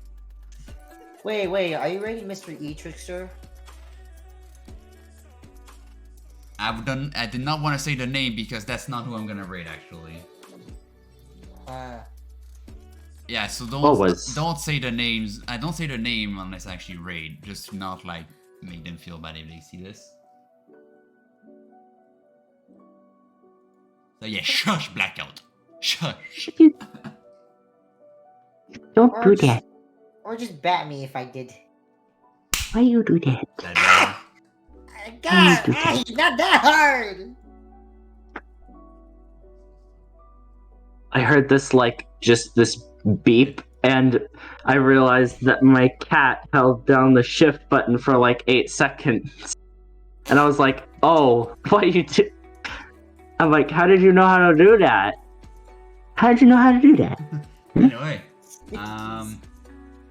Wait, are you raiding Mr. E Trickster? I did not want to say the name because that's not who I'm gonna raid actually. Yeah, so don't say the names. I don't say the name unless I actually raid. Just not like make them feel bad if they see this. So yeah, shush, Blackout. Shush. Don't Or do just- that. Or just bat me if I did. Why you do that? God, not that hard. I heard this like just this beep, and I realized that my cat held down the shift button for like 8 seconds, and I was like, "Oh, what do you do?" I'm like, "How did you know how to do that? How did you know how to do that?" Anyway,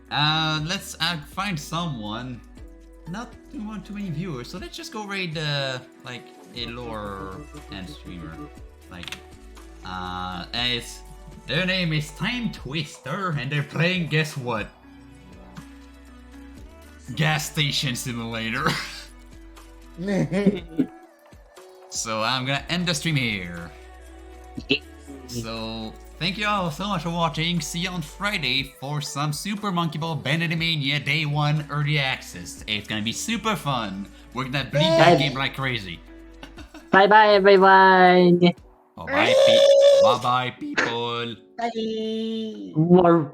let's find someone. Not too many viewers, so let's just go raid like a lore and streamer. Like, their name is Time Twister, and they're playing, guess what? Gas Station Simulator. So I'm gonna end the stream here. So thank you all so much for watching. See you on Friday for some Super Monkey Ball Bandit Mania Day 1 Early Access. It's gonna be super fun. We're gonna bleed that game like crazy. Bye bye, everyone. Bye bye, people. Bye. War.